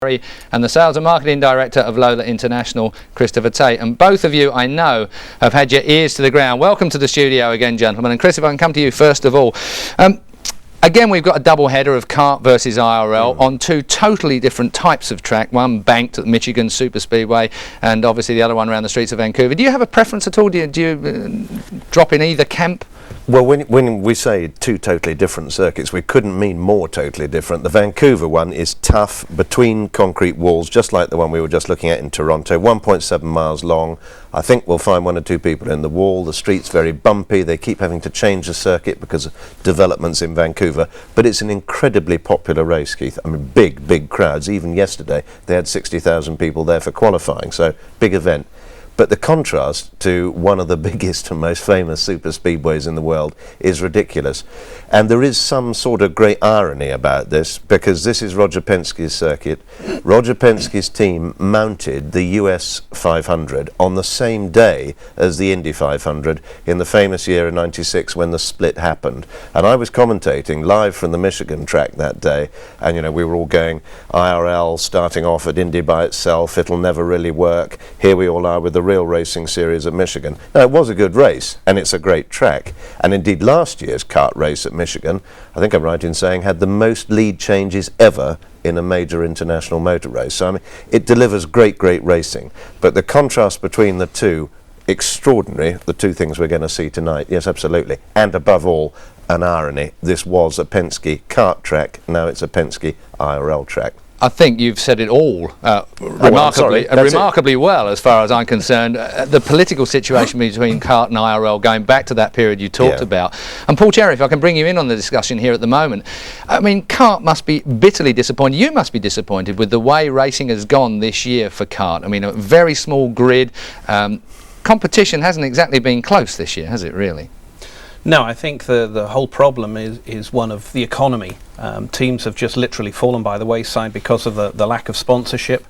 and the Sales and Marketing Director of Lola International, Christopher Tate. And both of you, I know, have had your ears to the ground. Welcome to the studio again, gentlemen. And Chris, if I can come to you first of all. Again, we've got a double header of kart versus IRL on two totally different types of track. One banked at Michigan Superspeedway, and obviously the other one around the streets of Vancouver. Do you have a preference at all? Do you drop in either camp? Well, when we say two totally different circuits, we couldn't mean more totally different. The Vancouver one is tough, between concrete walls, just like the one we were just looking at in Toronto, 1.7 miles long. I think we'll find one or two people in the wall. The street's very bumpy. They keep having to change the circuit because of developments in Vancouver. But it's an incredibly popular race, Keith. I mean, big crowds. Even yesterday, they had 60,000 people there for qualifying, so big event. But the contrast to one of the biggest and most famous super speedways in the world is ridiculous. And there is some sort of great irony about this, because this is Roger Penske's circuit. Roger Penske's team mounted the US 500 on the same day as the Indy 500 in the famous year of '96 when the split happened. And I was commentating live from the Michigan track that day, and you know, we were all going IRL, starting off at Indy by itself, it'll never really work. Here we all are with the real racing series at Michigan. Now, it was a good race, and it's a great track. And indeed, last year's kart race at Michigan, I think I'm right in saying, had the most lead changes ever in a major international motor race. So I mean, it delivers great racing. But the contrast between the two, extraordinary, the two things we're going to see tonight. Yes, absolutely. And above all, an irony. This was a Penske kart track, now it's a Penske IRL track. I think you've said it all remarkably well, as far as I'm concerned. The political situation between kart and IRL, going back to that period you talked about. And Paul Cherry, if I can bring you in on the discussion here at the moment. I mean, kart must be bitterly disappointed. You must be disappointed with the way racing has gone this year for kart. I mean, a very small grid. Competition hasn't exactly been close this year, has it really? No, I think the whole problem is one of the economy. Teams have just literally fallen by the wayside because of the lack of sponsorship,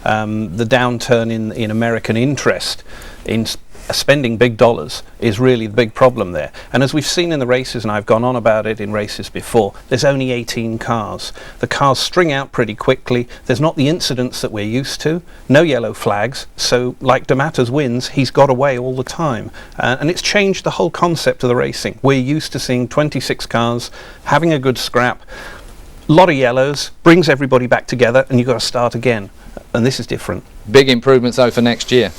the downturn in American interest in spending big dollars is really the big problem there. And as we've seen in the races, and I've gone on about it in races before, there's only 18 cars. The cars string out pretty quickly. There's not the incidents that we're used to. No yellow flags. So like D'Amatis wins, he's got away all the time. And it's changed the whole concept of the racing. We're used to seeing 26 cars, having a good scrap, a lot of yellows, brings everybody back together, and you've got to start again. And this is different. Big improvements though for next year.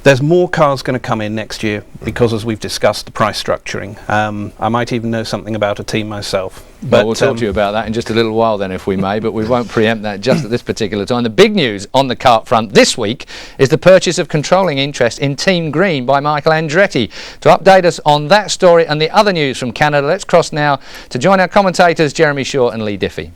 There's more cars going to come in next year because, as we've discussed, the price structuring. I might even know something about a team myself. But we'll talk to you about that in just a little while then, if we may, but we won't preempt that just at this particular time. The big news on the kart front this week is the purchase of controlling interest in Team Green by Michael Andretti. To update us on that story and the other news from Canada, let's cross now to join our commentators Jeremy Shaw and Lee Diffie.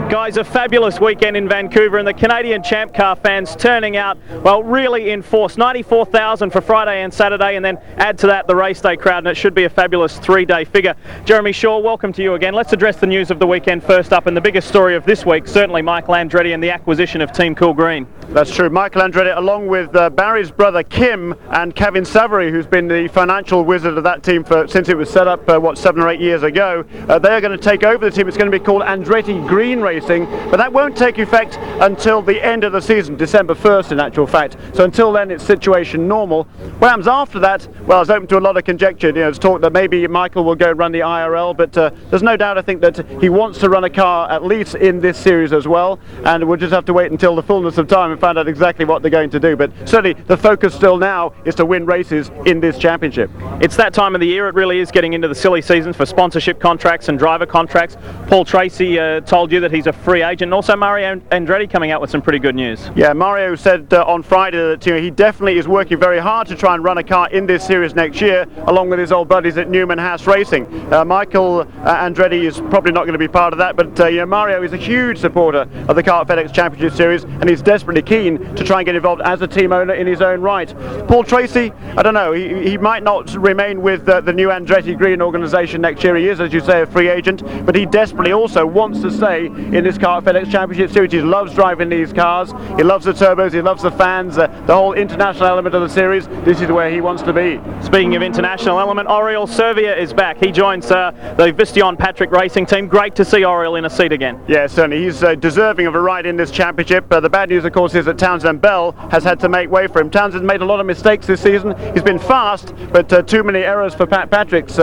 Guys, a fabulous weekend in Vancouver, and the Canadian Champ Car fans turning out, well, really in force. 94,000 for Friday and Saturday, and then add to that the race day crowd, and it should be a fabulous three-day figure. Jeremy Shaw, welcome to you again. Let's address the news of the weekend first up, and the biggest story of this week, certainly Michael Andretti and the acquisition of Team Cool Green. That's true. Michael Andretti, along with Barry's brother Kim and Kevin Savary, who's been the financial wizard of that team since it was set up, 7 or 8 years ago, they are going to take over the team. It's going to be called Andretti Green Racing. But that won't take effect until the end of the season, December 1st in actual fact. So until then it's situation normal. What happens after that, well, it's open to a lot of conjecture. You know, it's talk that maybe Michael will go run the IRL, but there's no doubt I think that he wants to run a car at least in this series as well, and we'll just have to wait until the fullness of time and find out exactly what they're going to do. But certainly the focus still now is to win races in this championship. It's that time of the year. It really is getting into the silly season for sponsorship contracts and driver contracts. Paul Tracy told you that he's a free agent, and also Mario Andretti coming out with some pretty good news. Yeah, Mario said on Friday that he definitely is working very hard to try and run a car in this series next year, along with his old buddies at Newman Haas Racing. Michael Andretti is probably not going to be part of that, but Mario is a huge supporter of the Kart FedEx Championship Series, and he's desperately keen to try and get involved as a team owner in his own right. Paul Tracy, I don't know, he might not remain with the new Andretti Green organisation next year. He is, as you say, a free agent, but he desperately also wants to stay in this Kart FedEx Championship Series. He loves driving these cars. He loves the turbos, he loves the fans, the whole international element of the series. This is where he wants to be. Speaking of international element, Oriol Servia is back. He joins the Vistion Patrick Racing team. Great to see Oriol in a seat again. Yeah, certainly. He's deserving of a ride in this championship. The bad news, of course, is that Townsend Bell has had to make way for him. Townsend made a lot of mistakes this season. He's been fast, but too many errors for Patrick's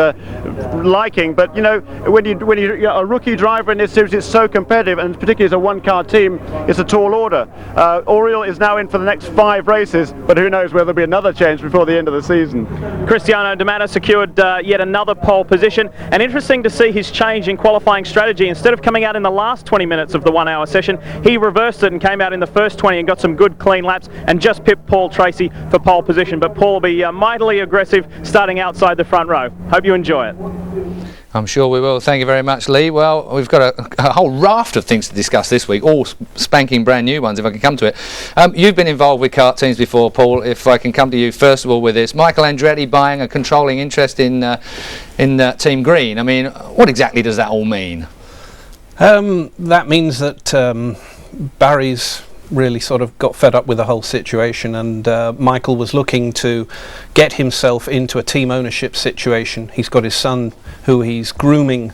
liking. But you know, when you're a rookie driver in this series, it's so competitive, and particularly as a one-car team, it's a tall order. Oriol is now in for the next 5 races, but who knows whether there'll be another change before the end of the season. Cristiano D'Amato secured yet another pole position, and interesting to see his change in qualifying strategy. Instead of coming out in the last 20 minutes of the 1-hour session, he reversed it and came out in the first 20 and got some good clean laps and just pipped Paul Tracy for pole position. But Paul will be mightily aggressive starting outside the front row. Hope you enjoy it. I'm sure we will. Thank you very much, Lee. Well, we've got a whole raft of things to discuss this week, all spanking brand new ones, if I can come to it. You've been involved with kart teams before, Paul. If I can come to you first of all with this, Michael Andretti buying a controlling interest in Team Green. I mean, what exactly does that all mean? That means that Barry's really sort of got fed up with the whole situation, and Michael was looking to get himself into a team ownership situation. He's got his son who he's grooming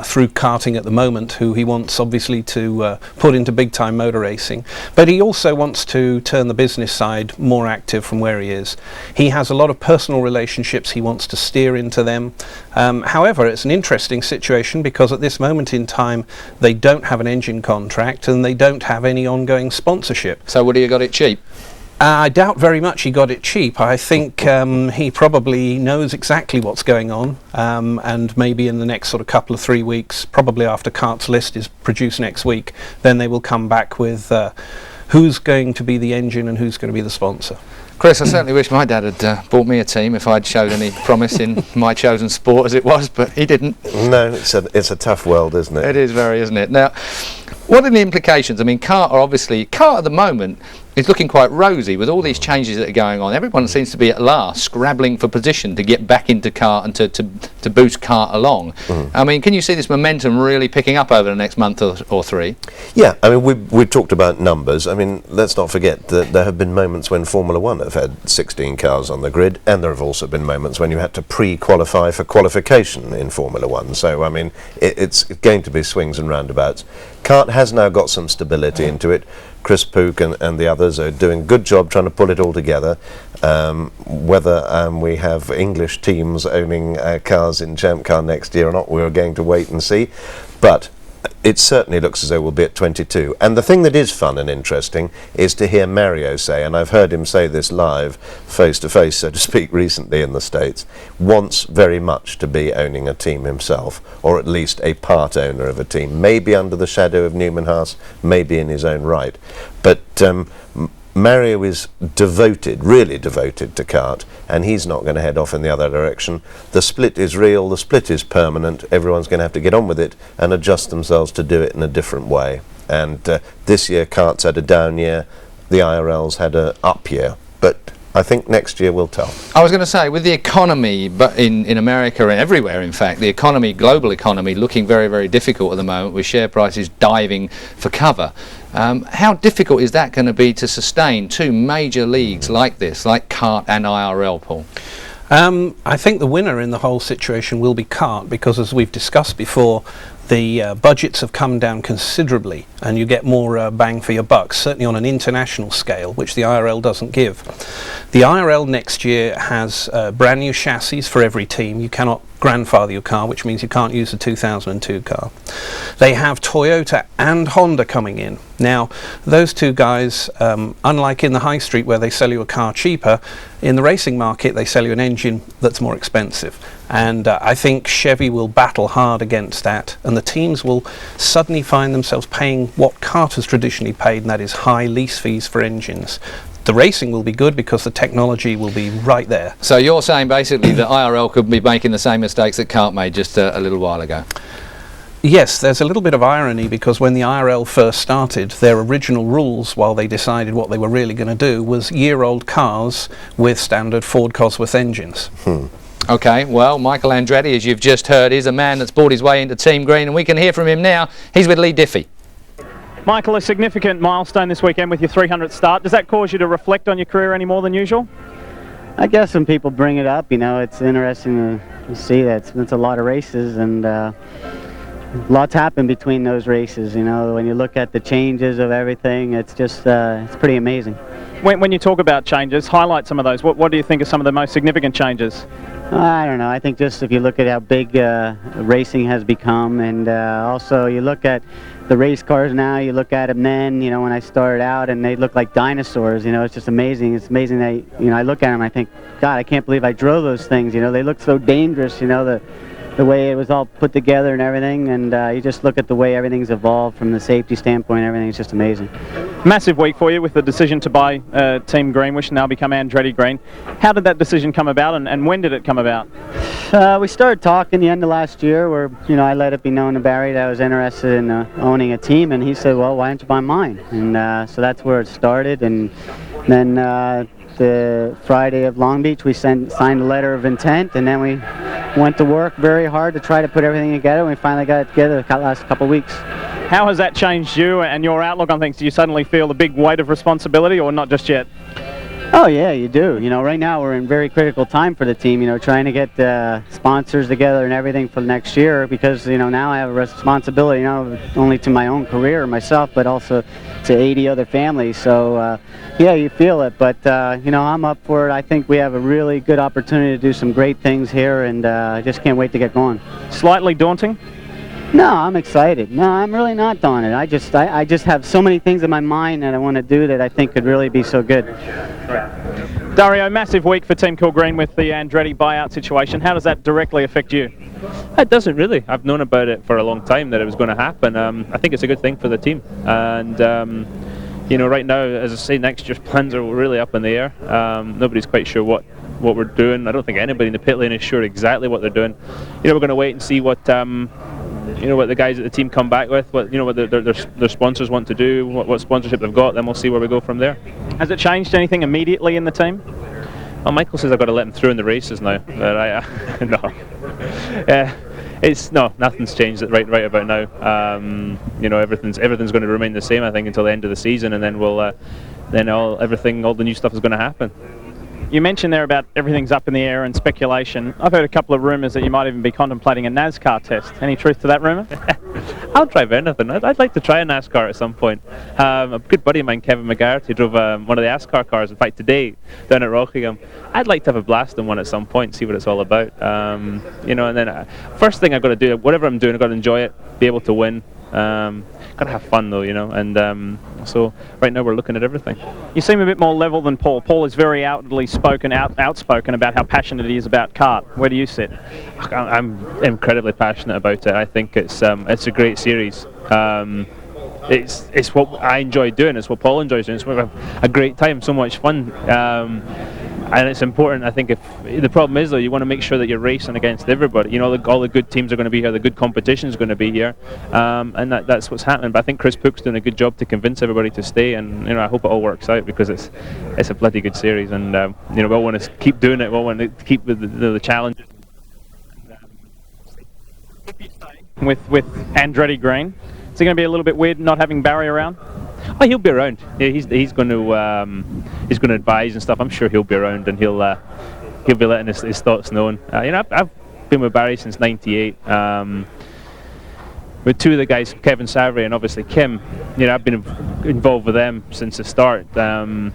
through karting at the moment, who he wants obviously to put into big time motor racing, but he also wants to turn the business side more active from where he is. He has a lot of personal relationships, he wants to steer into them. However, it's an interesting situation because at this moment in time they don't have an engine contract and they don't have any ongoing sponsorship. So would he have got it cheap? I doubt very much he got it cheap. I think he probably knows exactly what's going on, and maybe in the next sort of couple of 3 weeks, probably after Kart's list is produced next week, then they will come back with who's going to be the engine and who's going to be the sponsor. Chris, I certainly wish my dad had bought me a team if I'd showed any promise in my chosen sport as it was, but he didn't. No, it's a tough world, isn't it? It is very, isn't it? Now, what are the implications? I mean, Kart at the moment is looking quite rosy with all these changes that are going on. Everyone seems to be at last scrabbling for position to get back into Kart and to boost Kart along. I mean, can you see this momentum really picking up over the next month or 3? Yeah, I mean, we talked about numbers. I mean, let's not forget that there have been moments when Formula One have had 16 cars on the grid, and there have also been moments when you had to pre-qualify for qualification in Formula One. So, I mean, it's going to be swings and roundabouts. Kart has now got some stability into it. Chris Pook and the others are doing a good job trying to pull it all together. Whether we have English teams owning cars in Champ Car next year or not, we're going to wait and see. But it certainly looks as though we'll be at 22. And the thing that is fun and interesting is to hear Mario say, and I've heard him say this live, face to face, so to speak, recently in the States, wants very much to be owning a team himself, or at least a part owner of a team, maybe under the shadow of Newman Haas, maybe in his own right. But Mario is devoted, really devoted to kart, and he's not going to head off in the other direction. The split is real, the split is permanent, everyone's going to have to get on with it and adjust themselves to do it in a different way. And this year kart's had a down year, the IRL's had a up year, but I think next year will tell. I was going to say, with the economy, but in America and everywhere, in fact, the economy, global economy, looking very, very difficult at the moment, with share prices diving for cover. How difficult is that going to be to sustain 2 major leagues like this, like Kart and IRL, Paul? I think the winner in the whole situation will be Kart, because as we've discussed before, the budgets have come down considerably and you get more bang for your buck, certainly on an international scale, which the IRL doesn't give. The IRL next year has brand new chassis for every team. You cannot grandfather your car, which means you can't use the 2002 car. They have Toyota and Honda coming in. Now, those two guys, unlike in the high street where they sell you a car cheaper, in the racing market they sell you an engine that's more expensive. And I think Chevy will battle hard against that, and the teams will suddenly find themselves paying what Kart has traditionally paid, and that is high lease fees for engines. The racing will be good because the technology will be right there. So you're saying basically that IRL could be making the same mistakes that Kart made just a little while ago? Yes, there's a little bit of irony, because when the IRL first started, their original rules, while they decided what they were really going to do, was year-old cars with standard Ford Cosworth engines. Okay, well, Michael Andretti, as you've just heard, is a man that's bought his way into Team Green, and we can hear from him now. He's with Lee Diffie. Michael, a significant milestone this weekend with your 300th start. Does that cause you to reflect on your career any more than usual? I guess when people bring it up, you know, it's interesting to see that it's a lot of races, and lots happen between those races. You know, when you look at the changes of everything, it's just it's pretty amazing. When you talk about changes, highlight some of those. What do you think are some of the most significant changes? I don't know. I think just if you look at how big racing has become, and also you look at the race cars now, you look at them then, you know, when I started out, and they look like dinosaurs. You know, it's just amazing. It's amazing that, you know, I look at them, I think, God, I can't believe I drove those things. You know, they look so dangerous. You know, the way it was all put together and everything, and you just look at the way everything's evolved from the safety standpoint. Everything's just amazing. Massive week for you with the decision to buy Team Greenwich, now become Andretti Green. How did that decision come about, and when did it come about? We started talking the end of last year, where, you know, I let it be known to Barry that I was interested in owning a team, and he said, well, why don't you buy mine? And so that's where it started. And then the Friday of Long Beach, we signed a letter of intent, and then we went to work very hard to try to put everything together, and we finally got it together the last couple of weeks. How has that changed you and your outlook on things? Do you suddenly feel the big weight of responsibility, or not just yet? Oh yeah, you do. You know, right now we're in very critical time for the team, you know, trying to get sponsors together and everything for next year, because, you know, now I have a responsibility, you know, only to my own career, myself, but also to 80 other families. So yeah, you feel it, but you know, I'm up for it. I think we have a really good opportunity to do some great things here, and I just can't wait to get going. Slightly daunting? No, I'm excited. No, I'm really not daunted. I just have so many things in my mind that I want to do that I think could really be so good. Dario, massive week for Team Green with the Andretti buyout situation. How does that directly affect you? It doesn't really. I've known about it for a long time, that it was going to happen. I think it's a good thing for the team. And you know, right now, as I say, next year's plans are really up in the air. Nobody's quite sure what we're doing. I don't think anybody in the pit lane is sure exactly what they're doing. You know, we're going to wait and see what you know, what the guys at the team come back with, what, you know, what their sponsors want to do, what sponsorship they've got. Then we'll see where we go from there. Has it changed anything immediately in the team? Well, Michael says I've got to let him through in the races now, but no, nothing's changed right about now. You know, everything's going to remain the same, I think, until the end of the season, and then we'll all the new stuff is going to happen. You mentioned there about everything's up in the air and speculation. I've heard a couple of rumours that you might even be contemplating a NASCAR test. Any truth to that rumour? I'll drive anything. I'd like to try a NASCAR at some point. A good buddy of mine, Kevin McGarrett, drove one of the ASCAR cars, in fact, today, down at Rockingham. I'd like to have a blast in one at some point, see what it's all about. You know, and then first thing I've got to do, whatever I'm doing, I've got to enjoy it, be able to win. Got to have fun though, you know, and so right now we're looking at everything. You seem a bit more level than Paul. Paul is very outspoken about how passionate he is about kart. Where do you sit? I'm incredibly passionate about it. I think it's a great series. It's what I enjoy doing. It's what Paul enjoys doing. It's a great time, so much fun. And it's important, I think. If the problem is, though, you want to make sure that you're racing against everybody. You know, all the good teams are going to be here, the good competition is going to be here, and that's what's happening. But I think Chris Pook's doing a good job to convince everybody to stay, and you know, I hope it all works out, because it's a bloody good series, and you know, we all want to keep doing it. We all want to keep the challenges. With Andretti Green, is it going to be a little bit weird not having Barry around? Oh, he'll be around. Yeah, he's going to advise and stuff. I'm sure he'll be around, and he'll be letting his thoughts known. You know, I've been with Barry since '98. With two of the guys, Kevin Savary and obviously Kim, you know, I've been involved with them since the start, and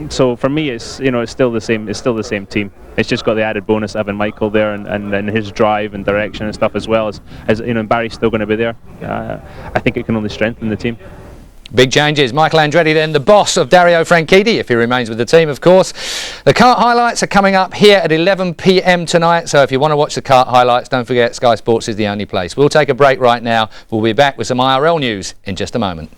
so for me, it's, you know, it's still the same. It's still the same team. It's just got the added bonus of having Michael there and his drive and direction and stuff, as well as you know, and Barry's still going to be there. I think it can only strengthen the team. Big changes. Michael Andretti then, the boss of Dario Franchitti, if he remains with the team, of course. The kart highlights are coming up here at 11 p.m. tonight, so if you want to watch the kart highlights, don't forget Sky Sports is the only place. We'll take a break right now. We'll be back with some IRL news in just a moment.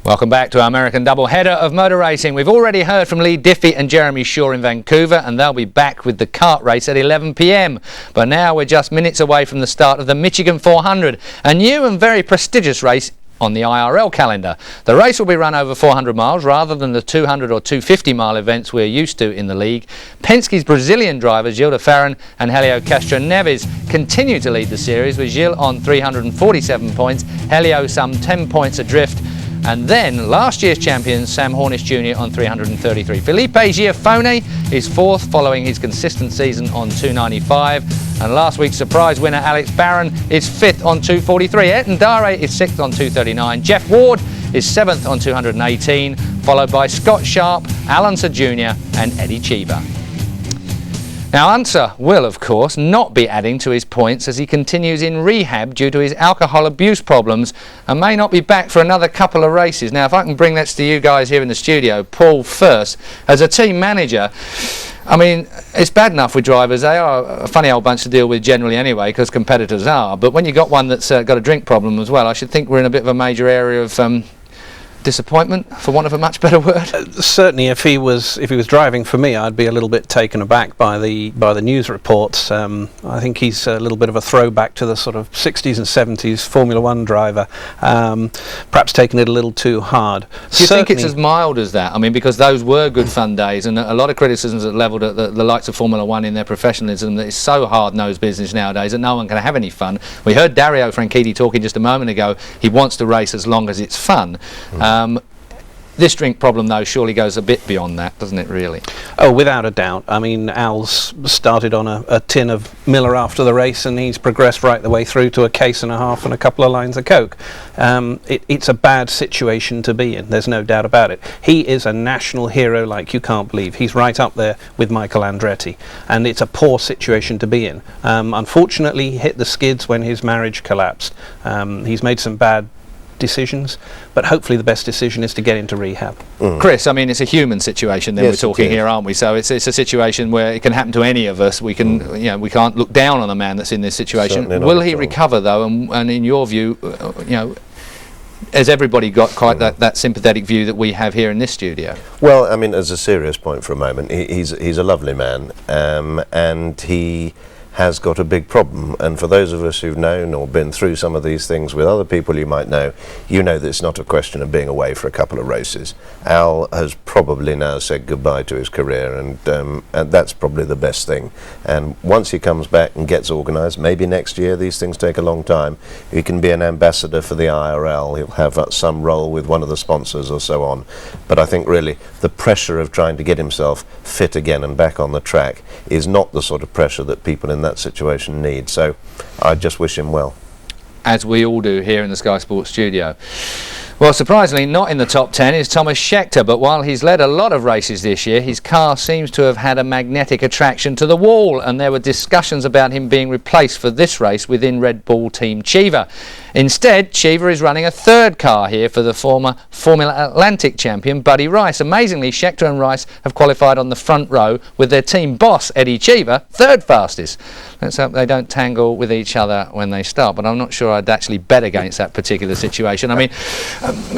Welcome back to our American doubleheader of motor racing. We've already heard from Lee Diffie and Jeremy Shaw in Vancouver, and they'll be back with the kart race at 11 p.m. But now we're just minutes away from the start of the Michigan 400, a new and very prestigious race on the IRL calendar. The race will be run over 400 miles rather than the 200 or 250 mile events we're used to in the league. Penske's Brazilian drivers Gil de Ferran and Helio Castroneves continue to lead the series, with Gil on 347 points, Helio some 10 points adrift, and then last year's champion Sam Hornish Jr. on 333. Felipe Giafone is fourth following his consistent season on 295, and last week's surprise winner Alex Barron is fifth on 243. Etan Dare is sixth on 239. Jeff Ward is seventh on 218, followed by Scott Sharp, Alan Sir Jr. and Eddie Cheever. Now, Unser will, of course, not be adding to his points as he continues in rehab due to his alcohol abuse problems and may not be back for another couple of races. Now, if I can bring that to you guys here in the studio, Paul first, as a team manager, I mean, it's bad enough with drivers. They are a funny old bunch to deal with generally anyway, because competitors are. But when you've got one that's got a drink problem as well, I should think we're in a bit of a major area of disappointment, for want of a much better word. Certainly, if he was driving for me, I'd be a little bit taken aback by the news reports. I think he's a little bit of a throwback to the sort of 60s and 70s Formula One driver, perhaps taking it a little too hard. Do you think it's as mild as that? I mean, because those were good fun days, and a lot of criticisms are levelled at the likes of Formula One in their professionalism, that it's so hard-nosed business nowadays that no one can have any fun. We heard Dario Franchitti talking just a moment ago. He wants to race as long as it's fun. This drink problem, though, surely goes a bit beyond that, doesn't it, really? Oh, without a doubt. I mean, Al's started on a tin of Miller after the race, and he's progressed right the way through to a case and a half and a couple of lines of Coke. It's a bad situation to be in, there's no doubt about it. He is a national hero like you can't believe. He's right up there with Michael Andretti, and it's a poor situation to be in. Unfortunately, he hit the skids when his marriage collapsed. He's made some bad decisions, but hopefully the best decision is to get into rehab. Chris, I mean, it's a human situation then, yes, we're talking here, aren't we? So it's a situation where it can happen to any of us. We can, you know, we can't look down on a man that's in this situation. Will he recover though? And in your view, you know, has everybody got quite that sympathetic view that we have here in this studio? Well, I mean, as a serious point for a moment, he's a lovely man, and he has got a big problem, and for those of us who've known or been through some of these things with other people you might know, you know that it's not a question of being away for a couple of races. Al has probably now said goodbye to his career, and that's probably the best thing. And once he comes back and gets organised, maybe next year, these things take a long time, he can be an ambassador for the IRL, he'll have some role with one of the sponsors or so on. But I think really the pressure of trying to get himself fit again and back on the track is not the sort of pressure that people in that situation need. So I just wish him well. As we all do here in the Sky Sports studio. Well, surprisingly, not in the top 10 is Thomas Scheckter, but while he's led a lot of races this year, his car seems to have had a magnetic attraction to the wall, and there were discussions about him being replaced for this race within Red Bull Team Cheever. Instead, Cheever is running a third car here for the former Formula Atlantic champion Buddy Rice. Amazingly, Scheckter and Rice have qualified on the front row with their team boss Eddie Cheever third fastest. Let's hope they don't tangle with each other when they start, but I'm not sure I'd actually bet against that particular situation. I mean,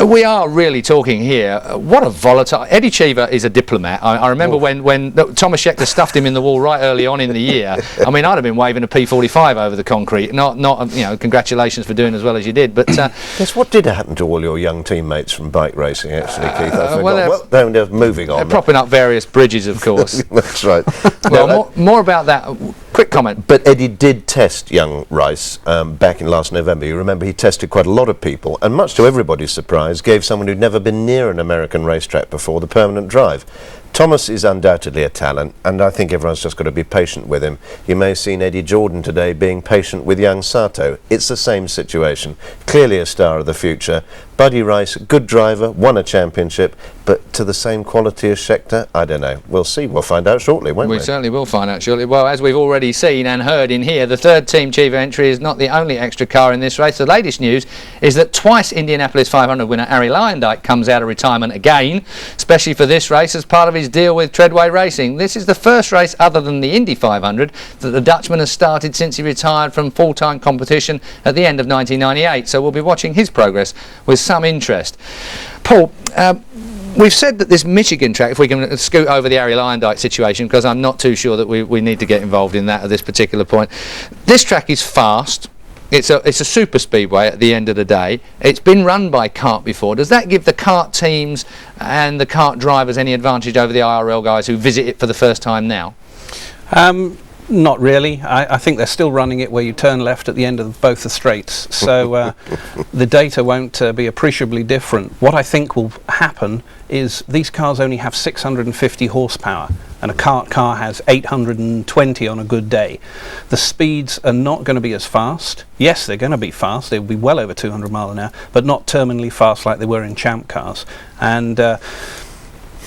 we are really talking here, what a volatile... Eddie Cheever is a diplomat. I remember when Thomas Scheckter stuffed him in the wall right early on in the year. I mean, I'd have been waving a P45 over the concrete. Not you know, congratulations for doing as well as you did, but... Yes, what did happen to all your young teammates from bike racing, actually, Keith? I forgot. Well, they're moving on. They're propping up various bridges, of course. That's right. Well, more about that. Quick comment. But Eddie did test young Rice back in last November. You remember he tested quite a lot of people, and much to everybody's surprise, gave someone who'd never been near an American racetrack before the permanent drive. Thomas is undoubtedly a talent, and I think everyone's just got to be patient with him. You may have seen Eddie Jordan today being patient with young Sato. It's the same situation. Clearly a star of the future. Buddy Rice, good driver, won a championship, but to the same quality as Scheckter? I don't know. We'll see. We'll find out shortly, won't we? We certainly will find out shortly. Well, as we've already seen and heard in here, the third Team Cheever entry is not the only extra car in this race. The latest news is that twice Indianapolis 500 winner Arie Luyendyk comes out of retirement again, especially for this race as part of his deal with Treadway Racing. This is the first race other than the Indy 500 that the Dutchman has started since he retired from full-time competition at the end of 1998, so we'll be watching his progress with some interest. Paul, we've said that this Michigan track, if we can scoot over the Arie Luyendyk situation, because I'm not too sure that we need to get involved in that at this particular point. This track is fast, it's a super speedway at the end of the day. It's been run by kart before. Does that give the kart teams and the kart drivers any advantage over the IRL guys who visit it for the first time now? Not really. I think they're still running it where you turn left at the end of both the straights. So the data won't be appreciably different. What I think will happen is these cars only have 650 horsepower and a kart car has 820 on a good day. The speeds are not going to be as fast. Yes, they're going to be fast. They'll be well over 200 mile an hour, but not terminally fast like they were in champ cars. And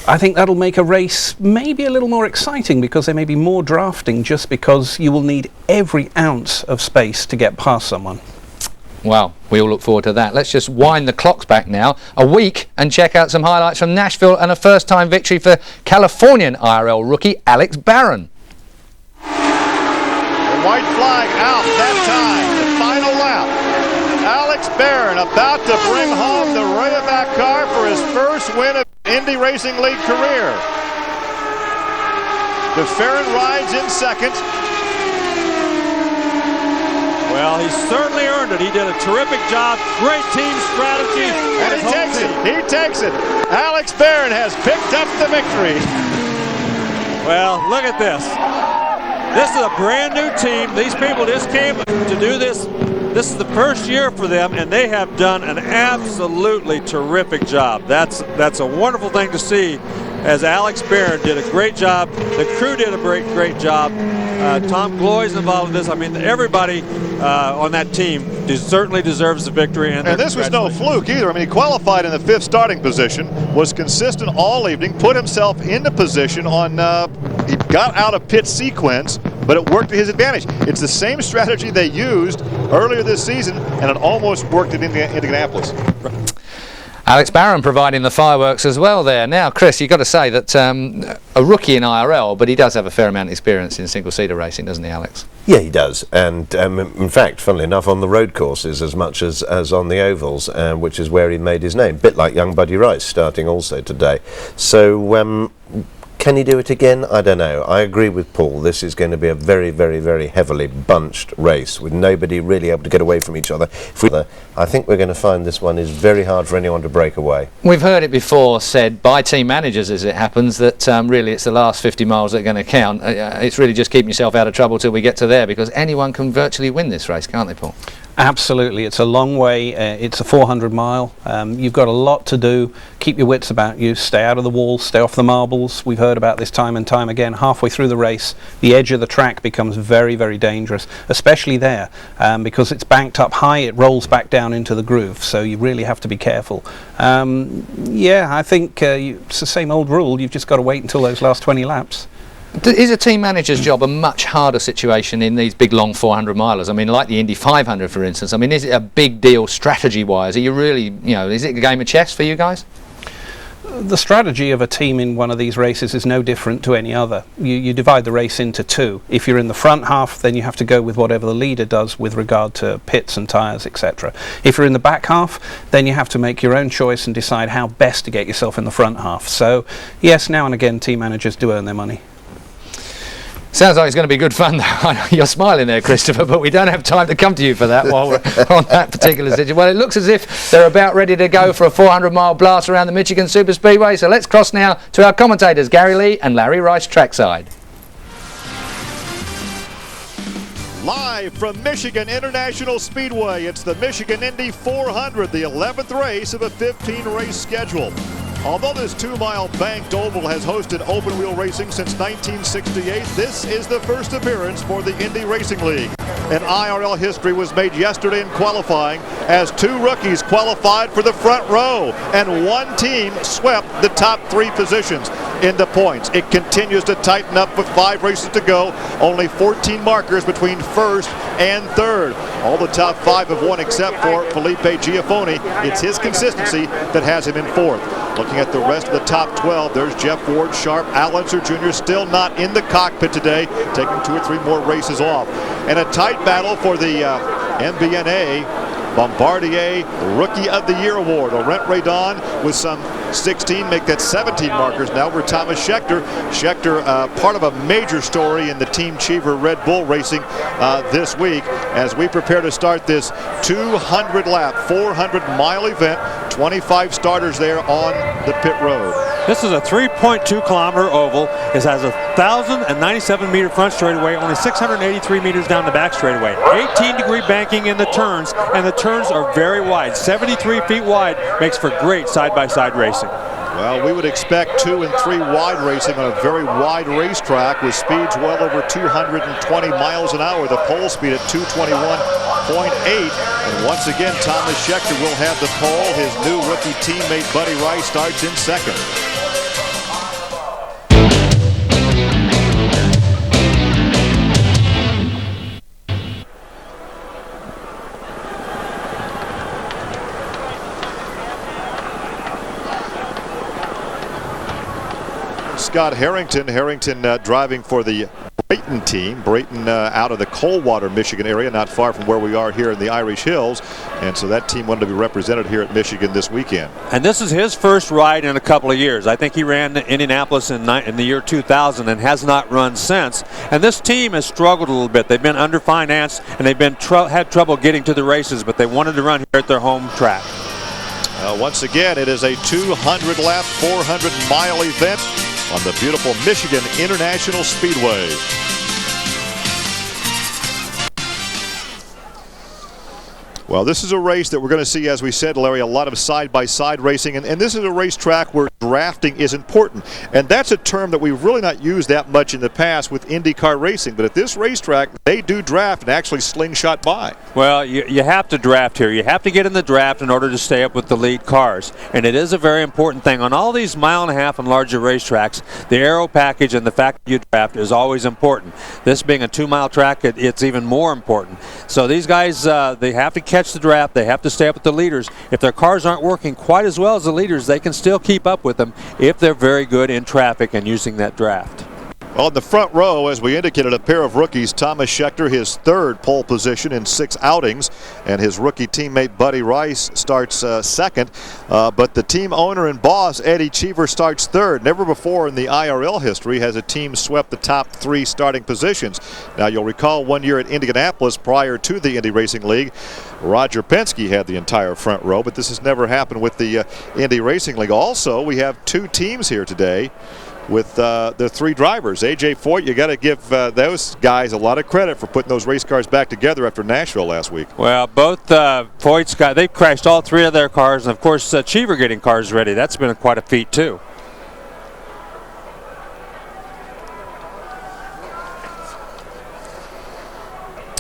I think that'll make a race maybe a little more exciting because there may be more drafting just because you will need every ounce of space to get past someone. Well, we all look forward to that. Let's just wind the clocks back now a week and check out some highlights from Nashville and a first-time victory for Californian IRL rookie Alex Barron. The white flag out that time, the final lap. Alex Barron about to bring home the Rayovac car for his first win of Indy Racing League career. DeFerrin rides in second. Well, he certainly earned it. He did a terrific job. Great team strategy. And he takes it. He takes it. Alex Barron has picked up the victory. Well, look at this. This is a brand new team. These people just came to do this. This is the first year for them, and they have done an absolutely terrific job. That's a wonderful thing to see, as Alex Barron did a great job. The crew did a great job. Tom Gloy's involved in this. I mean, everybody on that team certainly deserves the victory. And this was no fluke either. I mean, he qualified in the 5th starting position, was consistent all evening, put himself into position on, he got out of pit sequence, but it worked to his advantage. It's the same strategy they used earlier this season, and it almost worked in Indianapolis. Alex Barron providing the fireworks as well there. Now, Chris, you've got to say that a rookie in IRL, but he does have a fair amount of experience in single-seater racing, doesn't he, Alex? Yeah, he does. And in fact, funnily enough, on the road courses as much as on the ovals, which is where he made his name. Bit like young Buddy Rice starting also today. So can he do it again? I don't know. I agree with Paul. This is going to be a very, very, very heavily bunched race with nobody really able to get away from each other. I think we're going to find this one is very hard for anyone to break away. We've heard it before said by team managers, as it happens, that really it's the last 50 miles that are going to count. It's really just keeping yourself out of trouble till we get to there, because anyone can virtually win this race, can't they, Paul? Absolutely. It's a long way. It's a 400 mile. You've got a lot to do. Keep your wits about you. Stay out of the walls. Stay off the marbles. We've heard about this time and time again. Halfway through the race, the edge of the track becomes very, very dangerous, especially there, because it's banked up high. It rolls back down into the groove, so you really have to be careful. Yeah, I think it's the same old rule. You've just got to wait until those last 20 laps. Is a team manager's job a much harder situation in these big long 400 milers? I mean, like the Indy 500, for instance. I mean, is it a big deal strategy-wise? Are you really, is it a game of chess for you guys? The strategy of a team in one of these races is no different to any other. You divide the race into two. If you're in the front half, then you have to go with whatever the leader does with regard to pits and tyres, etc. If you're in the back half, then you have to make your own choice and decide how best to get yourself in the front half. So, yes, now and again, team managers do earn their money. Sounds like it's going to be good fun, though. You're smiling there, Christopher, but we don't have time to come to you for that while we're on that particular situation. Well, it looks as if they're about ready to go for a 400-mile blast around the Michigan Superspeedway. So let's cross now to our commentators, Gary Lee and Larry Rice trackside. Live from Michigan International Speedway, it's the Michigan Indy 400, the 11th race of a 15-race schedule. Although this 2-mile banked oval has hosted open-wheel racing since 1968, this is the first appearance for the Indy Racing League. And IRL history was made yesterday in qualifying as 2 rookies qualified for the front row, and 1 team swept the top 3 positions in the points. It continues to tighten up with 5 races to go. Only 14 markers between first and third. All the top 5 have won except for Felipe Giafoni. It's his consistency that has him in 4th. Looking at the rest of the top 12, there's Jeff Ward, Sharp, Al Unser Jr. still not in the cockpit today, taking 2 or 3 more races off. And a tight battle for the MBNA Bombardier Rookie of the Year award. Laurent Redon with some 16, make that 17 markers. Now we're Thomas Scheckter. Scheckter, part of a major story in the Team Cheever Red Bull racing this week as we prepare to start this 200-lap, 400-mile event. 25 starters there on the pit road. This is a 3.2-kilometer oval. It has a 1,097-meter front straightaway, only 683 meters down the back straightaway. 18-degree banking in the turns, and the turns are very wide. 73 feet wide, makes for great side-by-side racing. Well, we would expect 2 and 3 wide racing on a very wide racetrack with speeds well over 220 miles an hour. The pole speed at 221.8. And once again, Thomas Scheckter will have the pole. His new rookie teammate, Buddy Rice, starts in second. Scott Harrington driving for the Brayton team. Brayton out of the Coldwater, Michigan area, not far from where we are here in the Irish Hills. And so that team wanted to be represented here at Michigan this weekend. And this is his first ride in a couple of years. I think he ran Indianapolis in the year 2000 and has not run since. And this team has struggled a little bit. They've been underfinanced and they've been had trouble getting to the races, but they wanted to run here at their home track. Once again, it is a 200-lap, 400-mile event on the beautiful Michigan International Speedway. Well, this is a race that we're going to see, as we said, Larry, a lot of side-by-side racing. And this is a racetrack where drafting is important. And that's a term that we've really not used that much in the past with IndyCar racing. But at this racetrack, they do draft and actually slingshot by. Well, you have to draft here. You have to get in the draft in order to stay up with the lead cars. And it is a very important thing. On all these mile-and-a-half and larger racetracks, the aero package and the fact that you draft is always important. This being a 2-mile track, it's even more important. So these guys, they have to catch the draft. They have to stay up with the leaders. If their cars aren't working quite as well as the leaders, they can still keep up with them if they're very good in traffic and using that draft. Well, in the front row, as we indicated, a pair of rookies, Thomas Scheckter, his 3rd pole position in 6 outings, and his rookie teammate Buddy Rice starts second. But the team owner and boss, Eddie Cheever, starts 3rd. Never before in the IRL history has a team swept the top 3 starting positions. Now, you'll recall one year at Indianapolis prior to the Indy Racing League, Roger Penske had the entire front row, but this has never happened with the Indy Racing League. Also, we have 2 teams here today with the 3 drivers. A.J. Foyt, you got to give those guys a lot of credit for putting those race cars back together after Nashville last week. Well, both Foyt's guys, they've crashed all 3 of their cars, and of course Cheever getting cars ready. That's been quite a feat too.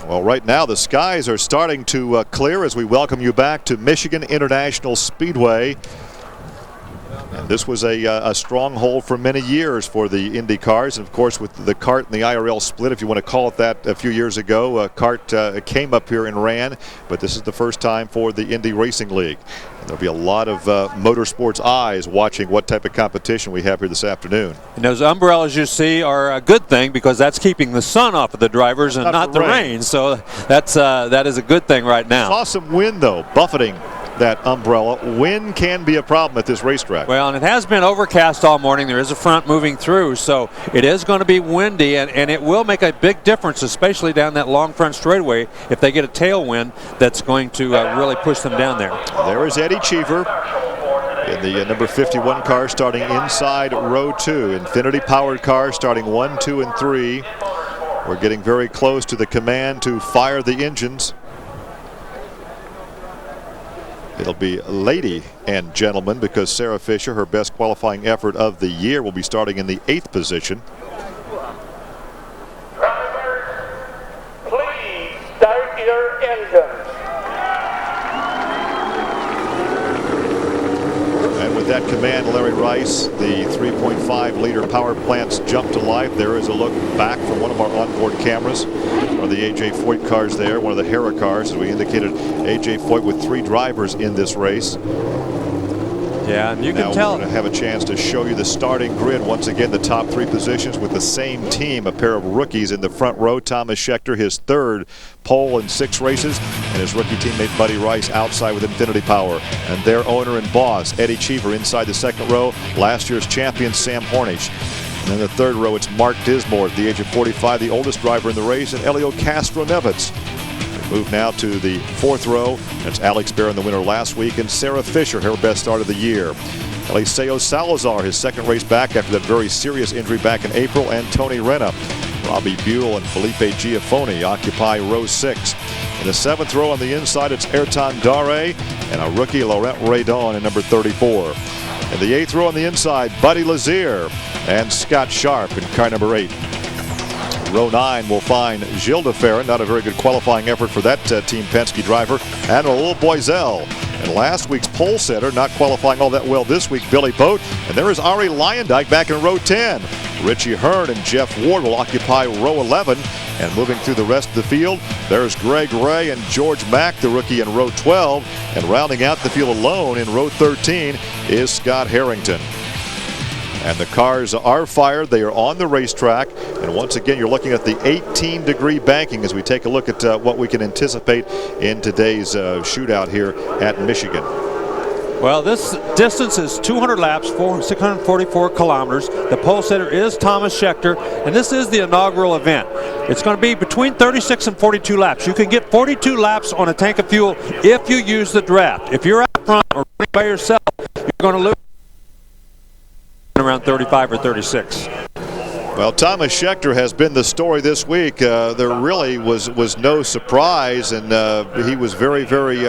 Well, right now the skies are starting to clear as we welcome you back to Michigan International Speedway. And this was a stronghold for many years for the Indy cars. And, of course, with the CART and the IRL split, if you want to call it that, a few years ago, CART came up here and ran. But this is the first time for the Indy Racing League. And there'll be a lot of motorsports eyes watching what type of competition we have here this afternoon. And those umbrellas you see are a good thing because that's keeping the sun off of the drivers and not the rain. So that is a good thing right now. Saw some wind, though, buffeting that umbrella. Wind can be a problem at this racetrack. Well, and it has been overcast all morning. There is a front moving through, so it is going to be windy, and it will make a big difference, especially down that long front straightaway, if they get a tailwind that's going to really push them down there. There is Eddie Cheever in the number 51 car starting inside row 2. Infinity-powered car starting 1, 2, and 3. We're getting very close to the command to fire the engines. It'll be lady and gentlemen because Sarah Fisher, her best qualifying effort of the year, will be starting in the 8th position. Please start your engines. And with that command, Larry Rice, the 3.5 liter power plants jump to life. There is a look back from one of our onboard cameras. One of the A.J. Foyt cars there, one of the Hera cars, as we indicated. A.J. Foyt with 3 drivers in this race. Yeah, and you now can tell. We're going to have a chance to show you the starting grid. Once again, the top 3 positions with the same team. A pair of rookies in the front row. Thomas Schechter, his 3rd pole in 6 races, and his rookie teammate Buddy Rice outside with Infinity Power. And their owner and boss, Eddie Cheever, inside the 2nd row. Last year's champion, Sam Hornish. And in the 3rd row, it's Mark Dismore at the age of 45, the oldest driver in the race, and Elio Castro-Neves. Move now to the 4th row. That's Alex Barron, the winner last week, and Sarah Fisher, her best start of the year. Eliseo Salazar, his 2nd race back after that very serious injury back in April, and Tony Renna. Robbie Buell and Felipe Giafoni occupy row 6. In the 7th row on the inside, it's Ayrton Dare and a rookie, Laurent Redon, in number 34. In the 8th row on the inside, Buddy Lazier and Scott Sharp in car number 8. Row 9 will find Gilles de Ferran, not a very good qualifying effort for that Team Penske driver, and Raoul Boisel. And last week's pole setter, not qualifying all that well this week, Billy Boat. And there is Ari Leyendijk back in row 10. Richie Hearn and Jeff Ward will occupy row 11. And moving through the rest of the field, there's Greg Ray and George Mack, the rookie, in row 12. And rounding out the field alone in row 13 is Scott Harrington. And the cars are fired. They are on the racetrack. And once again, you're looking at the 18-degree banking as we take a look at what we can anticipate in today's shootout here at Michigan. Well, this distance is 200 laps, 644 kilometers. The pole sitter is Thomas Schechter, and this is the inaugural event. It's going to be between 36 and 42 laps. You can get 42 laps on a tank of fuel if you use the draft. If you're out front or running by yourself, you're going to lose around 35 or 36. Well, Thomas Schechter has been the story this week. There really was no surprise, and he was very, very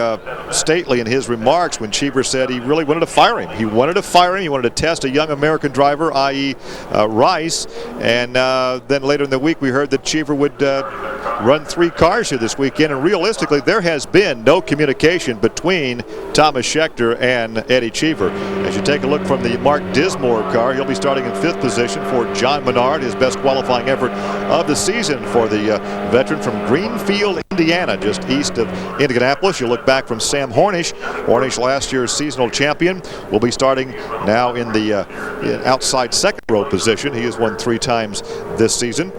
stately in his remarks when Cheever said he really wanted to fire him. He wanted to fire him. He wanted to test a young American driver, i.e. Rice. And then later in the week, we heard that Cheever would run 3 cars here this weekend. And realistically, there has been no communication between Thomas Schechter and Eddie Cheever. As you take a look from the Mark Dismore car, he'll be starting in 5th position for John Menard, his best qualifying effort of the season for the veteran from Greenfield, Indiana, just east of Indianapolis. You look back from Sam Hornish. Hornish, last year's seasonal champion, will be starting now in the outside 2nd row position. He has won 3 times this season.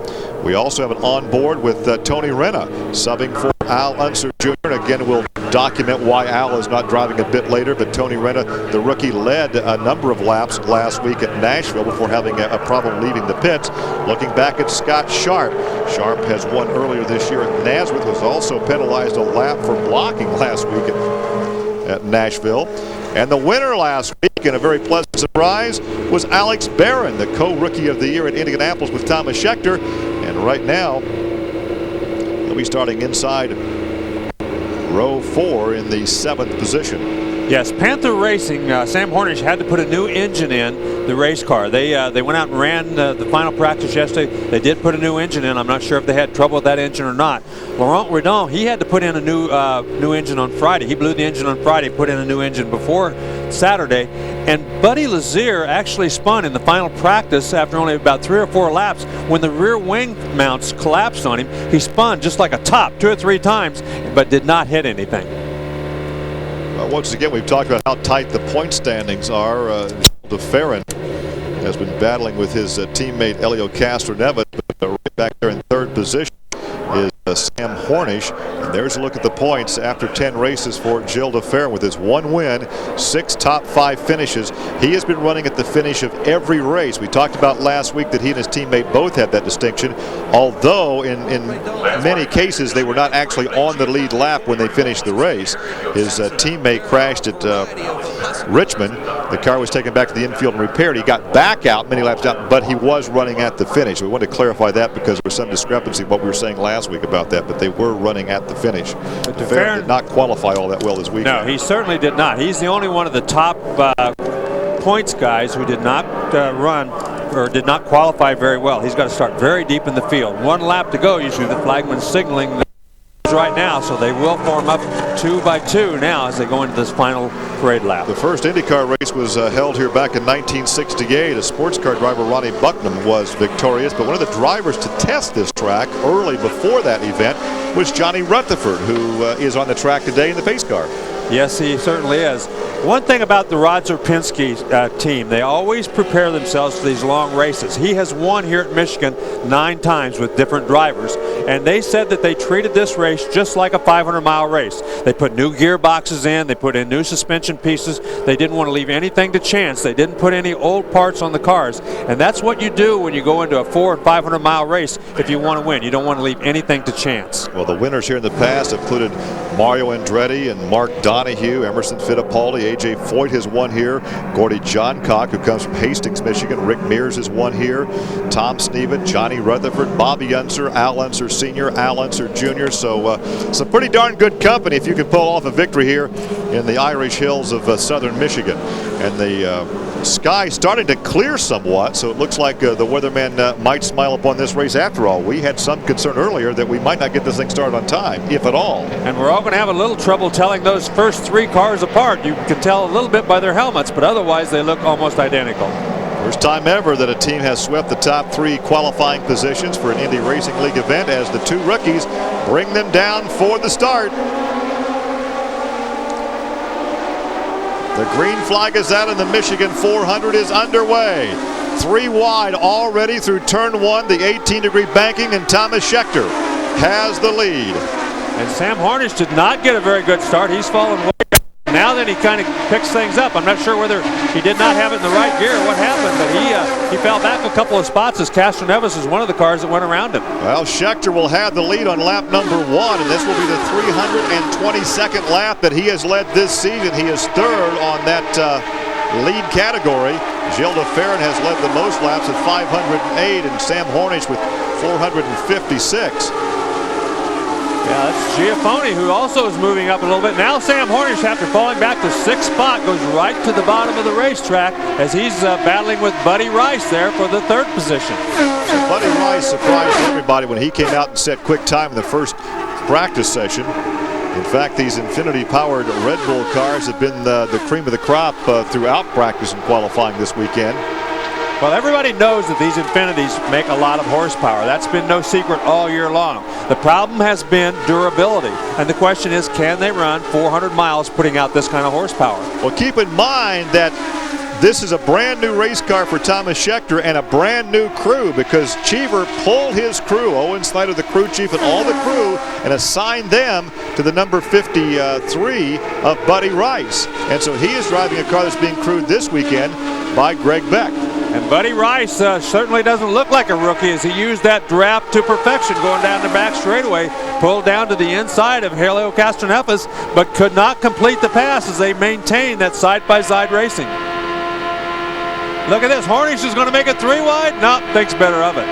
We also have an on board with Tony Renna, subbing for Al Unser Jr. And again, we'll document why Al is not driving a bit later, but Tony Renna, the rookie, led a number of laps last week at Nashville before having a problem leaving the pits. Looking back at Scott Sharp. Sharp has won earlier this year at Nazareth, was also penalized a lap for blocking last week at Nashville. And the winner last week, and a very pleasant surprise, was Alex Barron, the co-rookie of the year at Indianapolis with Thomas Schechter. And right now, he'll be starting inside row 4 in the 7th position. Yes, Panther Racing, Sam Hornish had to put a new engine in the race car. They went out and ran the final practice yesterday. They did put a new engine in. I'm not sure if they had trouble with that engine or not. Laurent Redon, he had to put in a new engine on Friday. He blew the engine on Friday, put in a new engine before Saturday. And Buddy Lazier actually spun in the final practice after only about 3 or 4 laps. When the rear wing mounts collapsed on him, he spun just like a top 2 or 3 times, but did not hit anything. Once again, we've talked about how tight the point standings are. De Ferran has been battling with his teammate Elio Castro-Neves, but right back there in 3rd position is Sam Hornish. And there's a look at the points after 10 races for Gilles de Ferran with his 1 win, 6 top 5 finishes. He has been running at the finish of every race. We talked about last week that he and his teammate both had that distinction, although in many cases they were not actually on the lead lap when they finished the race. His teammate crashed at Richmond. The car was taken back to the infield and repaired. He got back out many laps down, but he was running at the finish. We wanted to clarify that because there was some discrepancy in what we were saying last week about that, but they were running at the finish. But De Ferran did not qualify all that well this weekend. No, he certainly did not. He's the only one of the top points guys who did not run or did not qualify very well. He's got to start very deep in the field. 1 lap to go. Usually the flagman's signaling right now, so they will form up 2 by 2 now as they go into this final parade lap. The first IndyCar race was held here back in 1968. A sports car driver, Ronnie Bucknam, was victorious, but one of the drivers to test this track early before that event was Johnny Rutherford, who is on the track today in the pace car. Yes, he certainly is. One thing about the Rod Serpinski team, they always prepare themselves for these long races. He has won here at Michigan 9 times with different drivers, and they said that they treated this race just like a 500-mile race. They put new gearboxes in, they put in new suspension pieces, they didn't want to leave anything to chance, they didn't put any old parts on the cars, and that's what you do when you go into a 400- and 500-mile race if you want to win. You don't want to leave anything to chance. Well, the winners here in the past included Mario Andretti and Mark Donohue, Emerson Fittipaldi, A.J. Foyt has won here, Gordy Johncock, who comes from Hastings, Michigan, Rick Mears has won here, Tom Sneven, Johnny Rutherford, Bobby Unser, Al Unser Sr., Al Unser Jr. So some pretty darn good company if you could pull off a victory here in the Irish hills of southern Michigan. And the sky starting to clear somewhat, so it looks like the weatherman might smile upon this race after all. We had some concern earlier that we might not get this thing started on time, if at all. And we're all going to have a little trouble telling those first 3 cars apart. You can tell a little bit by their helmets, but otherwise they look almost identical. First time ever that a team has swept the top 3 qualifying positions for an Indy Racing League event as the 2 rookies bring them down for the start. The green flag is out and the Michigan 400 is underway. 3 wide already through turn 1, the 18-degree banking, and Thomas Schechter has the lead. And Sam Hornish did not get a very good start. He's fallen way back. Now then he kind of picks things up. I'm not sure whether he did not have it in the right gear or what happened, but he fell back a couple of spots as Castro Neves is one of the cars that went around him. Well, Schechter will have the lead on lap number 1, and this will be the 322nd lap that he has led this season. He is 3rd on that lead category. Gilles de Ferran has led the most laps at 508, and Sam Hornish with 456. Yeah, that's Giafoni, who also is moving up a little bit. Now Sam Hornish, after falling back to 6th spot, goes right to the bottom of the racetrack as he's battling with Buddy Rice there for the 3rd position. So Buddy Rice surprised everybody when he came out and set quick time in the first practice session. In fact, these Infinity-powered Red Bull cars have been the cream of the crop throughout practice and qualifying this weekend. Well, everybody knows that these Infinities make a lot of horsepower. That's been no secret all year long. The problem has been durability. And the question is, can they run 400 miles putting out this kind of horsepower? Well, keep in mind that this is a brand new race car for Thomas Schechter and a brand new crew, because Cheever pulled his crew, Owen Snyder, the crew chief, and all the crew, and assigned them to the number 53 of Buddy Rice. And so he is driving a car that's being crewed this weekend by Greg Beck. And Buddy Rice certainly doesn't look like a rookie as he used that draft to perfection going down the back straightaway, pulled down to the inside of Helio Castroneves, but could not complete the pass as they maintain that side-by-side racing. Look at this. Hornish is going to make it 3 wide. Nope, thinks better of it.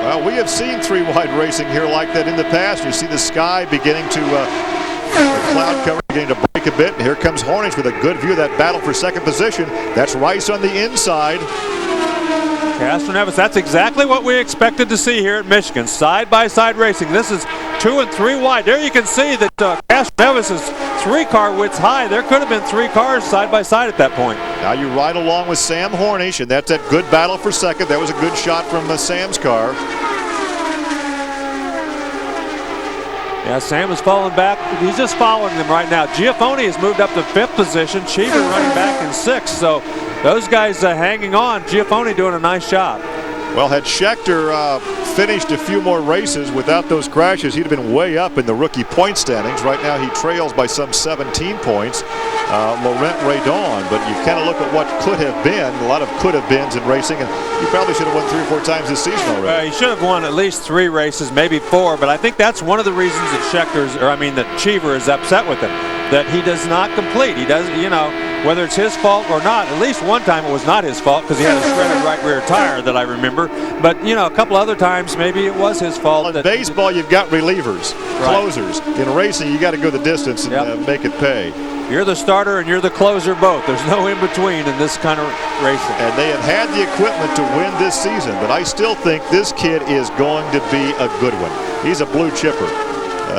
Well, we have seen 3 wide racing here like that in the past. You see the sky beginning to the cloud cover beginning to break a bit. Here comes Hornish with a good view of that battle for 2nd position. That's Rice on the inside. Castroneves, that's exactly what we expected to see here at Michigan. Side-by-side racing. This is 2 and 3 wide. There you can see that Castroneves is 3-car widths high. There could have been 3 cars side-by-side at that point. Now you ride along with Sam Hornish, and that's that good battle for 2nd. That was a good shot from Sam's car. Yeah, Sam is falling back. He's just following them right now. Giafoni has moved up to 5th position. Cheever running back in 6th. So those guys hanging on. Giafoni doing a nice job. Well, had Schechter finished a few more races without those crashes, he'd have been way up in the rookie point standings. Right now he trails by some 17 points Laurent Redon, but you kind of look at what could have been. A lot of could have beens in racing, and he probably should have won 3 or 4 times this season already. He should have won at least 3 races, maybe 4, but I think that's one of the reasons that that Cheever is upset with him, that he does not complete. He does, whether it's his fault or not. At least one time it was not his fault because he had a shredded right rear tire that I remember. But, a couple other times maybe it was his fault. Well, in baseball, you've got relievers, closers. In racing, you got to go the distance and make it pay. You're the starter and you're the closer both. There's no in-between in this kind of racing. And they have had the equipment to win this season, but I still think this kid is going to be a good one. He's a blue chipper.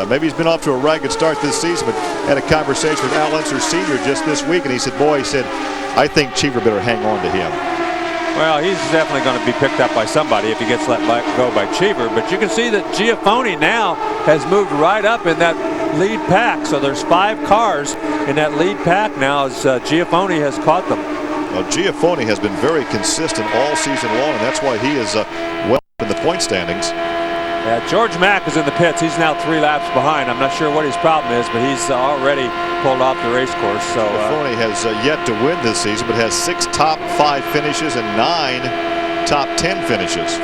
Maybe he's been off to a ragged start this season, but had a conversation with Al Unser Sr. just this week, and he said, I think Cheever better hang on to him. Well, he's definitely going to be picked up by somebody if he gets let go by Cheever, but you can see that Giafoni now has moved right up in that lead pack. So there's 5 cars in that lead pack now as Giafone has caught them. Well, Giafone has been very consistent all season long, and that's why he is well in the point standings. Yeah, George Mack is in the pits. He's now 3 laps behind. I'm not sure what his problem is, but he's already pulled off the race course. So Giafone has yet to win this season, but has 6 top 5 finishes and 9 top 10 finishes.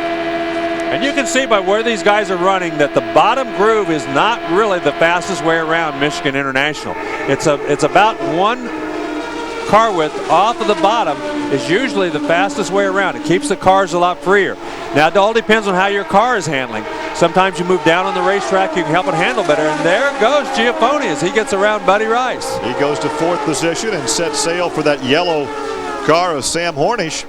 And you can see by where these guys are running that the bottom groove is not really the fastest way around Michigan International. It's about 1 car width off of the bottom is usually the fastest way around. It keeps the cars a lot freer. Now it all depends on how your car is handling. Sometimes you move down on the racetrack, you can help it handle better. And there goes Giafone as he gets around Buddy Rice. He goes to 4th position and sets sail for that yellow car of Sam Hornish.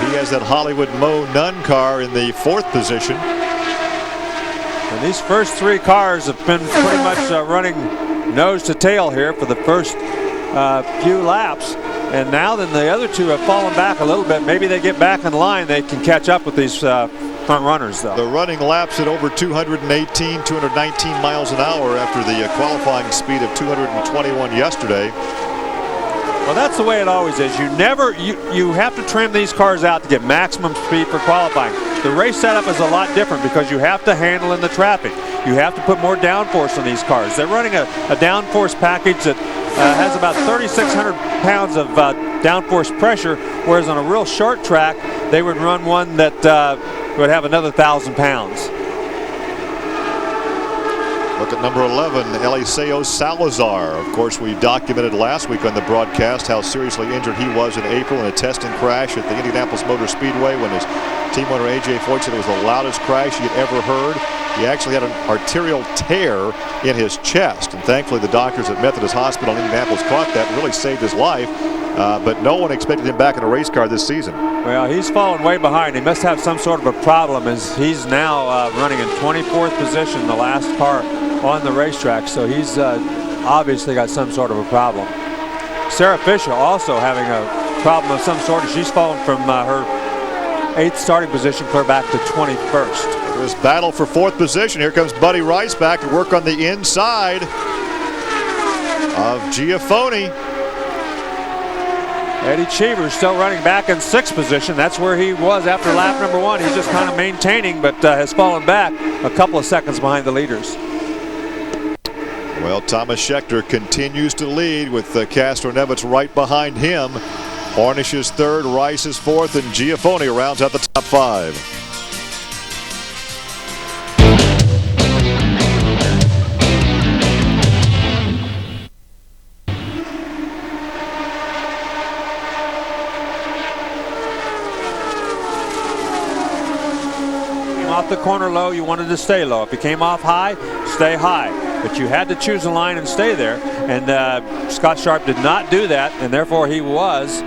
He has that Hollywood Mo Nunn car in the 4th position. And these first 3 cars have been pretty much running nose to tail here for the first few laps. And now then the other 2 have fallen back a little bit. Maybe they get back in line. They can catch up with these front runners, though. The running laps at over 219 miles an hour after the qualifying speed of 221 yesterday. Well, that's the way it always is. You have to trim these cars out to get maximum speed for qualifying. The race setup is a lot different because you have to handle in the traffic. You have to put more downforce on these cars. They're running a downforce package that has about 3,600 pounds of downforce pressure, whereas on a real short track, they would run one that would have another 1,000 pounds. Look at number 11, Eliseo Salazar. Of course, we documented last week on the broadcast how seriously injured he was in April in a testing crash at the Indianapolis Motor Speedway when his team owner A.J. Foyt said it was the loudest crash he had ever heard. He actually had an arterial tear in his chest, and thankfully the doctors at Methodist Hospital in Indianapolis caught that and really saved his life. But no one expected him back in a race car this season. Well, he's fallen way behind. He must have some sort of a problem as he's now running in 24th position, the last car on the racetrack, so he's obviously got some sort of a problem. Sarah Fisher also having a problem of some sort. She's fallen from her 8th starting position clear back to 21st. This battle for 4th position. Here comes Buddy Rice back to work on the inside of Giafone. Eddie Cheever still running back in 6th position. That's where he was after lap number 1. He's just kind of maintaining, but has fallen back a couple of seconds behind the leaders. Well, Thomas Schechter continues to lead with Castro-Nevitz right behind him. Hornish is 3rd, Rice is 4th, and Giafone rounds out the top 5. Off the corner low, you wanted to stay low. If you came off high, stay high. But you had to choose a line and stay there. And Scott Sharp did not do that, and therefore he was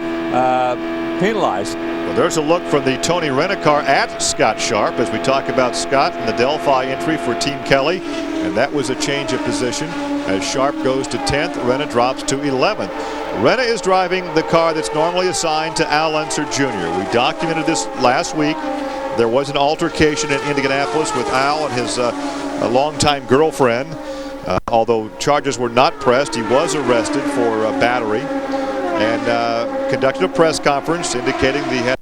penalized. Well, there's a look from the Tony Rent-A-Car at Scott Sharp as we talk about Scott and the Delphi entry for Team Kelly. And that was a change of position as Sharp goes to 10th, Renna drops to 11th. Renna is driving the car that's normally assigned to Al Unser Jr. We documented this last week. There was an altercation in Indianapolis with Al and his longtime girlfriend. Although charges were not pressed, he was arrested for battery and conducted a press conference indicating that he had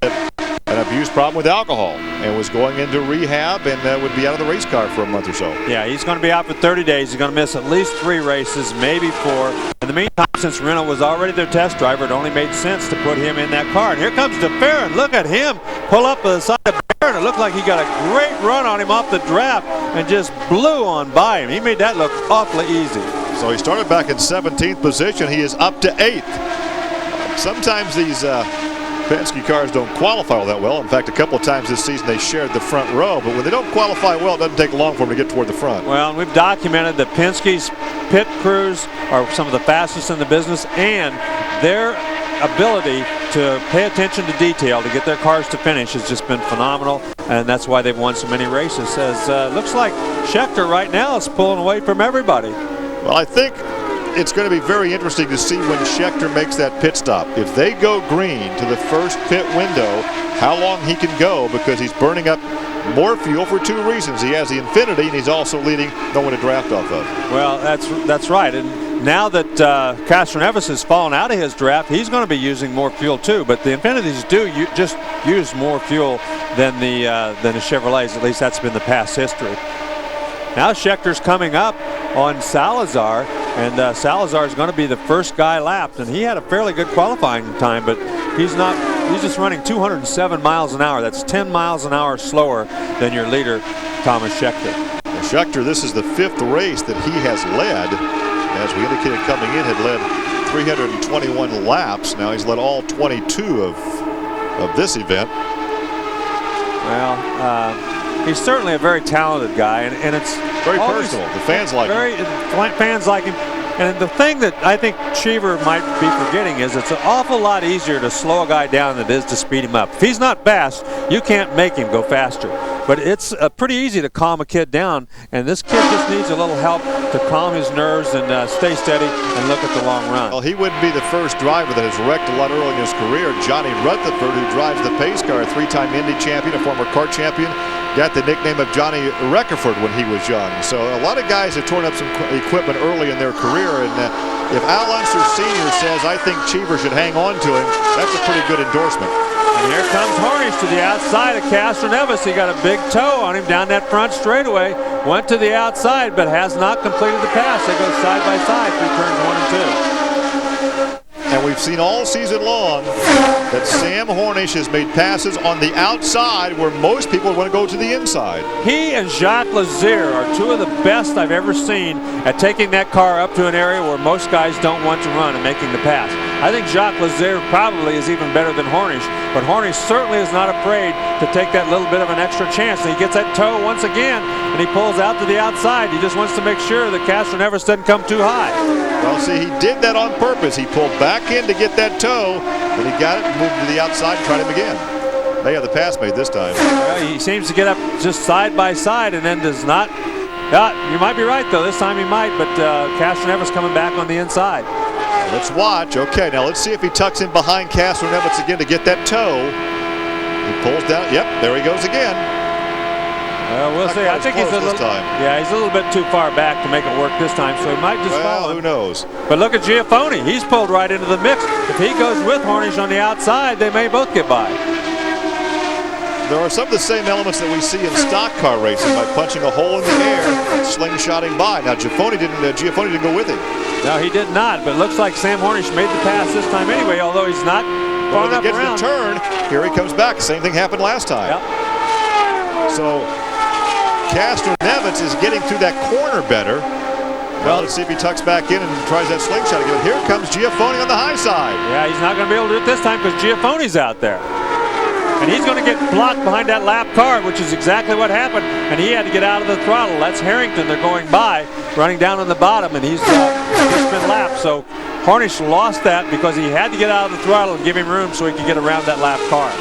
an abuse problem with alcohol and was going into rehab and would be out of the race car for a month or so. Yeah, he's going to be out for 30 days. He's going to miss at least 3 races, maybe 4. In the meantime, since Renna was already their test driver, it only made sense to put him in that car. And here comes DeFerrin. Look at him pull up the side of Barron. It looked like he got a great run on him off the draft and just blew on by him. He made that look awfully easy. So he started back in 17th position. He is up to 8th. Sometimes these Penske cars don't qualify all that well. In fact, a couple of times this season they shared the front row, but when they don't qualify well, it doesn't take long for them to get toward the front. Well, we've documented that Penske's pit crews are some of the fastest in the business, and their ability to pay attention to detail to get their cars to finish has just been phenomenal, and that's why they've won so many races. As looks like Schechter right now is pulling away from everybody. Well, I think it's going to be very interesting to see when Scheckter makes that pit stop. If they go green to the first pit window, how long he can go, because he's burning up more fuel for two reasons. He has the Infinity, and he's also leading no one to draft off of. Well, that's right. And now that Castroneves has fallen out of his draft, he's going to be using more fuel too. But the Infinities do just use more fuel than the Chevrolets. At least that's been the past history. Now Schecter's coming up on Salazar, and Salazar is going to be the first guy lapped, and he had a fairly good qualifying time, but he's not. He's just running 207 miles an hour. That's 10 miles an hour slower than your leader, Thomas Scheckter. Well, Scheckter, this is the 5th race that he has led. As we indicated coming in, had led 321 laps. Now he's led all 22 of this event. Well, he's certainly a very talented guy, and it's very personal. The fans like him. Fans like him. And the thing that I think Cheever might be forgetting is it's an awful lot easier to slow a guy down than it is to speed him up. If he's not fast, you can't make him go faster. But it's pretty easy to calm a kid down, and this kid just needs a little help to calm his nerves and stay steady and look at the long run. Well, he wouldn't be the first driver that has wrecked a lot early in his career. Johnny Rutherford, who drives the pace car, a 3-time Indy champion, a former kart champion, got the nickname of Johnny Reckerford when he was young. So a lot of guys have torn up some equipment early in their career, and if Al Unser Sr. says, I think Cheever should hang on to him, that's a pretty good endorsement. And here comes Harnish to the outside of Castroneves. He got a big toe on him down that front straightaway. Went to the outside, but has not completed the pass. They go side by side through turns 1 and 2. And we've seen all season long that Sam Hornish has made passes on the outside where most people want to go to the inside. He and Jacques Lazier are two of the best I've ever seen at taking that car up to an area where most guys don't want to run and making the pass. I think Jacques Lazier probably is even better than Hornish, but Hornish certainly is not afraid to take that little bit of an extra chance. And he gets that toe once again, and he pulls out to the outside. He just wants to make sure that Castroneves doesn't come too high. Well, see, he did that on purpose. He pulled back in to get that toe, and he got it, moved to the outside, and tried him again. They have the pass made this time. Well, he seems to get up just side by side and then does not. You might be right, though. This time he might, but Castroneves coming back on the inside. Let's watch. Okay, now let's see if he tucks in behind Castroneves again to get that toe. He pulls down. Yep, there he goes again. Well, we'll see. I think he's a little. Yeah, he's a little bit too far back to make it work this time, so he might just follow him. Who knows? But look at Giafone. He's pulled right into the mix. If he goes with Hornish on the outside, they may both get by. There are some of the same elements that we see in stock car racing by punching a hole in the air and slingshotting by. Now, Giafone didn't go with him. No, he did not, but it looks like Sam Hornish made the pass this time anyway, although he's not far enough around. When he gets the turn, here he comes back. Same thing happened last time. Yep. So Castroneves is getting through that corner better. Well, let's see if he tucks back in and tries that slingshot again. Here comes Giafone on the high side. Yeah, he's not going to be able to do it this time because Giafone's out there. And he's going to get blocked behind that lap car, which is exactly what happened. And he had to get out of the throttle. That's Harrington. They're going by, running down on the bottom, and he's just been lapped. So Hornish lost that because he had to get out of the throttle and give him room so he could get around that lap car.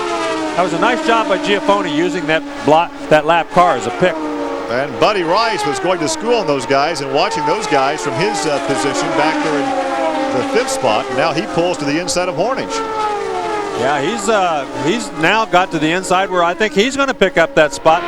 That was a nice job by Giafone using that lap car as a pick. And Buddy Rice was going to school on those guys and watching those guys from his position back there in the 5th spot. Now he pulls to the inside of Hornish. Yeah, he's now got to the inside where I think he's going to pick up that spot.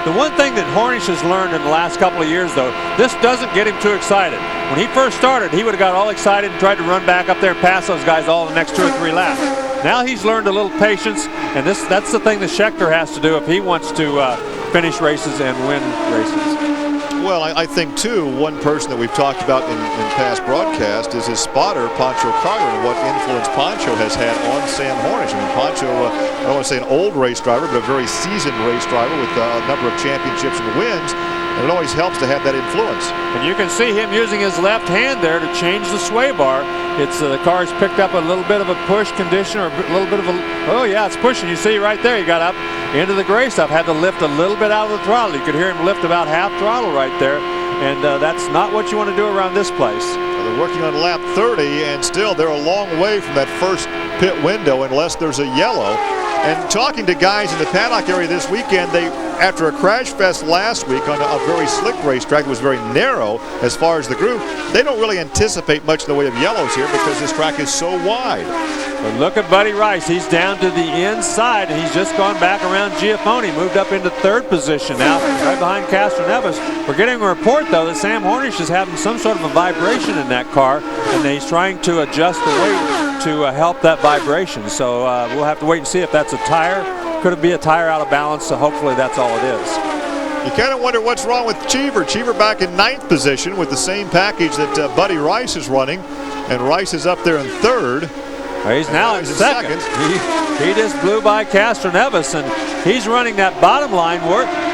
The one thing that Hornish has learned in the last couple of years, though, this doesn't get him too excited. When he first started, he would have got all excited and tried to run back up there and pass those guys all the next 2 or 3 laps. Now he's learned a little patience, and that's the thing that Scheckter has to do if he wants to finish races and win races. Well, I think, too, one person that we've talked about in past broadcasts is his spotter, Pancho Carter, and what influence Pancho has had on Sam Hornish. I mean, Pancho, I don't want to say an old race driver, but a very seasoned race driver with a number of championships and wins. And it always helps to have that influence. And you can see him using his left hand there to change the sway bar. It's the car's picked up a little bit of a push condition, or a little bit of a, oh yeah, it's pushing. You see right there, he got up into the gray stuff, had to lift a little bit out of the throttle. You could hear him lift about half throttle right there. And that's not what you want to do around this place. Well, they're working on lap 30, and still they're a long way from that first pit window unless there's a yellow. And talking to guys in the paddock area this weekend, they, after a crash fest last week on a very slick racetrack that was very narrow as far as the group, they don't really anticipate much in the way of yellows here because this track is so wide. But look at Buddy Rice. He's down to the inside, and he's just gone back around Giafone. Moved up into third position now, right behind Castroneves. We're getting a report, though, that Sam Hornish is having some sort of a vibration in that car, and he's trying to adjust the weight to help that vibration. So we'll have to wait and see if that's a tire. Could it be a tire out of balance? So hopefully that's all it is. You kind of wonder what's wrong with Cheever. Cheever back in 9th position with the same package that Buddy Rice is running, and Rice is up there in 3rd. Well, he's now in second. He just blew by Castroneves, and he's running that bottom line,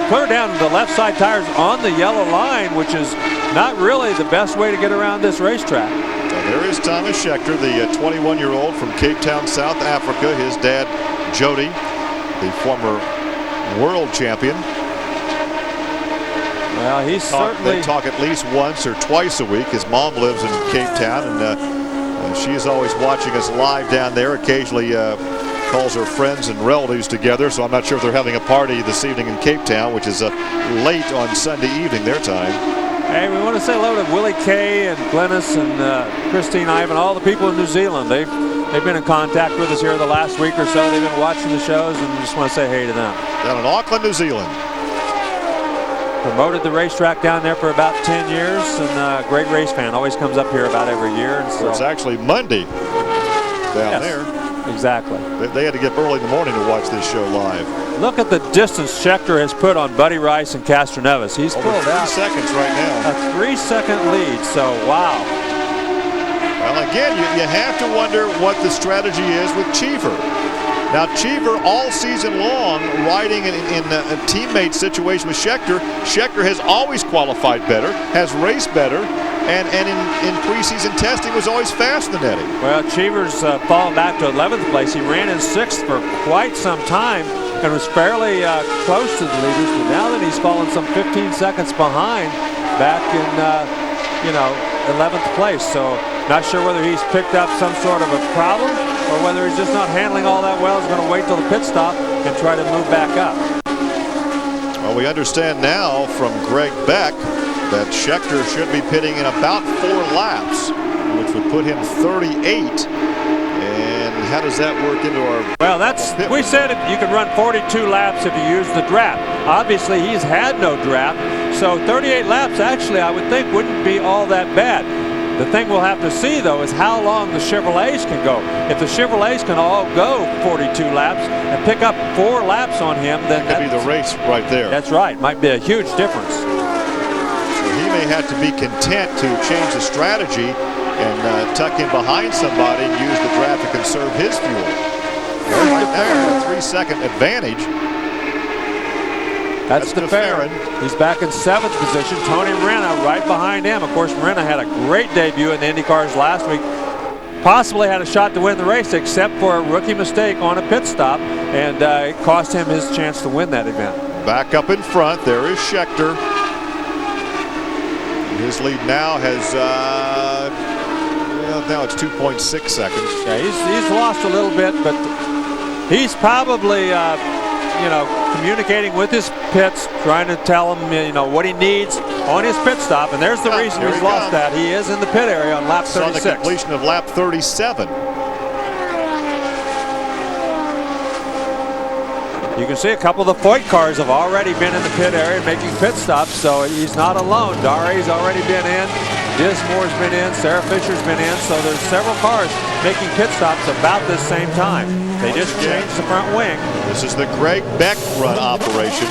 clear down to the left side tires on the yellow line, which is not really the best way to get around this racetrack. Now there is Thomas Schechter, the 21-year-old from Cape Town, South Africa. His dad, Jody, the former world champion. Well, he's certainly... They talk at least once or twice a week. His mom lives in Cape Town, and she is always watching us live down there. Occasionally calls her friends and relatives together, so I'm not sure if they're having a party this evening in Cape Town, which is late on Sunday evening their time. Hey, we want to say hello to Willie Kay and Glennis and Christine Ivan, all the people in New Zealand. They've been in contact with us here the last week or so. They've been watching the shows, and we just want to say hey to them. Down in Auckland, New Zealand. Promoted the racetrack down there for about 10 years, and great race fan. Always comes up here about every year. And so it's actually Monday down there. Exactly. They had to get up early in the morning to watch this show live. Look at the distance Schechter has put on Buddy Rice and Castroneves. He's over pulled 3 out seconds right now. A 3-second lead, so wow. Well, again, you have to wonder what the strategy is with Cheever. Now, Cheever all season long riding in a teammate situation with Schechter. Schechter has always qualified better, has raced better, and in preseason testing was always faster than Eddie. Well, Cheever's fallen back to 11th place. He ran in 6th for quite some time and was fairly close to the leaders, but now that he's fallen some 15 seconds behind, back in 11th place. So not sure whether he's picked up some sort of a problem or whether he's just not handling all that well. He's going to wait till the pit stop and try to move back up. Well, we understand now from Greg Beck that Schechter should be pitting in about 4 laps, which would put him 38. And how does that work into our... Well, we said you could run 42 laps if you use the draft. Obviously, he's had no draft, so 38 laps actually I would think wouldn't be all that bad. The thing we'll have to see, though, is how long the Chevrolets can go. If the Chevrolets can all go 42 laps and pick up 4 laps on him, then that could be the race right there. That's right. Might be a huge difference. So he may have to be content to change the strategy and tuck in behind somebody and use the draft to conserve his fuel. Right there, a 3-second advantage. That's the Farron. He's back in 7th position. Tony Renna right behind him. Of course, Renna had a great debut in the IndyCars last week. Possibly had a shot to win the race, except for a rookie mistake on a pit stop, and it cost him his chance to win that event. Back up in front, there is Schechter. His lead now has, now it's 2.6 seconds. Yeah, he's lost a little bit, but he's probably, communicating with his pits, trying to tell him, what he needs on his pit stop. And there's the reason he's lost that. He is in the pit area on lap 36. On the completion of lap 37. You can see a couple of the Foyt cars have already been in the pit area making pit stops, so he's not alone. Dare's already been in, Dismore's been in, Sarah Fisher's been in, so there's several cars making pit stops about this same time. They just changed the front wing. This is the Greg Beck run operation.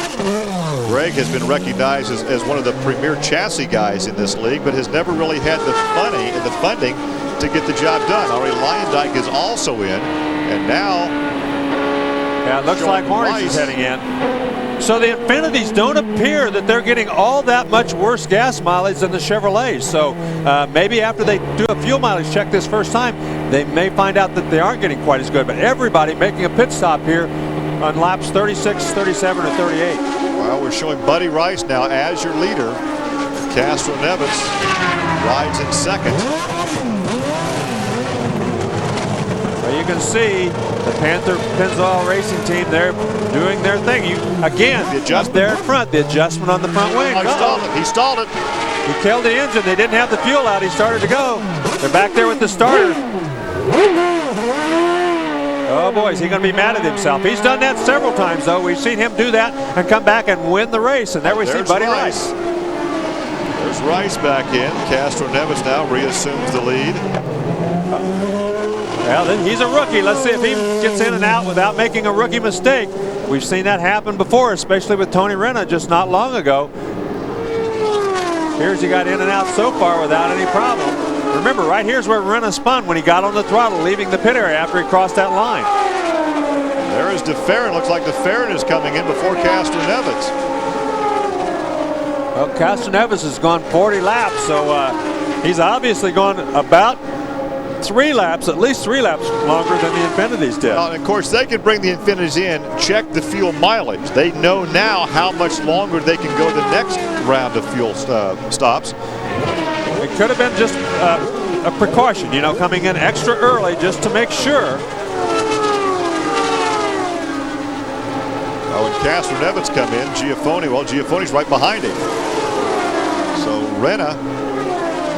Greg has been recognized as one of the premier chassis guys in this league, but has never really had the funding to get the job done. Ari Leyendyke is also in, and now... Yeah, it looks like Hornish is heading in. So the Infinities don't appear that they're getting all that much worse gas mileage than the Chevrolets. So maybe after they do a fuel mileage check this first time, they may find out that they aren't getting quite as good. But everybody making a pit stop here on laps 36, 37, or 38. Well, we're showing Buddy Rice now as your leader. Castroneves rides in second. Well, you can see the Panther Pennzoil Racing team, they're doing their thing. Again, the adjustment there in front, the adjustment on the front wing. Oh, he stalled it. He killed the engine. They didn't have the fuel out. He started to go. They're back there with the starter. Oh boy, is he going to be mad at himself. He's done that several times, though. We've seen him do that and come back and win the race. And there we see Buddy Rice. There's Rice back in. Castroneves now reassumes the lead. Well, then he's a rookie. Let's see if he gets in and out without making a rookie mistake. We've seen that happen before, especially with Tony Renna just not long ago. Here's he got in and out so far without any problem. Remember, right here's where Renna spun when he got on the throttle, leaving the pit area after he crossed that line. There is DeFerrin. Looks like DeFerrin is coming in before Castroneves. Well, Castroneves has gone 40 laps, so he's obviously gone about 3 laps, at least 3 laps longer than the Infinities did. And of course, they can bring the Infinities in, check the fuel mileage. They know now how much longer they can go the next round of fuel stops. It could have been just a precaution, you know, coming in extra early just to make sure. Oh, and Castroneves come in. Giaffoni's right behind him. So Renna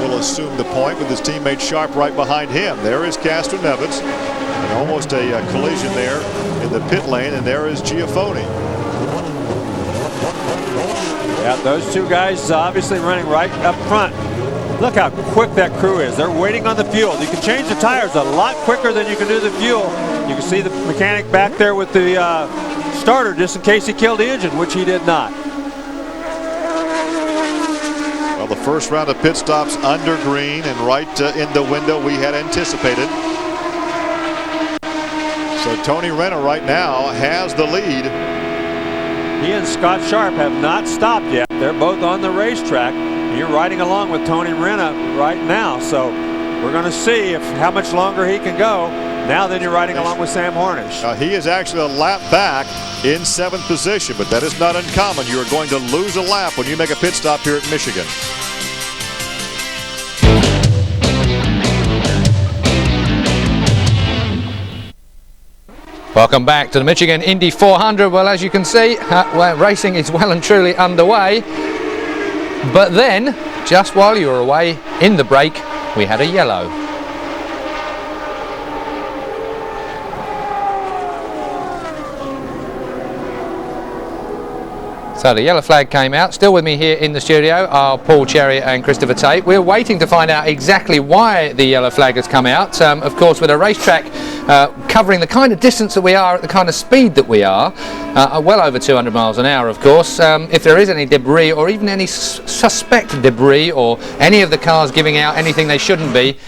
will assume the point with his teammate Sharp right behind him. There is Castroneves. And almost a collision there in the pit lane, and there is Giaffoni. Yeah, those two guys obviously running right up front. Look how quick that crew is. They're waiting on the fuel. You can change the tires a lot quicker than you can do the fuel. You can see the mechanic back there with the starter just in case he killed the engine, which he did not. Well, the first round of pit stops under green and right in the window we had anticipated. So Tony Renna right now has the lead. He and Scott Sharp have not stopped yet. They're both on the racetrack. You're riding along with Tony Renna right now, so we're going to see how much longer he can go. Now then you're riding along with Sam Hornish. He is actually a lap back in 7th position, but that is not uncommon. You are going to lose a lap when you make a pit stop here at Michigan. Welcome back to the Michigan Indy 400. Well, as you can see, racing is well and truly underway. But then, just while you were away in the break, we had a yellow. So the yellow flag came out. Still with me here in the studio are Paul Cherry and Christopher Tate. We're waiting to find out exactly why the yellow flag has come out. Of course, with a racetrack covering the kind of distance that we are at the kind of speed that we are, well over 200 miles an hour, of course. If there is any debris or even any suspect debris or any of the cars giving out anything they shouldn't be,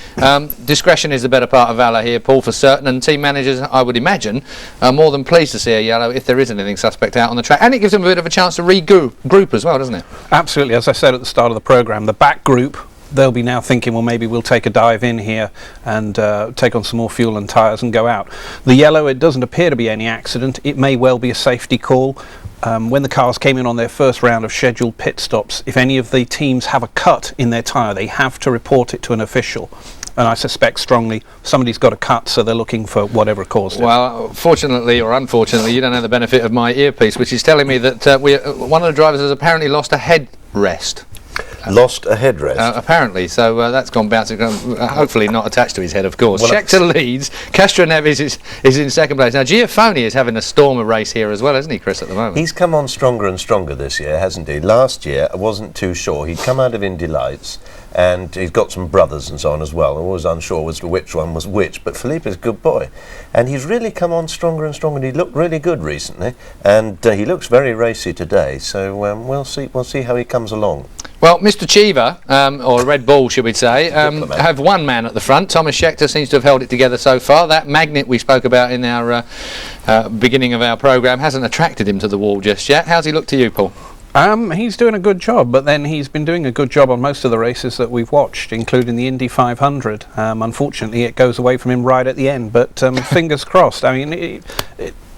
discretion is the better part of valour here, Paul, for certain. And team managers, I would imagine, are more than pleased to see a yellow if there is anything suspect out on the track. And it gives them a bit of a chance to regroup as well, doesn't it? Absolutely. As I said at the start of the programme, the back group, they'll be now thinking, well, maybe we'll take a dive in here and take on some more fuel and tyres and go out. The yellow, it doesn't appear to be any accident. It may well be a safety call. When the cars came in on their first round of scheduled pit stops, if any of the teams have a cut in their tyre, they have to report it to an official. And I suspect strongly somebody's got a cut, so they're looking for whatever caused it. Well, fortunately or unfortunately, you don't have the benefit of my earpiece, which is telling me that one of the drivers has apparently lost a headrest. Lost a headrest? Apparently, so that's gone bouncing, hopefully not attached to his head, of course. Well, Scheckter leads, Castroneves is in second place. Now, Giaffoni is having a storm of race here as well, isn't he, Chris, at the moment? He's come on stronger and stronger this year, hasn't he? Last year, I wasn't too sure. He'd come out of Indy Lights, and he's got some brothers and so on as well. I was unsure as to which one was which, but Felipe's a good boy. And he's really come on stronger and stronger, and he looked really good recently, and he looks very racy today, so we'll see how he comes along. Well, Mr. Cheever, or Red Bull, should we say, have one man at the front. Thomas Scheckter seems to have held it together so far. That magnet we spoke about in our beginning of our programme hasn't attracted him to the wall just yet. How's he look to you, Paul? He's doing a good job, but then he's been doing a good job on most of the races that we've watched, including the Indy 500. Unfortunately, it goes away from him right at the end, but fingers crossed. I mean,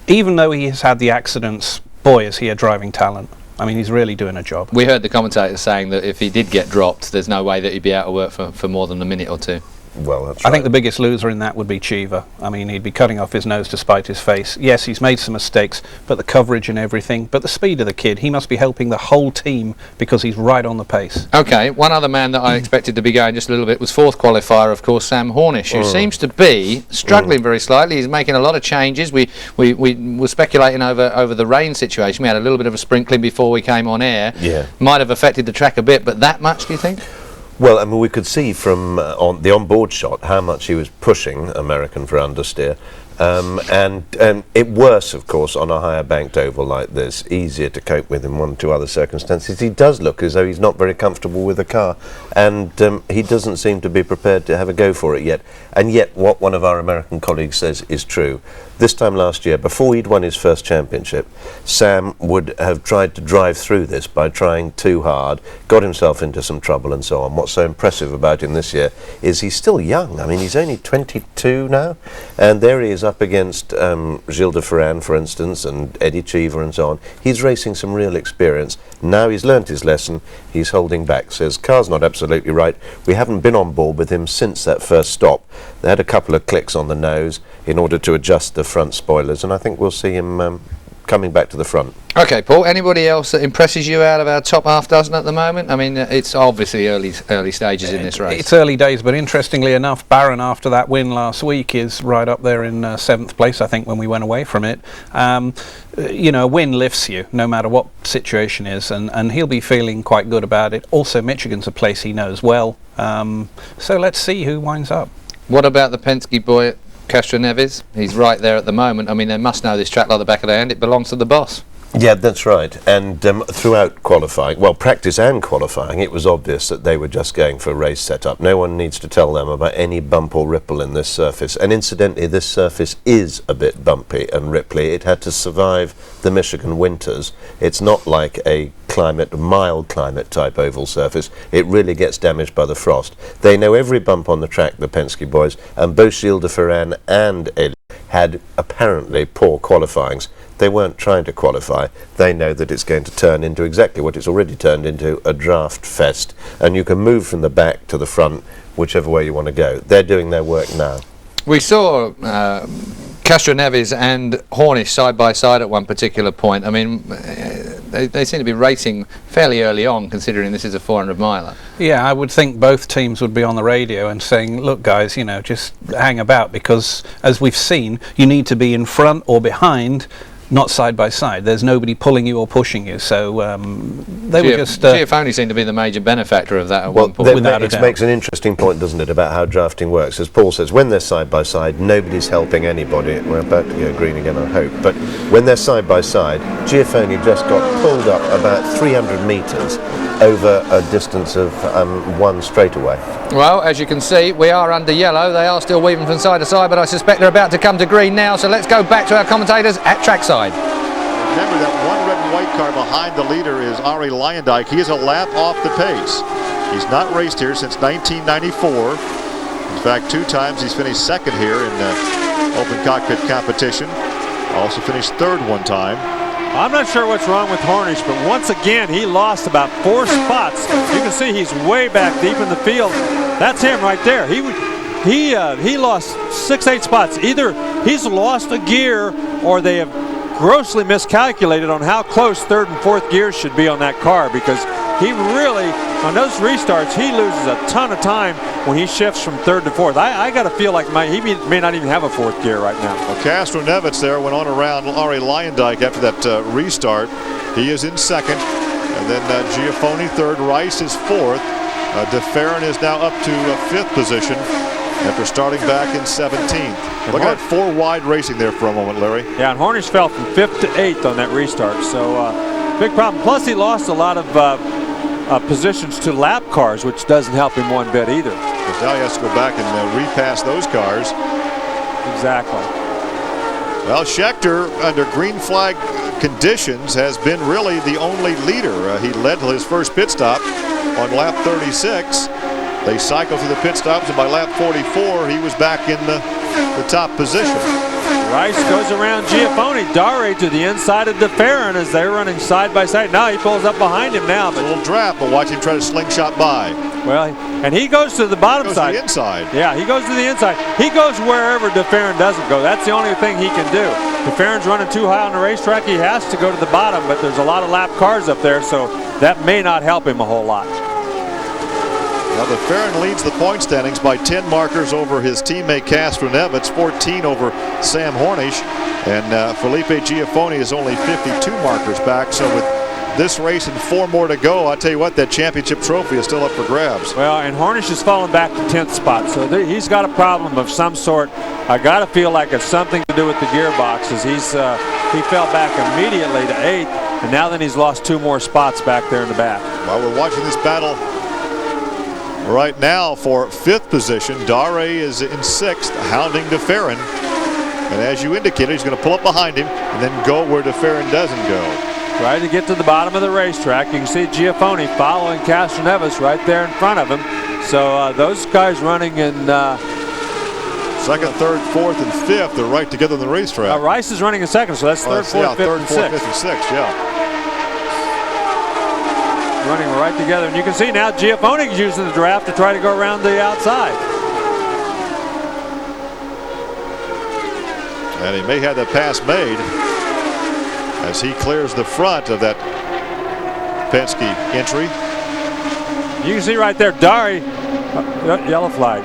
even though he has had the accidents, boy, is he a driving talent. I mean, he's really doing a job. We heard the commentators saying that if he did get dropped, there's no way that he'd be out of work for more than a minute or two. well, that's I right. think the biggest loser in that would be Cheever. I mean, he'd be cutting off his nose to spite his face. Yes, he's made some mistakes, but the coverage and everything, but the speed of the kid, he must be helping the whole team because he's right on the pace. Okay, one other man that I expected to be going just a little bit was fourth qualifier, of course, Sam Hornish, who seems to be struggling very slightly. He's making a lot of changes. We were speculating over the rain situation. We had a little bit of a sprinkling before we came on air. Yeah. Might have affected the track a bit, but that much, do you think? Well, I mean, we could see from on the onboard shot how much he was pushing American for understeer. And it worse, of course, on a higher banked oval like this, easier to cope with in one or two other circumstances. He does look as though he's not very comfortable with the car, and he doesn't seem to be prepared to have a go for it yet. And yet, what one of our American colleagues says is true. This time last year, before he'd won his first championship, Sam would have tried to drive through this by trying too hard, got himself into some trouble and so on. What's so impressive about him this year is he's still young. I mean, he's only 22 now, and there he is up against Gilles de Ferran, for instance, and Eddie Cheever and so on. He's racing some real experience. Now he's learnt his lesson, he's holding back. Says, car's not absolutely right. We haven't been on board with him since that first stop. They had a couple of clicks on the nose in order to adjust the front spoilers, and I think we'll see him coming back to the front. Okay, Paul, anybody else that impresses you out of our top half dozen at the moment? I mean, it's obviously early stages in this race. It's early days, but interestingly enough, Barron, after that win last week, is right up there in 7th place, I think, when we went away from it. You know, a win lifts you, no matter what situation is, and he'll be feeling quite good about it. Also, Michigan's a place he knows well, so let's see who winds up. What about the Penske boy at Castro Neves? He's right there at the moment. I mean, they must know this track like the back of their hand. It belongs to the boss. Yeah, that's right. And throughout qualifying, well, practice and qualifying, it was obvious that they were just going for a race setup. No one needs to tell them about any bump or ripple in this surface. And incidentally, this surface is a bit bumpy and ripply. It had to survive the Michigan winters. It's not like a mild climate type oval surface. It really gets damaged by the frost. They know every bump on the track, the Penske boys, and both Gilles de Ferran and Eddie had apparently poor qualifyings. They weren't trying to qualify. They know that it's going to turn into exactly what it's already turned into, a draft fest. And you can move from the back to the front, whichever way you want to go. They're doing their work now. We saw Castro Neves and Hornish side by side at one particular point. I mean, they seem to be racing fairly early on, considering this is a 400 miler. Yeah, I would think both teams would be on the radio and saying, look guys, you know, just hang about, because as we've seen, you need to be in front or behind, not side by side. There's nobody pulling you or pushing you, so they were just... Giafone seemed to be the major benefactor of that at one point. It makes an interesting point, doesn't it, about how drafting works. As Paul says, when they're side by side, nobody's helping anybody. We're about to go green again, I hope. But when they're side by side, Giafone just got pulled up about 300 metres over a distance of one straightaway. Well, as you can see, we are under yellow. They are still weaving from side to side, but I suspect they're about to come to green now, so let's go back to our commentators at trackside. Remember that one red and white car behind the leader is Arie Luyendyk. He is a lap off the pace. He's not raced here since 1994. In fact, 2 times he's finished second here in open cockpit competition. Also finished third one time. I'm not sure what's wrong with Hornish, but once again he lost about 4 spots. You can see he's way back deep in the field. That's him right there. He lost 6-8 spots. Either he's lost a gear or they have grossly miscalculated on how close 3rd and 4th gears should be on that car, because he really, on those restarts, he loses a ton of time when he shifts from 3rd to 4th. I got to feel like he may not even have a 4th gear right now. Well, Castro Neves there went on around Arie Luyendyk after that restart. He is in 2nd, and then Giafone 3rd, Rice is 4th. De Ferran is now up to 5th position after starting back in 17th. Look at that 4 wide racing there for a moment, Larry. Yeah, and Hornish fell from 5th to 8th on that restart, so big problem. Plus he lost a lot of positions to lap cars, which doesn't help him one bit either. Because now he has to go back and repass those cars. Exactly. Well, Scheckter, under green flag conditions, has been really the only leader. He led till his first pit stop on lap 36. They cycled through the pit stops, and by lap 44, he was back in the top position. Rice goes around Giafone. Dare to the inside of De Ferran as they're running side by side. Now he pulls up behind him now. But a little draft, but watch him try to slingshot by. Well, And he goes to the bottom side. To the inside. Yeah, he goes to the inside. He goes wherever DeFerrin doesn't go. That's the only thing he can do. DeFerrin's running too high on the racetrack. He has to go to the bottom, but there's a lot of lap cars up there, so that may not help him a whole lot. Now DeFerrin leads the point standings by 10 markers over his teammate Castroneves. It's 14 over Sam Hornish. And Felipe Giafoni is only 52 markers back. So with this race and 4 more to go, I'll tell you what, that championship trophy is still up for grabs. Well, and Hornish has fallen back to 10th spot, so he's got a problem of some sort. I got to feel like it's something to do with the gearboxes. He fell back immediately to 8th, and now then he's lost 2 more spots back there in the back. While we're watching this battle right now for 5th position, Dare is in 6th, hounding DeFerrin. And as you indicated, he's going to pull up behind him and then go where DeFerrin doesn't go. Trying to get to the bottom of the racetrack. You can see Giafoni following Castroneves right there in front of him. So those guys running in 2nd, 3rd, 4th, and 5th. They're right together on the racetrack. Rice is running in 2nd, so that's 3rd, 4th, 5th, and 6th. 5th, and 6th, yeah. Running right together. And you can see now Giafoni is using the draft to try to go around the outside. And he may have that pass made as he clears the front of that Penske entry. You can see right there, Dari, yellow flag.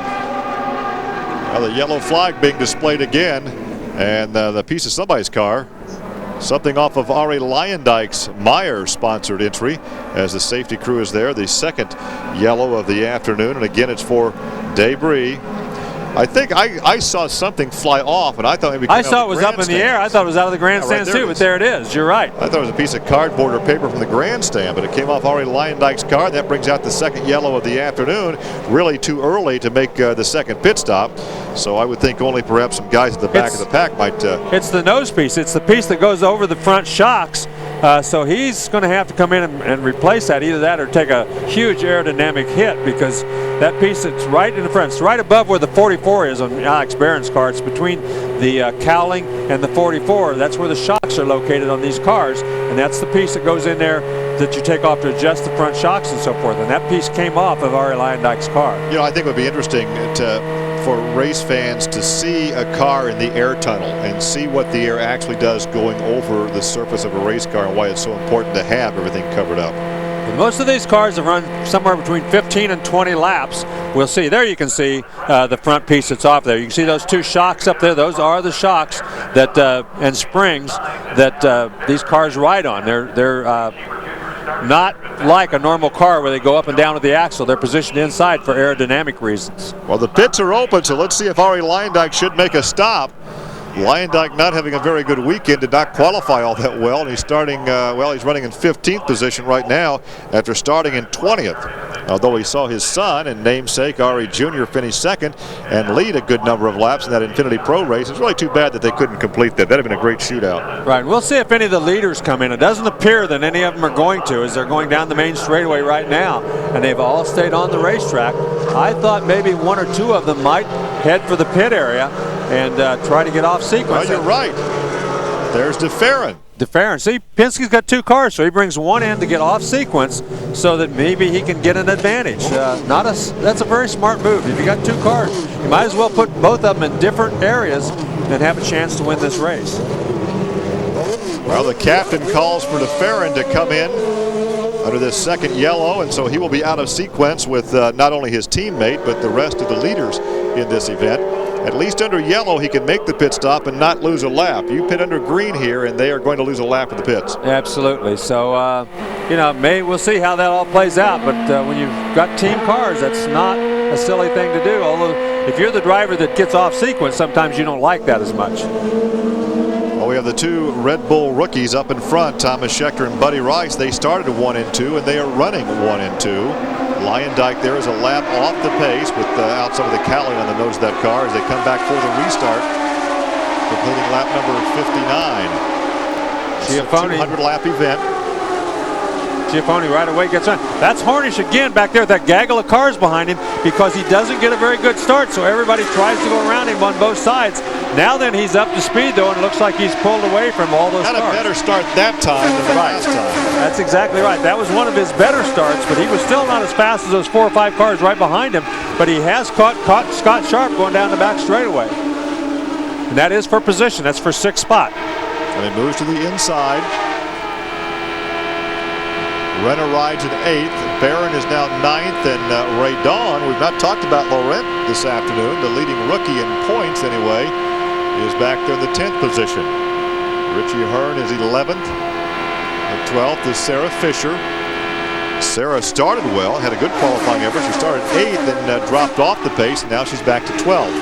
Well, the yellow flag being displayed again, and the piece of somebody's car. Something off of Ari Leyendijk's Meyer-sponsored entry as the safety crew is there. The 2nd yellow of the afternoon, and again it's for debris. I think I saw something fly off, and I thought maybe I saw it was up in the air. I thought it was out of the grandstands too, but there it is. You're right. I thought it was a piece of cardboard or paper from the grandstand, but it came off Ari Leyendijk's car. That brings out the 2nd yellow of the afternoon. Really too early to make the 2nd pit stop. So I would think only perhaps some guys at the back of the pack might. It's the nose piece. It's the piece that goes over the front shocks. So he's going to have to come in and replace that. Either that or take a huge aerodynamic hit, because that piece that's right in the front, it's right above where the 44 is on Alex Barron's car. It's between the cowling and the 44. That's where the shocks are located on these cars, and that's the piece that goes in there that you take off to adjust the front shocks and so forth. And that piece came off of Ari Leyendijk's car. You know, I think it would be interesting for race fans to see a car in the air tunnel and see what the air actually does going over the surface of a race car, and why it's so important to have everything covered up. And most of these cars have run somewhere between 15 and 20 laps. We'll see. There you can see the front piece that's off there. You can see those 2 shocks up there. Those are the shocks that and springs that these cars ride on. They're not like a normal car where they go up and down with the axle. They're positioned inside for aerodynamic reasons. Well, the pits are open, so let's see if Ari Leyendijk should make a stop. Leyendijk not having a very good weekend, did not qualify all that well, and he's starting, he's running in 15th position right now after starting in 20th. Although he saw his son and namesake Ari Jr. finish 2nd and lead a good number of laps in that Infinity Pro race. It's really too bad that they couldn't complete that. That'd have been a great shootout. Right, we'll see if any of the leaders come in. It doesn't appear that any of them are going to, as they're going down the main straightaway right now, and they've all stayed on the racetrack. I thought maybe 1 or 2 of them might head for the pit area and try to get off sequence. Well, you're right. There's DeFerrin. See, Penske's got 2 cars, so he brings 1 in to get off sequence so that maybe he can get an advantage. That's a very smart move. If you got 2 cars, you might as well put both of them in different areas and have a chance to win this race. Well, the captain calls for DeFerrin to come in under this 2nd yellow, and so he will be out of sequence with not only his teammate but the rest of the leaders in this event. At least under yellow, he can make the pit stop and not lose a lap. You pit under green here, and they are going to lose a lap in the pits. Absolutely. So, we'll see how that all plays out. But when you've got team cars, that's not a silly thing to do. Although, if you're the driver that gets off sequence, sometimes you don't like that as much. Well, we have the 2 Red Bull rookies up in front, Thomas Scheckter and Buddy Rice. They started 1 and 2, and they are running 1 and 2. Leyendijk there is a lap off the pace with out some of the cowling on the nose of that car as they come back for the restart, completing lap number 59. It's a 200 lap event. Giafone right away gets on. That's Hornish again back there with that gaggle of cars behind him because he doesn't get a very good start, so everybody tries to go around him on both sides. Now then he's up to speed though, and it looks like he's pulled away from all those Had cars. a better start that time than the last time. That's exactly right. That was one of his better starts, but he was still not as fast as those 4 or 5 cars right behind him. But he has caught Scott Sharp going down the back straightaway. And that is for position. That's for 6th spot. And he moves to the inside. Renner rides in 8th. Barron is now 9th, and Ray Dawn, we've not talked about Laurent this afternoon. The leading rookie in points, anyway, is back there in the 10th position. Richie Hearn is 11th. And 12th is Sarah Fisher. Sarah started well, had a good qualifying effort. She started 8th and dropped off the pace. Now she's back to 12th.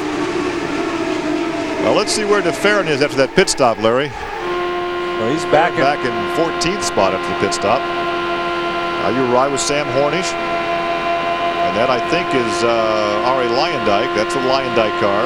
Well, let's see where DeFerrin is after that pit stop, Larry. Well, he's back in 14th spot after the pit stop. Now you ride with Sam Hornish. And that, I think, is Ari Lyondike. That's a Lyondike car.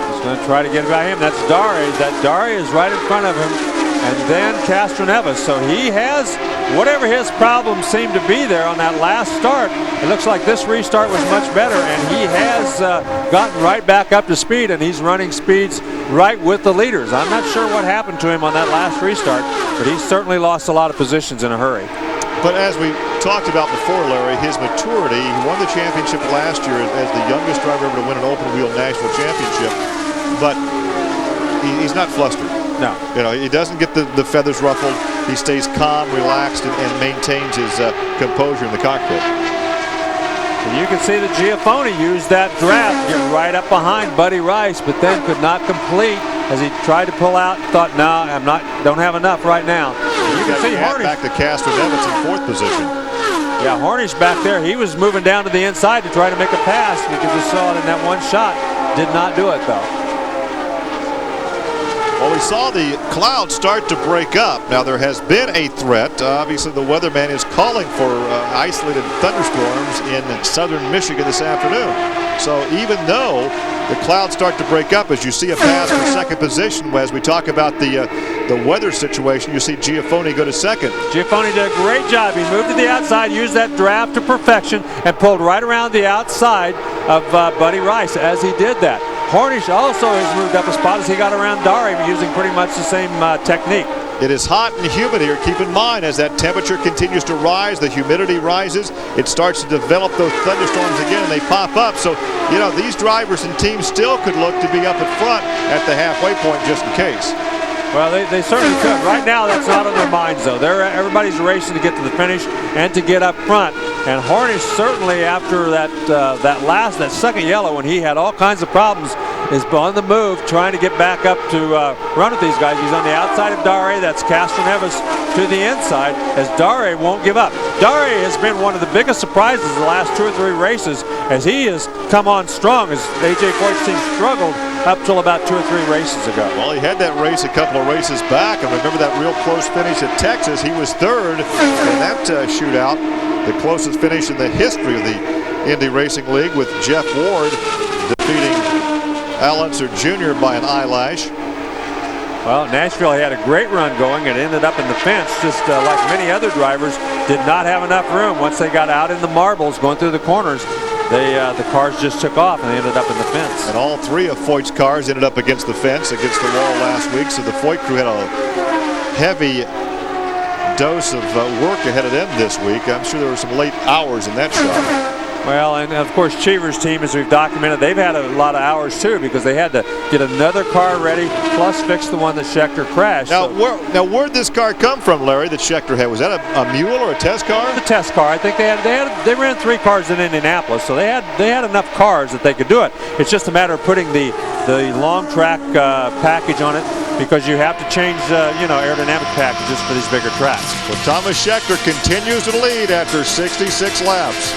He's going to try to get by him. That's Dari. That Dari is right in front of him. And then Castroneves. So he has, whatever his problems seem to be there on that last start, it looks like this restart was much better, and he has gotten right back up to speed, and he's running speeds right with the leaders. I'm not sure what happened to him on that last restart, but he certainly lost a lot of positions in a hurry. But as we talked about before, Larry, his maturity, he won the championship last year as the youngest driver ever to win an open wheel national championship, but he's not flustered. No. You know, he doesn't get the feathers ruffled. He stays calm, relaxed, and maintains his composure in the cockpit. And you can see that Giafone used that draft, get right up behind Buddy Rice, but then could not complete as he tried to pull out. Thought, no, don't have enough right now. You can see Hornish back to Castroneves in 4th position. Yeah, Hornish back there, he was moving down to the inside to try to make a pass. We could just saw it in that one shot. Did not do it though. Well, we saw the clouds start to break up. Now, there has been a threat. Obviously, the weatherman is calling for isolated thunderstorms in southern Michigan this afternoon. So even though the clouds start to break up, as you see a pass for 2nd position, as we talk about the weather situation, you see Giafone go to 2nd. Giafone did a great job. He moved to the outside, used that draft to perfection, and pulled right around the outside of Buddy Rice as he did that. Hornish also has moved up a spot as he got around Dari, using pretty much the same technique. It is hot and humid here. Keep in mind, as that temperature continues to rise, the humidity rises, it starts to develop those thunderstorms again, and they pop up. So, you know, these drivers and teams still could look to be up at front at the halfway point just in case. Well, they certainly could. Right now, that's not on their minds, though. Everybody's racing to get to the finish and to get up front. And Hornish certainly, after that second yellow, when he had all kinds of problems, is on the move, trying to get back up to run with these guys. He's on the outside of Dari. That's Castroneves to the inside, as Dari won't give up. Dari has been one of the biggest surprises in the last 2 or 3 races, as he has come on strong, as A.J. Foyt's team struggled up till about 2 or 3 races ago. Well, he had that race a couple of races back, and remember that real close finish at Texas. He was 3rd in that shootout, the closest finish in the history of the Indy Racing League, with Jeff Ward defeating Al Unser Jr. by an eyelash. Well, Nashville had a great run going. It ended up in the fence, just like many other drivers, did not have enough room. Once they got out in the marbles, going through the corners, the cars just took off and they ended up in the fence. And all 3 of Foyt's cars ended up against the fence, against the wall last week. So the Foyt crew had a heavy dose of work ahead of them this week. I'm sure there were some late hours in that shot. Well, and of course Cheever's team, as we've documented, they've had a lot of hours too, because they had to get another car ready, plus fix the one that Schechter crashed. Now, where'd this car come from, Larry, that Schechter had? Was that a mule or a test car? The test car. I think they ran 3 cars in Indianapolis, so they had enough cars that they could do it. It's just a matter of putting the long track package on it, because you have to change aerodynamic packages for these bigger tracks. Well, Thomas Schechter continues to lead after 66 laps.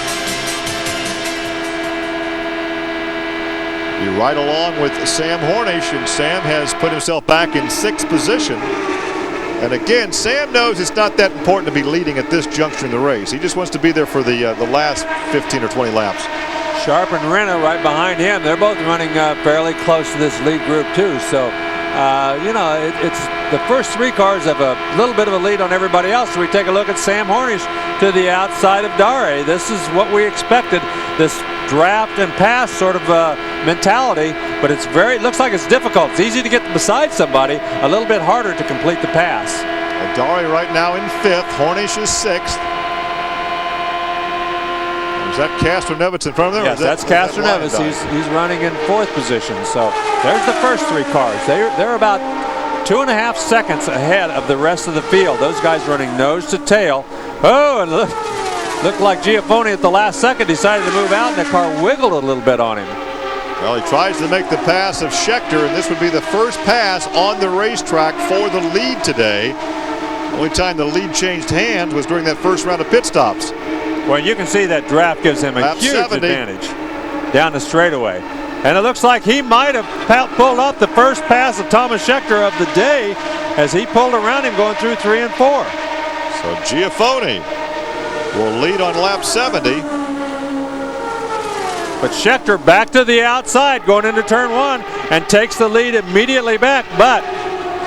You ride along with Sam Hornish, and Sam has put himself back in 6th position. And again, Sam knows it's not that important to be leading at this juncture in the race. He just wants to be there for the last 15 or 20 laps. Sharp and Renner right behind him. They're both running fairly close to this lead group too. So, it's the first 3 cars have a little bit of a lead on everybody else. So we take a look at Sam Hornish to the outside of Dare. This is what we expected, this draft and pass sort of mentality, but it looks like it's difficult. It's easy to get beside somebody, a little bit harder to complete the pass. Dare right now in 5th, Hornish is 6th. Is that Castroneves in front of them? Yes, that's Castroneves. He's running in 4th position. So there's the first 3 cars. They're about 2.5 seconds ahead of the rest of the field. Those guys running nose to tail. Oh, and looked like Giafone at the last second decided to move out, and the car wiggled a little bit on him. Well, he tries to make the pass of Scheckter, and this would be the first pass on the racetrack for the lead today. The only time the lead changed hands was during that first round of pit stops. Well, you can see that draft gives him a huge advantage down the straightaway. And it looks like he might have pulled off the first pass of Thomas Scheckter of the day as he pulled around him going through 3 and 4. So Giafone will lead on lap 70. But Scheckter back to the outside going into turn 1 and takes the lead immediately back. But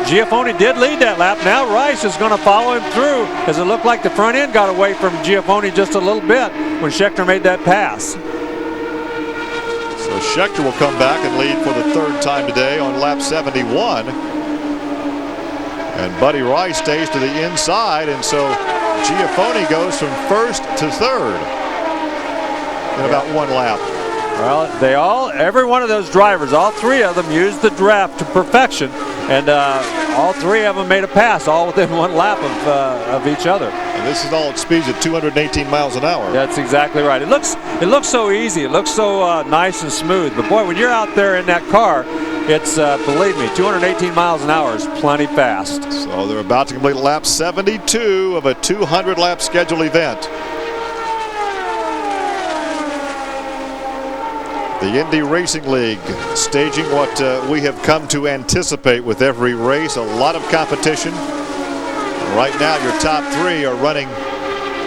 Giafone did lead that lap. Now Rice is going to follow him through, as it looked like the front end got away from Giafone just a little bit when Scheckter made that pass. So Scheckter will come back and lead for the 3rd time today on lap 71. And Buddy Rice stays to the inside, and so Giafone goes from 1st to 3rd in about 1 lap. Well, every one of those drivers, all 3 of them used the draft to perfection, and all 3 of them made a pass, all within 1 lap of each other. And this is all at speeds at 218 miles an hour. That's exactly right. It looks so easy. It looks so nice and smooth. But boy, when you're out there in that car, it's believe me, 218 miles an hour is plenty fast. So they're about to complete lap 72 of a 200-lap scheduled event. The Indy Racing League staging what we have come to anticipate with every race, a lot of competition. Right now your top 3 are running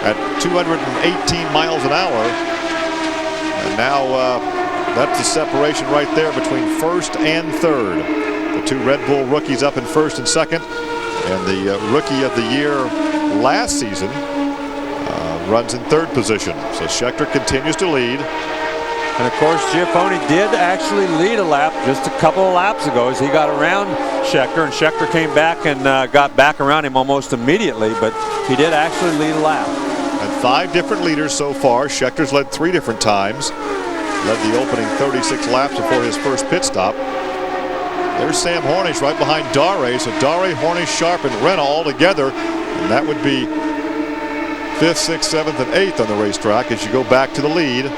at 218 miles an hour. And now that's the separation right there between 1st and 3rd. The 2 Red Bull rookies up in 1st and 2nd. And the rookie of the year last season runs in 3rd position. So Scheckter continues to lead. And of course, Giafone did actually lead a lap just a couple of laps ago as he got around Scheckter, and Scheckter came back and got back around him almost immediately, but he did actually lead a lap. And 5 different leaders so far. Schecter's led 3 different times. Led the opening 36 laps before his first pit stop. There's Sam Hornish right behind Dare. So Dare, Hornish, Sharp, and Renna all together. And that would be 5th, 6th, 7th, and 8th on the racetrack as you go back to the lead.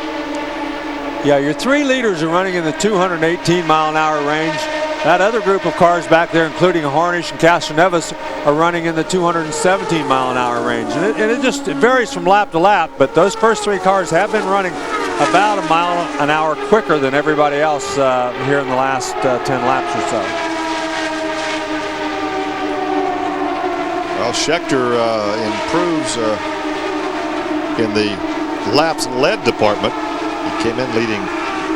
Yeah, your 3 leaders are running in the 218 mile an hour range. That other group of cars back there, including Hornish and Castroneves, are running in the 217 mile an hour range. And it varies from lap to lap, but those first 3 cars have been running about a mile an hour quicker than everybody else here in the last 10 laps or so. Well, Scheckter improves in the laps led department. He came in leading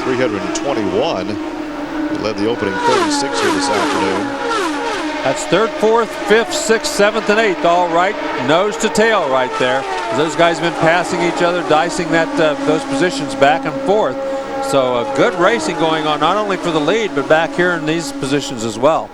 321. He led the opening 36 here this afternoon. That's 3rd, 4th, 5th, 6th, 7th, and 8th, all right, nose to tail right there. Those guys have been passing each other, dicing those positions back and forth. So good racing going on, not only for the lead, but back here in these positions as well.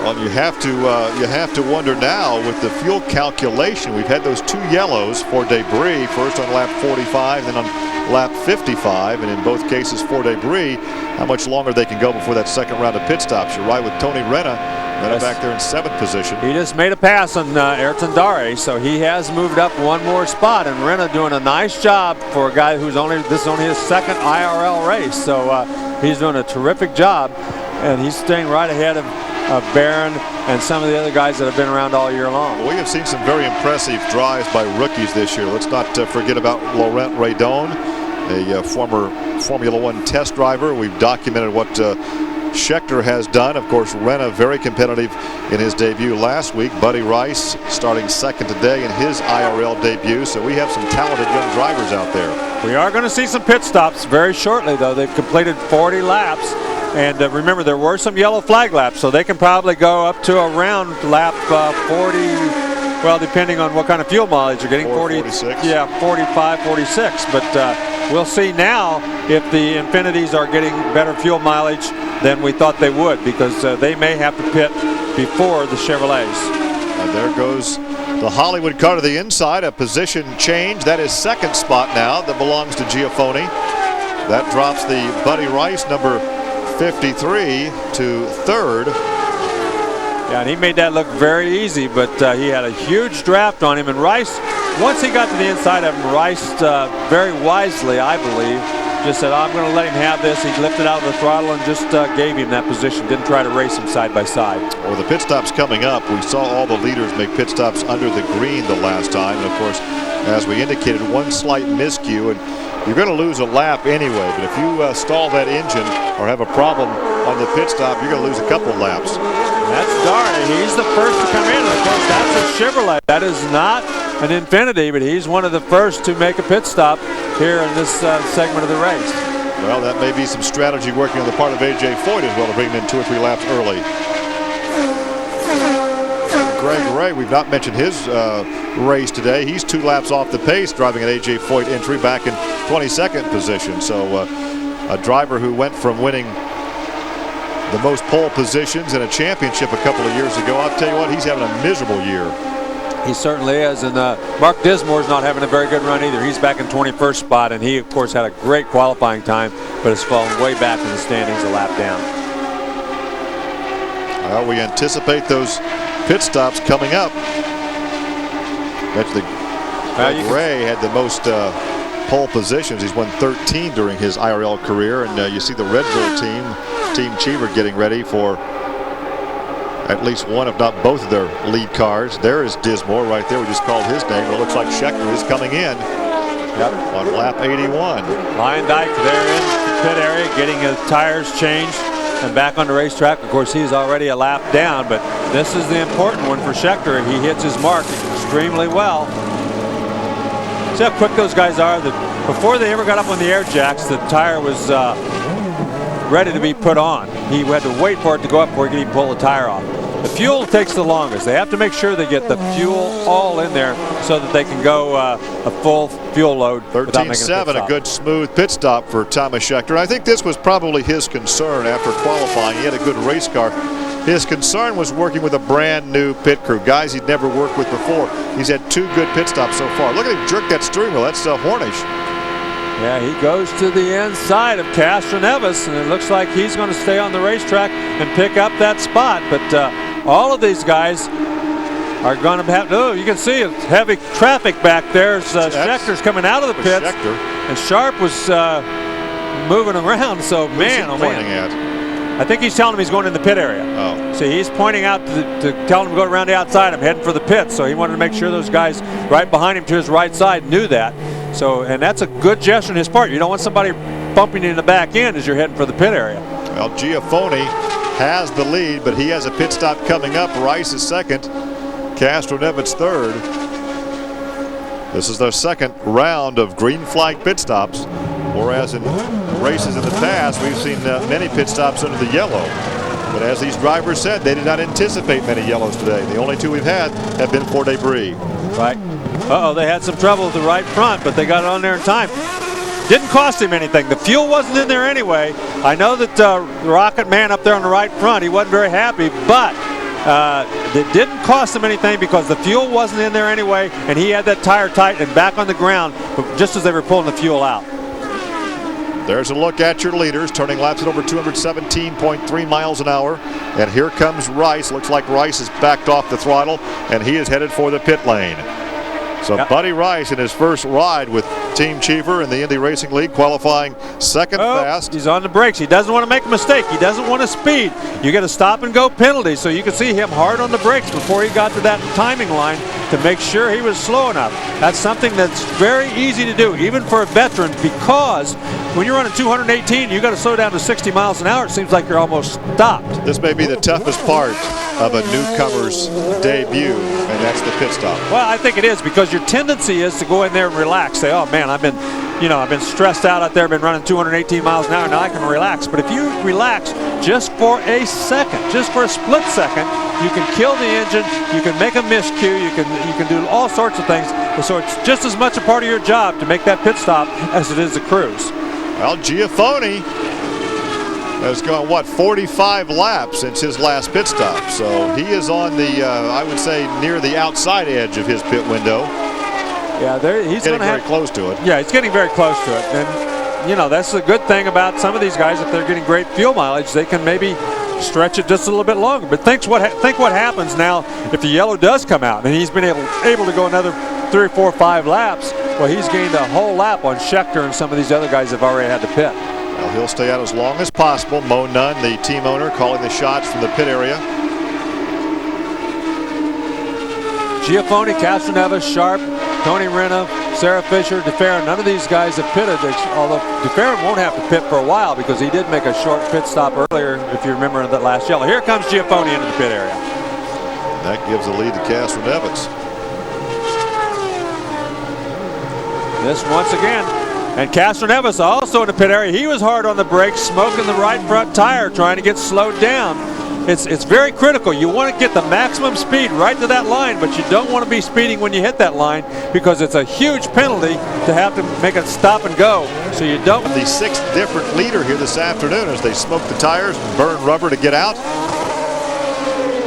Well, you have to wonder now with the fuel calculation. We've had those 2 yellows for debris, first on lap 45, then on lap 55, and in both cases for debris, how much longer they can go before that 2nd round of pit stops. You're right with Tony Renna. Renna back there in 7th position. He just made a pass on Ayrton Dare, so he has moved up 1 more spot, and Renna doing a nice job for a guy who's this is only his 2nd IRL race, so he's doing a terrific job, and he's staying right ahead of Barron and some of the other guys that have been around all year long. Well, we have seen some very impressive drives by rookies this year. Let's not forget about Laurent Raydon, a former Formula 1 test driver. We've documented what Scheckter has done. Of course, Renna very competitive in his debut last week. Buddy Rice starting 2nd today in his IRL debut. So we have some talented young drivers out there. We are going to see some pit stops very shortly, though. They've completed 40 laps. And remember, there were some yellow flag laps, so they can probably go up to around lap 40, well, depending on what kind of fuel mileage you're getting. 46. Yeah, 45, 46. But we'll see now if the Infinities are getting better fuel mileage than we thought they would, because they may have to pit before the Chevrolets. And there goes the Hollywood car to the inside, a position change. That is second spot now that belongs to Giafoni. That drops the Buddy Rice, number 53, to third. Yeah, and he made that look very easy, but he had a huge draft on him. And Rice, once he got to the inside of him, Rice very wisely, I believe, just said, I'm going to let him have this. He lifted out of the throttle and just gave him that position. Didn't try to race him side by side. Well, the pit stops coming up. We saw all the leaders make pit stops under the green the last time. And of course, as we indicated, one slight miscue, and you're going to lose a lap anyway. But if you stall that engine or have a problem on the pit stop, you're going to lose a couple laps. And that's Darty. He's the first to come in. And of course, that's a Chevrolet. That is not an Infinity, but he's one of the first to make a pit stop here in this segment of the race. Well, that may be some strategy working on the part of A.J. Foyt as well to bring him in 2 or 3 laps early. Greg Ray, we've not mentioned his race today. He's 2 laps off the pace, driving an A.J. Foyt entry back in 22nd position. So a driver who went from winning the most pole positions in a championship a couple of years ago. I'll tell you what, he's having a miserable year. He certainly is, and Mark Dismore's not having a very good run either. He's back in 21st spot, and he, of course, had a great qualifying time, but has fallen way back in the standings a lap down. Well, we anticipate those pit stops coming up. Greg Ray had the most pole positions. He's won 13 during his IRL career, and you see the Red Bull team, Team Cheever, getting ready for at least one, if not both, of their lead cars. There is Dismore right there. We just called his name. It looks like Scheckter is coming in on lap 81. Lion Dyke there in the pit area getting his tires changed and back on the racetrack. Of course, he's already a lap down, but this is the important one for Scheckter. He hits his mark extremely well. See how quick those guys are. Before they ever got up on the air jacks, the tire was ready to be put on. He had to wait for it to go up before he could even pull the tire off. The fuel takes the longest. They have to make sure they get the fuel all in there so that they can go a full fuel load. 13.7, a good smooth pit stop for Thomas Scheckter. I think this was probably his concern after qualifying. He had a good race car. His concern was working with a brand new pit crew, guys he'd never worked with before. He's had 2 good pit stops so far. Look at him jerk that steering wheel. That's Hornish. Yeah, he goes to the inside of Castroneves, and it looks like he's going to stay on the racetrack and pick up that spot. But all of these guys are going to have, oh, you can see heavy traffic back there. Schecter's coming out of the pits, and Sharp was moving around. So, man, oh man. I think he's telling him he's going in the pit area. Oh. See, he's pointing out to tell him to go around the outside. I'm heading for the pit. So he wanted to make sure those guys right behind him to his right side knew that. So, and that's a good gesture on his part. You don't want somebody bumping you in the back end as you're heading for the pit area. Well, Giafoni has the lead, but he has a pit stop coming up. Rice is second. Castroneves third. This is their second round of green flag pit stops. Whereas in races in the past, we've seen many pit stops under the yellow. But as these drivers said, they did not anticipate many yellows today. The only 2 we've had have been for debris. Right. Uh-oh, they had some trouble with the right front, but they got it on there in time. Didn't cost him anything. The fuel wasn't in there anyway. I know that the Rocket Man up there on the right front, he wasn't very happy, but it didn't cost him anything because the fuel wasn't in there anyway, and he had that tire tight and back on the ground just as they were pulling the fuel out. There's a look at your leaders, turning laps at over 217.3 miles an hour. And here comes Rice. Looks like Rice has backed off the throttle, and he is headed for the pit lane. So Buddy Rice in his first ride with Team Cheever in the Indy Racing League, qualifying second fast. He's on the brakes. He doesn't want to make a mistake. He doesn't want to speed. You get a stop and go penalty. So you can see him hard on the brakes before he got to that timing line to make sure he was slow enough. That's something that's very easy to do, even for a veteran, because when you're running 218, you got to slow down to 60 miles an hour. It seems like you're almost stopped. This may be the toughest part of a newcomer's debut, and that's the pit stop. Well, I think it is, because your tendency is to go in there and relax. Say, oh man, I've been stressed out there, been running 218 miles an hour, now I can relax. But if you relax just for a second, just for a split second, you can kill the engine, you can make a miscue, you can do all sorts of things. So it's just as much a part of your job to make that pit stop as it is to cruise. Well, Giafone has gone, 45 laps since his last pit stop. So he is on the, I would say, near the outside edge of his pit window. Yeah, he's getting very close to it. Yeah, he's getting very close to it. And, that's the good thing about some of these guys. If they're getting great fuel mileage, they can maybe stretch it just a little bit longer. But think what happens now if the yellow does come out and he's been able to go another 3 or 4 or 5 laps. Well, he's gained a whole lap on Schechter, and some of these other guys have already had to pit. Well, he'll stay out as long as possible. Mo Nunn, the team owner, calling the shots from the pit area. Giafone, Castroneves, Sharp, Tony Renna, Sarah Fisher, DeFerrin, none of these guys have pitted, although DeFerrin won't have to pit for a while because he did make a short pit stop earlier, if you remember, in that last yellow. Here comes Giafone into the pit area. And that gives the lead to Castroneves. This once again, and Castroneves also in the pit area. He was hard on the brakes, smoking the right front tire, trying to get slowed down. It's very critical. You want to get the maximum speed right to that line, but you don't want to be speeding when you hit that line because it's a huge penalty to have to make it stop and go. So you don't. The 6th different leader here this afternoon as they smoke the tires and burn rubber to get out.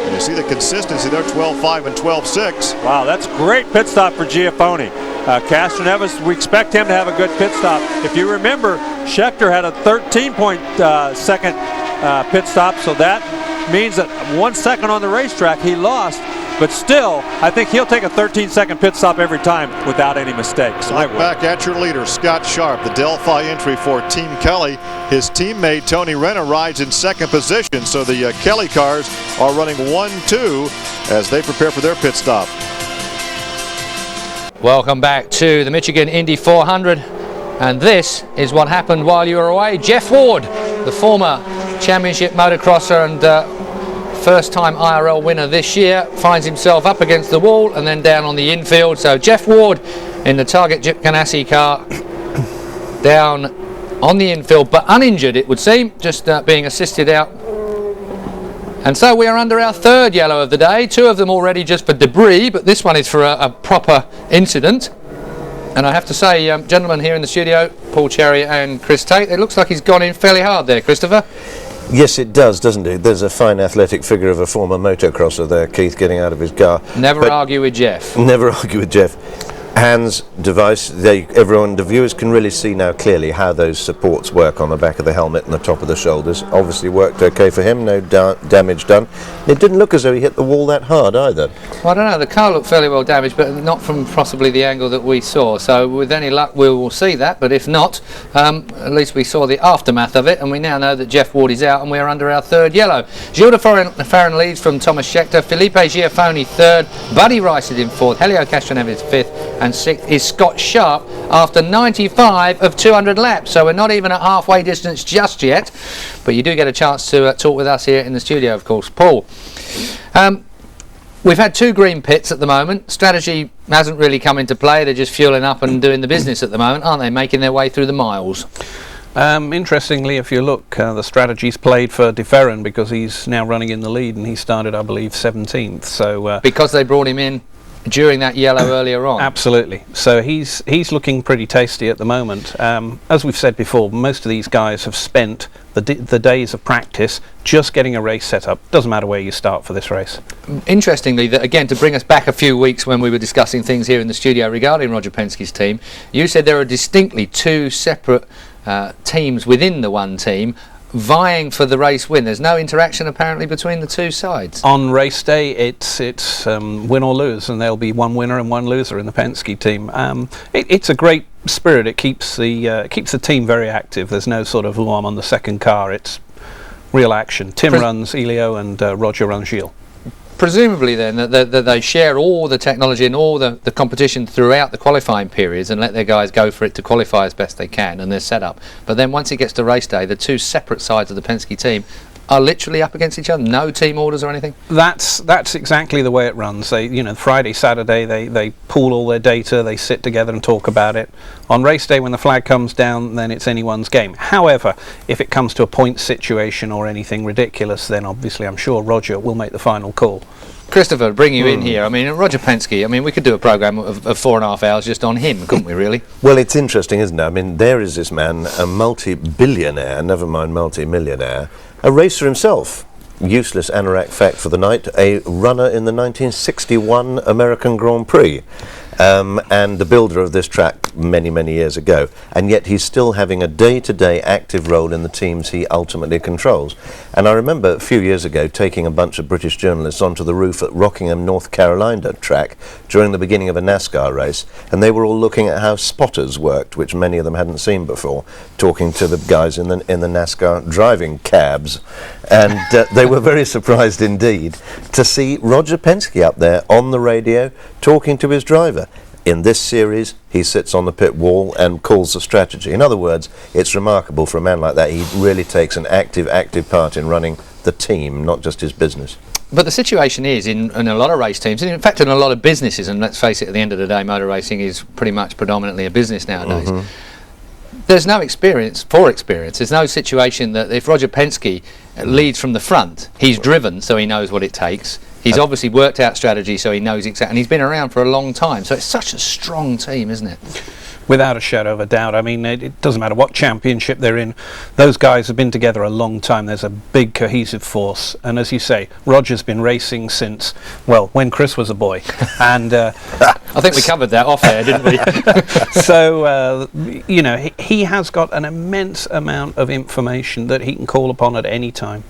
And you see the consistency there, 12.5 and 12.6. Wow, that's great pit stop for Giafone. Castroneves, we expect him to have a good pit stop. If you remember, Schechter had a 13-second pit stop, so that means that 1 second on the racetrack he lost, but still, I think he'll take a 13-second pit stop every time without any mistakes. Look back at your leader, Scott Sharp, the Delphi entry for Team Kelly. His teammate, Tony Renna, rides in 2nd position, so the Kelly cars are running 1-2 as they prepare for their pit stop. Welcome back to the Michigan Indy 400, and this is what happened while you were away. Jeff Ward, the former championship motocrosser and first-time IRL winner this year, finds himself up against the wall and then down on the infield. So Jeff Ward in the Target Jip Ganassi car down on the infield, but uninjured it would seem, just being assisted out. And so we are under our 3rd yellow of the day, 2 of them already just for debris, but this one is for a proper incident. And I have to say, gentlemen here in the studio, Paul Cherry and Chris Tate, it looks like he's gone in fairly hard there, Christopher. Yes, it does, doesn't it? There's a fine athletic figure of a former motocrosser there, Keith, getting out of his car. Never argue with Jeff. Never argue with Jeff. Hands, device, everyone, the viewers can really see now clearly how those supports work on the back of the helmet and the top of the shoulders. Obviously worked okay for him, no damage done. It didn't look as though he hit the wall that hard either. Well, I don't know, the car looked fairly well damaged, but not from possibly the angle that we saw. So with any luck we will see that, but if not, at least we saw the aftermath of it, and we now know that Jeff Ward is out and we are under our 3rd yellow. Gilles de Ferran leads from Thomas Schechter, Felipe Giafone 3rd, Buddy Rice is in 4th, Helio Castroneves 5th, and 6th is Scott Sharp after 95 of 200 laps. So we're not even at halfway distance just yet, but you do get a chance to talk with us here in the studio, of course. Paul, we've had 2 green pits at the moment. Strategy hasn't really come into play. They're just fueling up and doing the business at the moment, aren't they? Making their way through the miles. Interestingly, if you look, the strategy's played for de Ferran because he's now running in the lead, and he started, I believe, 17th. So because they brought him in during that yellow earlier on. Absolutely. So he's looking pretty tasty at the moment. As we've said before, most of these guys have spent the days of practice just getting a race set up. Doesn't matter where you start for this race. Interestingly, that again, to bring us back a few weeks when we were discussing things here in the studio regarding Roger Penske's team, you said there are distinctly 2 separate teams within the one team vying for the race win. There's no interaction apparently between the 2 sides. On race day, it's win or lose, and there'll be 1 winner and 1 loser in the Penske team. It's a great spirit. It keeps the team very active. There's no sort of, I'm on the 2nd car. It's real action. Tim runs Elio and Roger runs Gilles. presumably then that they share all the technology and all the competition throughout the qualifying periods and let their guys go for it to qualify as best they can and their setup. But then once it gets to race day, the two separate sides of the Penske team are literally up against each other. No team orders or anything. That's exactly the way it runs. They, Friday, Saturday, they pool all their data, they sit together and talk about it. On race day, when the flag comes down, then it's anyone's game. However, if it comes to a point situation or anything ridiculous, then obviously I'm sure Roger will make the final call. Christopher, bring you in here. I mean, Roger Penske, I mean, we could do a programme of 4.5 hours just on him, couldn't we, really? Well, it's interesting, isn't it? I mean, there is this man, a multi-billionaire, never mind multi-millionaire, a racer himself. Useless anorak fact for the night, a runner in the 1961 American Grand Prix. And the builder of this track many, many years ago. And yet he's still having a day-to-day active role in the teams he ultimately controls. And I remember a few years ago taking a bunch of British journalists onto the roof at Rockingham, North Carolina track during the beginning of a NASCAR race, and they were all looking at how spotters worked, which many of them hadn't seen before, talking to the guys in the NASCAR driving cabs. And they were very surprised indeed to see Roger Penske up there on the radio talking to his driver. In this series, he sits on the pit wall and calls the strategy. In other words, it's remarkable for a man like that. He really takes an active part in running the team, not just his business. But the situation is, in a lot of race teams, and in fact in a lot of businesses, and let's face it, at the end of the day, motor racing is pretty much predominantly a business nowadays. There's no experience. There's no situation that if Roger Penske leads from the front, he's driven, so he knows what it takes. He's obviously worked out strategy, so he knows exactly, and he's been around for a long time. So it's such a strong team, isn't it? Without a shadow of a doubt. I mean, it doesn't matter what championship they're in. Those guys have been together a long time. There's a big cohesive force. And as you say, Roger's been racing since, well, when Chris was a boy. And I think we covered that off air, didn't we? So, he has got an immense amount of information that he can call upon at any time.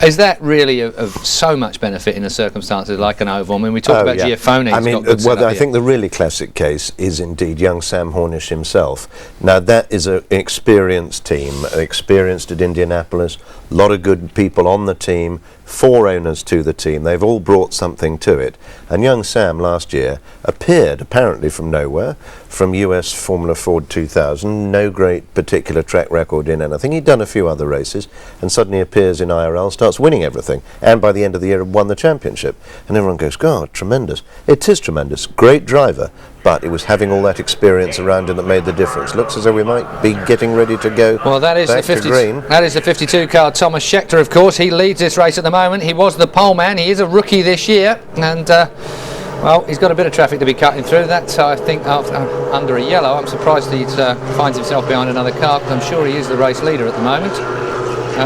Is that really of so much benefit in a circumstances like an oval? I mean, we talked about Giafone. I mean, I think the really classic case is indeed young Sam Hornish himself. Now, that is an experienced team, experienced at Indianapolis, a lot of good people on the team, 4 owners to the team. They've all brought something to it. And young Sam last year appeared apparently from nowhere, from US Formula Ford 2000, no great particular track record in anything. He'd done a few other races and suddenly appears in IRL, starts winning everything, and by the end of the year had won the championship. And everyone goes, God, tremendous. It is tremendous. Great driver. But it was having all that experience around him that made the difference. Looks as though we might be getting ready to go. Well, that is back to green. That is the 52 car Thomas Scheckter, of course. He leads this race at the moment. He was the pole man. He is a rookie this year, and well, he's got a bit of traffic to be cutting through. That I think under a yellow. I'm surprised he finds himself behind another car, because I'm sure he is the race leader at the moment.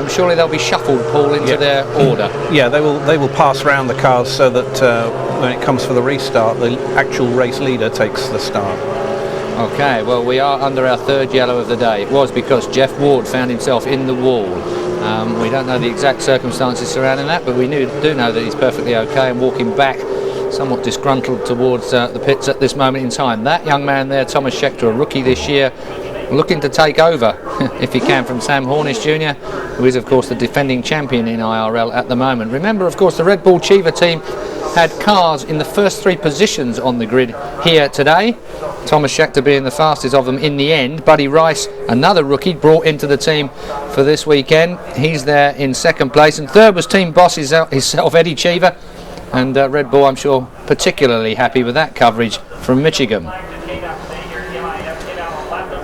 Surely they'll be shuffled, Paul, into their order. Yeah, they will pass around the cars so that when it comes for the restart, the actual race leader takes the start. Okay, well, we are under our 3rd yellow of the day. It was because Jeff Ward found himself in the wall. We don't know the exact circumstances surrounding that, but we do know that he's perfectly okay and walking back, somewhat disgruntled towards the pits at this moment in time. That young man there, Thomas Scheckter, a rookie this year, looking to take over, if he can, from Sam Hornish Jr., who is, of course, the defending champion in IRL at the moment. Remember, of course, the Red Bull Chiva team had cars in the first 3 positions on the grid here today. Thomas Scheckter being the fastest of them in the end. Buddy Rice, another rookie, brought into the team for this weekend. He's there in 2nd place. And 3rd was team boss himself, Eddie Cheever. And Red Bull, I'm sure, particularly happy with that coverage from Michigan.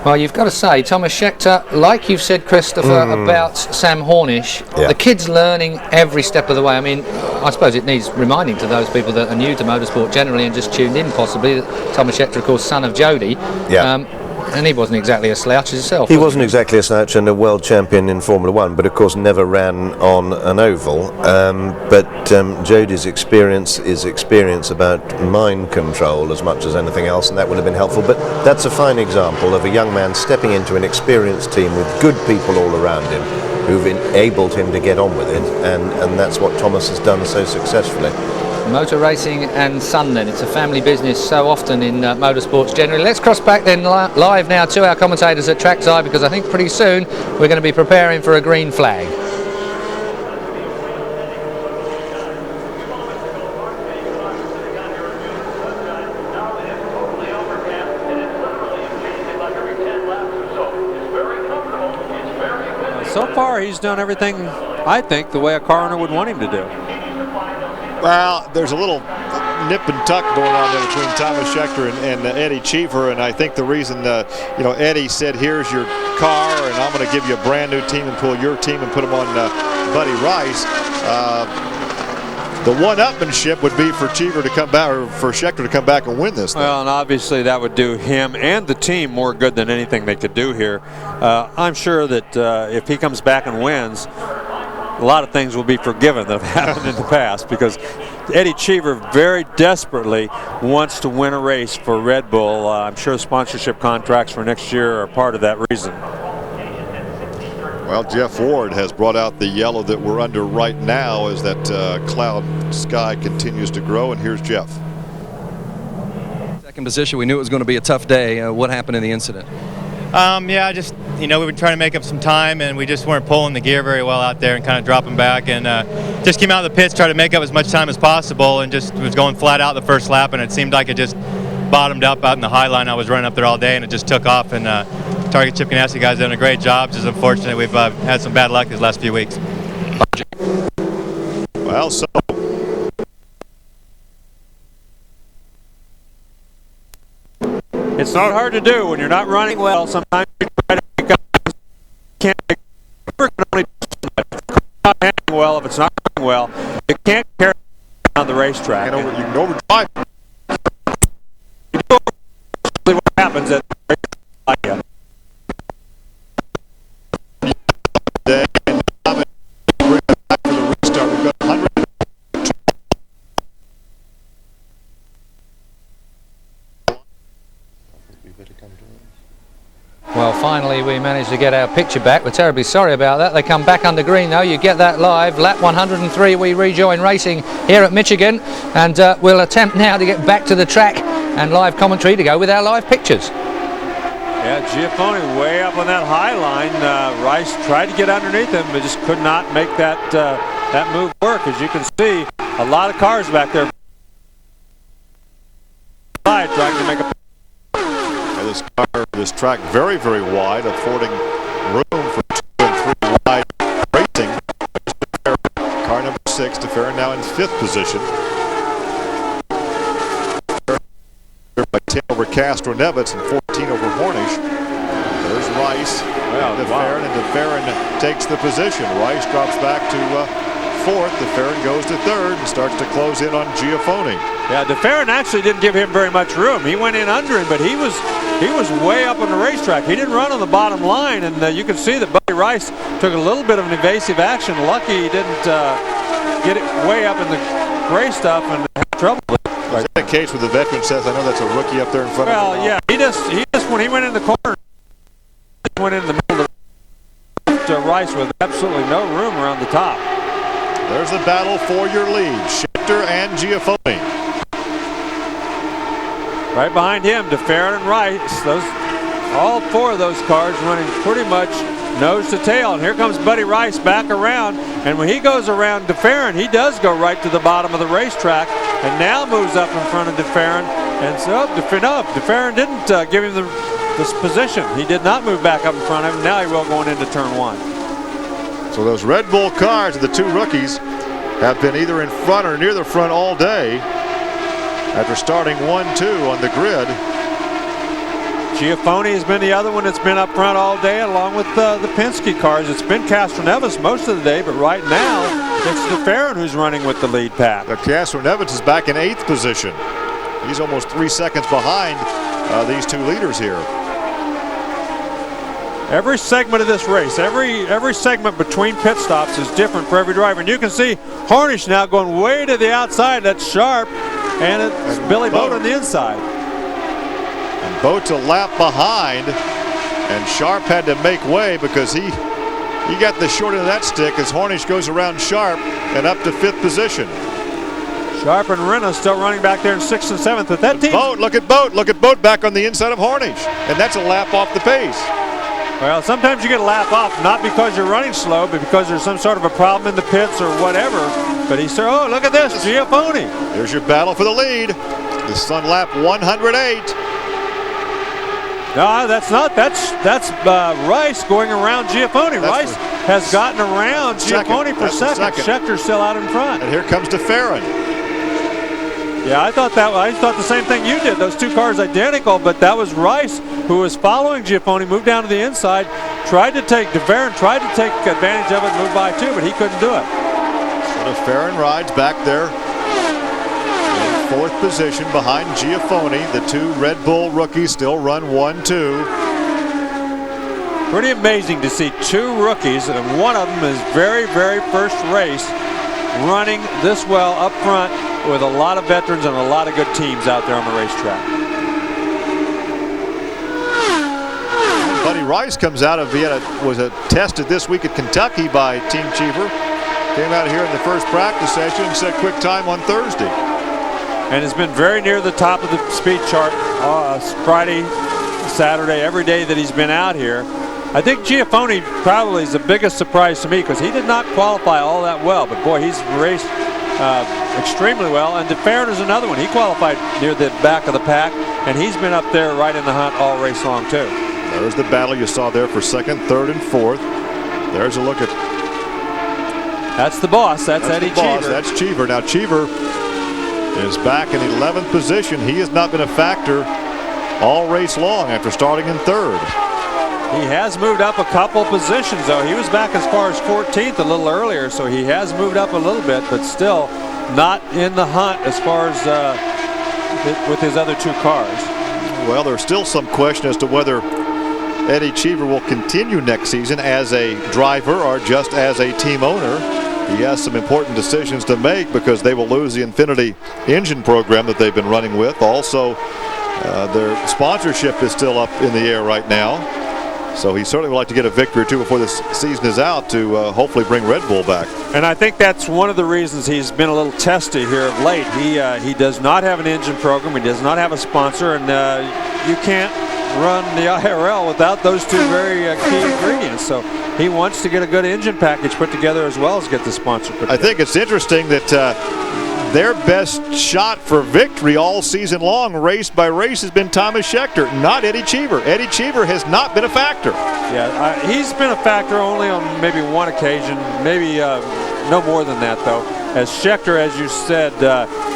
Well, you've got to say, Thomas Scheckter, like you've said, Christopher, about Sam Hornish, the kid's learning every step of the way. I mean, I suppose it needs reminding to those people that are new to motorsport generally and just tuned in possibly, that Thomas Scheckter, of course, son of Jody. And he wasn't exactly a slouch himself. He wasn't exactly a slouch and a world champion in Formula 1, but of course never ran on an oval. But Jody's experience is experience about mind control as much as anything else, and that would have been helpful. But that's a fine example of a young man stepping into an experienced team with good people all around him who've enabled him to get on with it, and that's what Thomas has done so successfully. Motor racing and sun, then. It's a family business so often in motorsports generally. Let's cross back then live now to our commentators at trackside, because I think pretty soon we're going to be preparing for a green flag. so far he's done everything, I think, the way a car owner would want him to do. Well, there's a little nip and tuck going on there between Thomas Scheckter and Eddie Cheever, and I think the reason, Eddie said, here's your car, and I'm going to give you a brand new team and pull your team and put them on Buddy Rice. The one-upmanship would be for Cheever to come back, or for Scheckter to come back and win this thing. Well, and obviously that would do him and the team more good than anything they could do here. I'm sure that if he comes back and wins, a lot of things will be forgiven that have happened in the past, because Eddie Cheever very desperately wants to win a race for Red Bull. I'm sure sponsorship contracts for next year are part of that reason. Well, Jeff Ward has brought out the yellow that we're under right now as that cloud sky continues to grow, and here's Jeff. Second position, we knew it was going to be a tough day. What happened in the incident? Yeah, just, we've been trying to make up some time, and we just weren't pulling the gear very well out there and kind of dropping back, and just came out of the pits, tried to make up as much time as possible, and just was going flat out the first lap, and it seemed like it just bottomed up out in the high line. I was running up there all day, and it just took off, and Target Chip Ganassi guys done a great job. Just unfortunate we've had some bad luck these last few weeks. Well, so it's not hard to do when you're not running well. Sometimes you try to pick up, can't make only not handling well. If it's not running well, you can't carry on the racetrack. You can overdrive. What happens at the racetrack? Well, finally we managed to get our picture back. We're terribly sorry about that. They come back under green though. You get that live. Lap 103 we rejoin racing here at Michigan, and we'll attempt now to get back to the track and live commentary to go with our live pictures. Yeah, Giaffone way up on that high line. Rice tried to get underneath him, but just could not make that move work. As you can see, a lot of cars back there trying to make a. This track very, very wide, affording room for 2 and 3 wide racing. Car number 6, DeFerrin now in 5th position. By 10 over Castro Nevitz and 14 over Hornish. There's Rice and DeFerrin takes the position. Rice drops back to 4th. DeFerrin goes to 3rd and starts to close in on Giaffone. Yeah, DeFerrin actually didn't give him very much room. He went in under him, but he was way up on the racetrack. He didn't run on the bottom line, and you can see that Buddy Rice took a little bit of an evasive action. Lucky he didn't get it way up in the gray stuff and have trouble with it. Is that the case with the veteran says, I know that's a rookie up there in front of him? Well, yeah, he just when he went in the corner, he went in the middle of the Rice with absolutely no room around the top. There's the battle for your lead, Scheckter and Giaffone. Right behind him, DeFerrin and Rice. All 4 of those cars running pretty much nose to tail. And here comes Buddy Rice back around. And when he goes around DeFerrin, he does go right to the bottom of the racetrack and now moves up in front of DeFerrin. And so DeFerrin didn't give him this position. He did not move back up in front of him. Now he will going into turn 1. So those Red Bull cars of the 2 rookies have been either in front or near the front all day after starting 1-2 on the grid. Giaffone has been the other one that's been up front all day, along with the Penske cars. It's been Castroneves most of the day, but right now it's DeFerrin who's running with the lead pack. Castroneves is back in 8th position. He's almost 3 seconds behind these 2 leaders here. Every segment of this race, every segment between pit stops is different for every driver. And you can see Hornish now going way to the outside. That's Sharp, and it's Billy Boat on the inside. And Boat's a lap behind, and Sharp had to make way because he got the short end of that stick as Hornish goes around Sharp and up to 5th position. Sharp and Renna still running back there in 6th and 7th. But that team. Look at Boat back on the inside of Hornish, and that's a lap off the pace. Well, sometimes you get a lap off, not because you're running slow, but because there's some sort of a problem in the pits or whatever. But he said, oh, look at this, Giaffone. There's your battle for the lead. This is on lap 108. No, that's not. That's Rice going around Giaffone. has gotten around Giaffone for second. Schechter's still out in front. And here comes DeFerrin. Yeah, I thought the same thing you did. Those two cars identical, but that was Rice who was following Giaffone, moved down to the inside, tried to take DeFerrin, tried to take advantage of it and move by too, but he couldn't do it. So DeFerrin rides back there in fourth position behind Giaffone. The two Red Bull rookies still run 1-2. Pretty amazing to see two rookies, and one of them is very first race running this well up front with a lot of veterans and a lot of good teams out there on the racetrack. Buddy Rice comes out of was tested this week at Kentucky by Team Cheever. Came out here in the first practice session and set quick time on Thursday. And has been very near the top of the speed chart Friday, Saturday, every day that he's been out here. I think Giaffone probably is the biggest surprise to me because he did not qualify all that well, but boy, he's raced extremely well. And DeFerrin is another one. He qualified near the back of the pack, and he's been up there right in the hunt all race long too. There's the battle you saw there for second, third, and fourth. There's a look at. That's the boss. That's Eddie Cheever. That's Cheever. Now Cheever is back in 11th position. He has not been a factor all race long after starting in third. He has moved up a couple positions, though. He was back as far as 14th a little earlier, so he has moved up a little bit, but still not in the hunt as far as with his other two cars. Well, there's still some question as to whether Eddie Cheever will continue next season as a driver or just as a team owner. He has some important decisions to make because they will lose the Infinity engine program that they've been running with. Also, their sponsorship is still up in the air right now. So he certainly would like to get a victory or two before this season is out to hopefully bring Red Bull back. And I think that's one of the reasons he's been a little testy here of late. He does not have an engine program. He does not have a sponsor, and you can't run the IRL without those two very key ingredients. So he wants to get a good engine package put together as well as get the sponsor put together. I think it's interesting that their best shot for victory all season long, race by race, has been Thomas Schechter, not Eddie Cheever. Eddie Cheever has not been a factor. Yeah, he's been a factor only on maybe one occasion, maybe no more than that, though. As Schechter, as you said,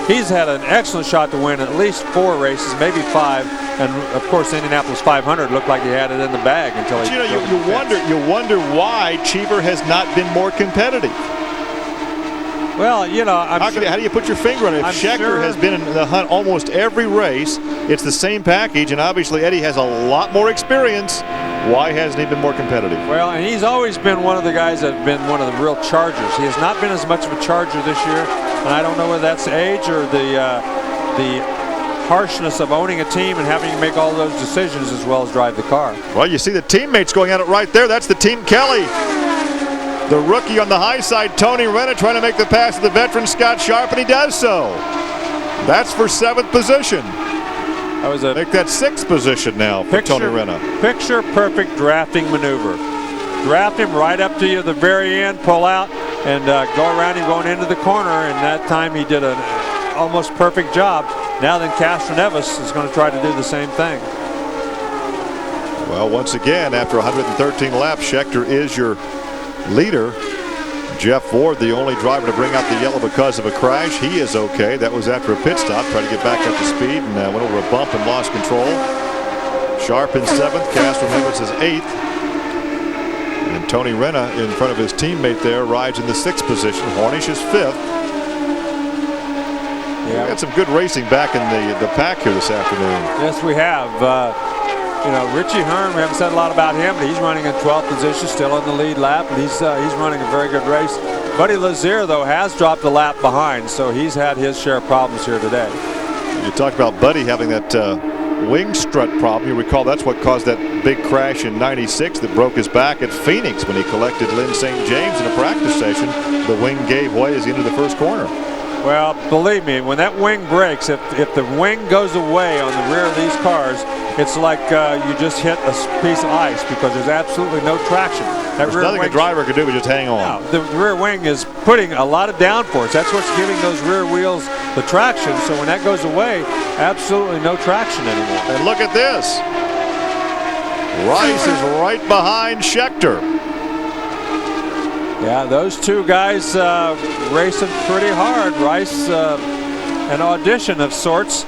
he's had an excellent shot to win at least 4 races, maybe 5. And of course, Indianapolis 500 looked like he had it in the bag until he. You wonder why Cheever has not been more competitive. Well, you know, how do you put your finger on it? If Schechter has been in the hunt almost every race, it's the same package, and obviously Eddie has a lot more experience. Why hasn't he been more competitive? Well, and he's always been one of the guys that have been one of the real chargers. He has not been as much of a charger this year, and I don't know whether that's age or the harshness of owning a team and having to make all those decisions as well as drive the car. Well, you see the teammates going at it right there. That's the Team Kelly. The rookie on the high side, Tony Renna, trying to make the pass to the veteran Scott Sharp, and he does so. That's for 7th position. Make that 6th position now for Tony Renna. Picture perfect drafting maneuver. Draft him right up to you at the very end, pull out, and go around him going into the corner, and that time he did an almost perfect job. Now then Castroneves is going to try to do the same thing. Well, once again, after 113 laps, Schechter is your leader. Jeff Ford, the only driver to bring out the yellow because of a crash. He is okay. That was after a pit stop, tried to get back up to speed and went over a bump and lost control. Sharp in 7th, Castroneves is 8th. And Tony Renna in front of his teammate there rides in the 6th position. Hornish is 5th. Yeah. We had some good racing back in the pack here this afternoon. Yes, we have. You know, Richie Hearn, we haven't said a lot about him, but he's running in 12th position, still in the lead lap, and he's running a very good race. Buddy Lazier, though, has dropped a lap behind, so he's had his share of problems here today. You talked about Buddy having that wing strut problem. You recall that's what caused that big crash in '96 that broke his back at Phoenix when he collected Lynn St. James in a practice session. The wing gave way as he entered the first corner. Well, believe me, when that wing breaks, if the wing goes away on the rear of these cars, it's like you just hit a piece of ice because there's absolutely no traction. There's nothing a driver could do but just hang on. No, the rear wing is putting a lot of downforce. That's what's giving those rear wheels the traction. So when that goes away, absolutely no traction anymore. And look at this. Rice is right behind Schechter. Yeah, those two guys racing pretty hard. Rice, an audition of sorts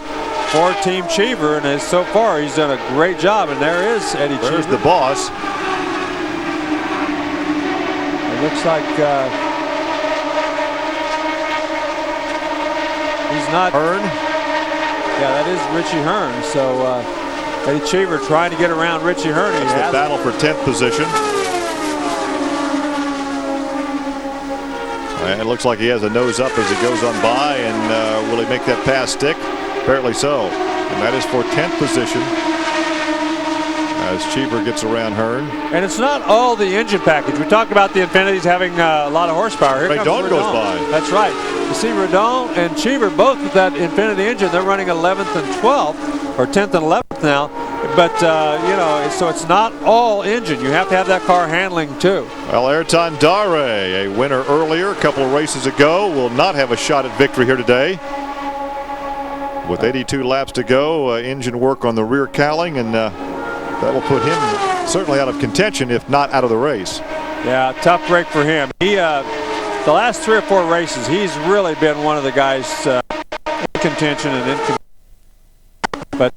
for Team Cheever, and so far he's done a great job. And there is Eddie Cheever. There's the boss. It looks like he's not. Hearn. Yeah, that is Richie Hearn. So Eddie Cheever trying to get around Richie Hearn. It's the battle for 10th position. And it looks like he has a nose up as he goes on by, and will he make that pass stick? Apparently so. And that is for 10th position as Cheever gets around Hearn. And it's not all the engine package. We talked about the Infinities having a lot of horsepower. Here comes Redon goes by. That's right. You see Redon and Cheever both with that Infinity engine. They're running 11th and 12th, or 10th and 11th now. But, you know, so it's not all engine. You have to have that car handling, too. Well, Ayrton Dare, a winner earlier, a couple of races ago, will not have a shot at victory here today. With 82 laps to go, engine work on the rear cowling, and that will put him certainly out of contention, if not out of the race. Yeah, tough break for him. He, the last 3 or 4 races, he's really been one of the guys in contention and in contention. But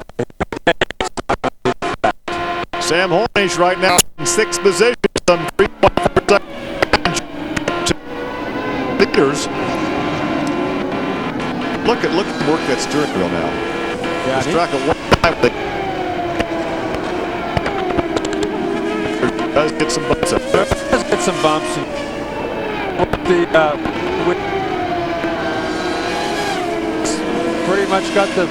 Sam Hornish right now in 6th position, some 3.4 leaders. Look at the work that steering wheel now. Yeah, he's track of 1 time. Does get some bumps up there. Does get some bumps. Pretty much got the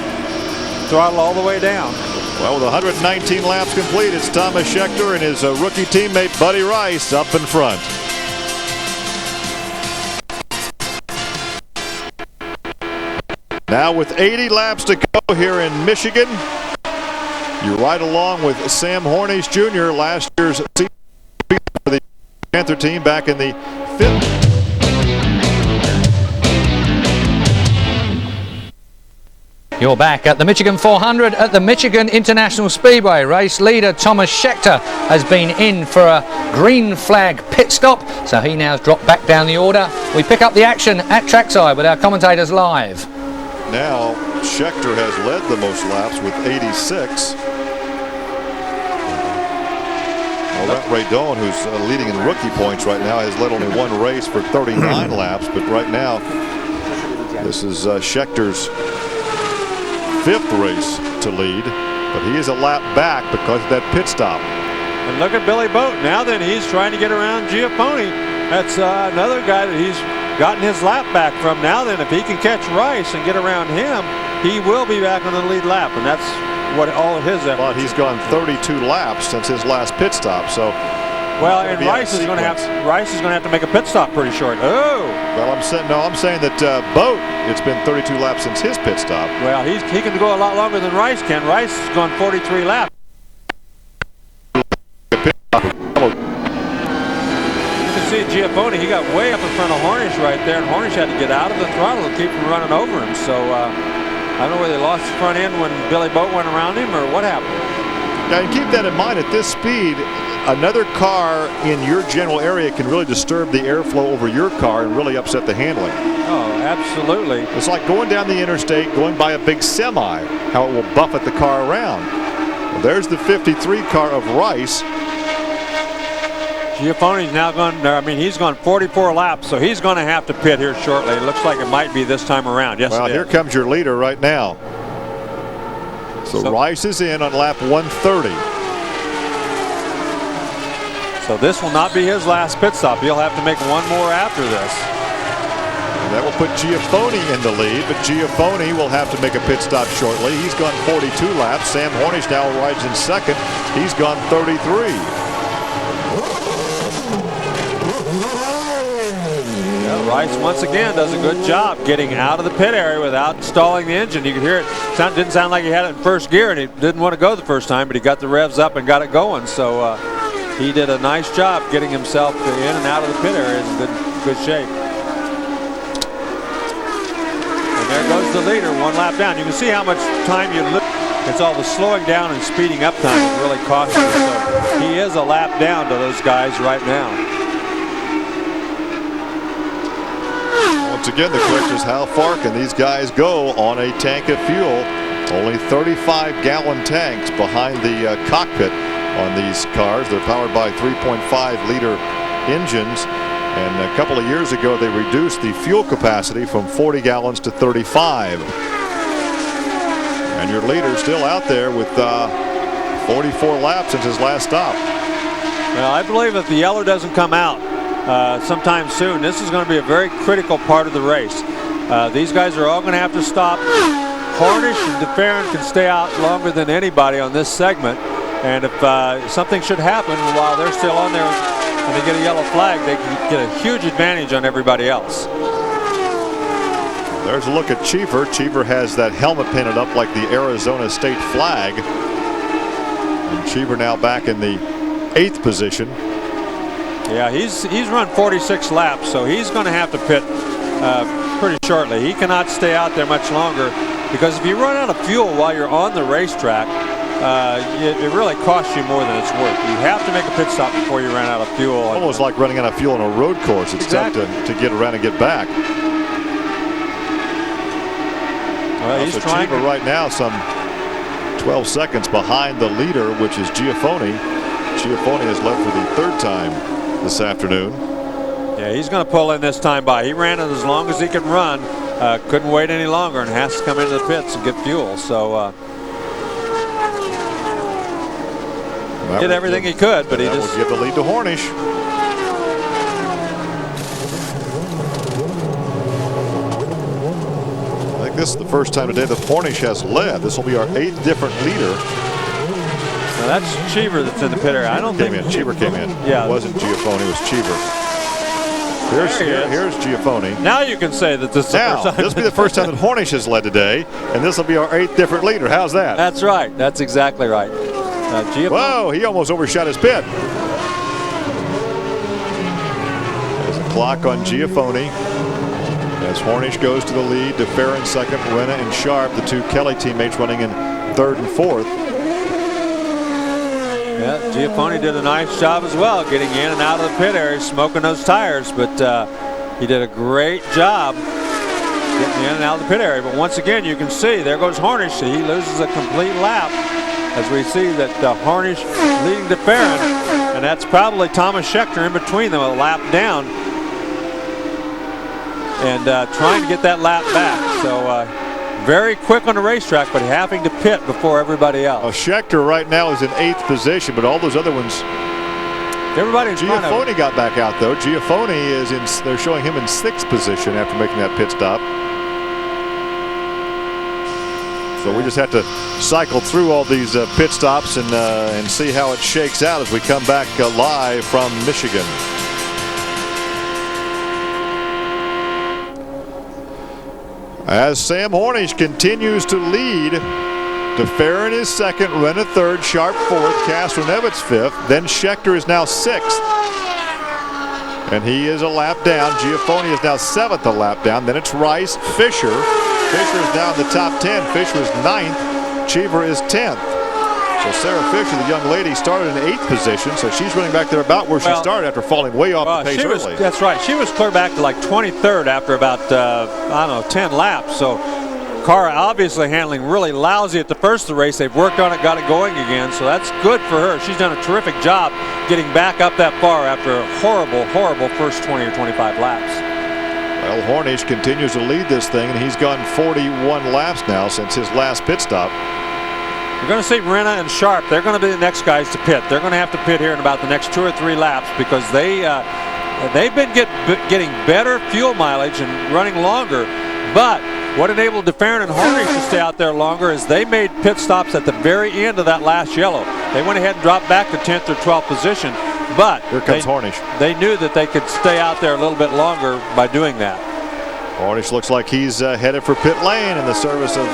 throttle all the way down. Well, with 119 laps complete, it's Thomas Scheckter and his rookie teammate Buddy Rice up in front. Now with 80 laps to go here in Michigan, you ride along with Sam Hornish Jr., last year's season for the Panther team back in the 5th. You're back at the Michigan 400 at the Michigan International Speedway. Race leader Thomas Scheckter has been in for a green flag pit stop, so he now has dropped back down the order. We pick up the action at trackside with our commentators live. Now Scheckter has led the most laps with 86. Well, that Redon, who's leading in rookie points right now, has led only 1 race for 39 laps, but right now this is Scheckter's 5th race to lead, but he is a lap back because of that pit stop. And look at Billy Boat. Now then, he's trying to get around Giappone. That's another guy that he's gotten his lap back from. Now then, if he can catch Rice and get around him, he will be back on the lead lap, and that's what all of his efforts. But he's gone 32 laps since his last pit stop, so. Well, and Rice is going to have to make a pit stop pretty short. Oh. Well, I'm saying that Boat, it's been 32 laps since his pit stop. Well, he can go a lot longer than Rice can. Rice has gone 43 laps. You can see Giappone, he got way up in front of Hornish right there, and Hornish had to get out of the throttle to keep from running over him. So I don't know whether they lost the front end when Billy Boat went around him or what happened. Yeah, and keep that in mind, at this speed, another car in your general area can really disturb the airflow over your car and really upset the handling. Oh, absolutely. It's like going down the interstate, going by a big semi, how it will buffet the car around. Well, there's the 53 car of Rice. Giappone's now gone, I mean, he's gone 44 laps, so he's going to have to pit here shortly. It looks like it might be this time around. Yes, well, here comes your leader right now. So Rice is in on lap 130. So this will not be his last pit stop. He'll have to make one more after this. And that will put Giappone in the lead, but Giappone will have to make a pit stop shortly. He's gone 42 laps. Sam Hornish now rides in 2nd. He's gone 33. Rice once again does a good job getting out of the pit area without stalling the engine. You could hear it. Didn't sound like he had it in first gear, and he didn't want to go the first time, but he got the revs up and got it going. So he did a nice job getting himself in and out of the pit area in good shape. And there goes the leader, 1 lap down. You can see how much time you lose. It's all the slowing down and speeding up time that really costs you. So he is a lap down to those guys right now. Once again, the question is, how far can these guys go on a tank of fuel? Only 35-gallon tanks behind the cockpit on these cars. They're powered by 3.5-liter engines. And a couple of years ago, they reduced the fuel capacity from 40 gallons to 35. And your leader still out there with 44 laps since his last stop. Well, I believe if the yellow doesn't come out sometime soon, this is going to be a very critical part of the race. These guys are all going to have to stop. Hornish and DeFerrin can stay out longer than anybody on this segment. And if something should happen while they're still on there and they get a yellow flag, they can get a huge advantage on everybody else. There's a look at Cheever. Cheever has that helmet painted up like the Arizona state flag. And Cheever now back in the 8th position. Yeah, he's run 46 laps, so he's going to have to pit pretty shortly. He cannot stay out there much longer, because if you run out of fuel while you're on the racetrack, it really costs you more than it's worth. You have to make a pit stop before you run out of fuel. Almost like running out of fuel on a road course. It's exactly tough to get around and get back. Well, he's trying Cheever right now some 12 seconds behind the leader, which is Giafoni. Giafoni has led for the 3rd time this afternoon. Yeah, he's going to pull in this time by. He ran it as long as he could run. Couldn't wait any longer and has to come into the pits and get fuel. So did everything he could, but he just will give the lead to Hornish. I think this is the first time today that Hornish has led. This will be our 8th different leader. Now that's Cheever that's in the pit area. I don't think Cheever came in. Yeah, it wasn't Giafoni, it was Cheever. Here's Giafoni. Now you can say that this is the first time. This will be the first time that Hornish has led today, and this will be our 8th different leader. How's that? That's right. That's exactly right. Whoa, he almost overshot his pit. There's a clock on Giafoni. As Hornish goes to the lead, DeFerrin second, Renna and Sharp, the 2 Kelly teammates, running in 3rd and 4th. Yeah, Giafoni did a nice job as well, getting in and out of the pit area, smoking those tires, but he did a great job getting in and out of the pit area. But once again, you can see, there goes Hornish. He loses a complete lap, as we see that Hornish leading DeFerrin, and that's probably Thomas Schechter in between them, a lap down, and trying to get that lap back. So very quick on the racetrack, but having to pit before everybody else. Schechter right now is in 8th position, but all those other ones. Everybody in front of him. Giafoni got back out though. Giafoni is in. They're showing him in 6th position after making that pit stop. So we just have to cycle through all these pit stops and see how it shakes out as we come back live from Michigan. As Sam Hornish continues to lead, DeFerrin is 2nd, Renna 3rd, Sharp 4th, Castronevitz 5th, then Schechter is now 6th. And he is a lap down. Giafoni is now 7th, a lap down. Then it's Rice, Fisher. Fisher is down in the top 10. Fisher is 9th. Cheever is 10th. So Sarah Fisher, the young lady, started in 8th position, so she's running back there about where she started after falling way off the pace early. That's right. She was clear back to like 23rd after about, 10 laps. So car obviously handling really lousy at the first of the race. They've worked on it, got it going again, so that's good for her. She's done a terrific job getting back up that far after a horrible, horrible first 20 or 25 laps. Well, Hornish continues to lead this thing, and he's gone 41 laps now since his last pit stop. You're going to see Renna and Sharp. They're going to be the next guys to pit. They're going to have to pit here in about the next 2 or 3 laps because they've been getting better fuel mileage and running longer. But what enabled DeFerrin and Hornish to stay out there longer is they made pit stops at the very end of that last yellow. They went ahead and dropped back to 10th or 12th position. But here comes Hornish. They knew that they could stay out there a little bit longer by doing that. Hornish looks like he's headed for pit lane in the service of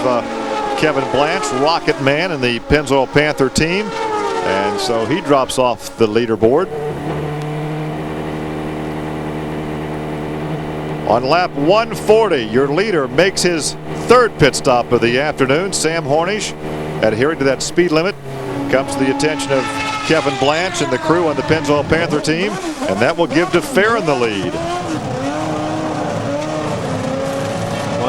Kevin Blanche, Rocket Man, and the Pennzoil Panther team. And so he drops off the leaderboard. On lap 140, your leader makes his 3rd pit stop of the afternoon. Sam Hornish, adhering to that speed limit, comes to the attention of Kevin Blanche and the crew on the Pennzoil Panther team, and that will give DeFerrin the lead.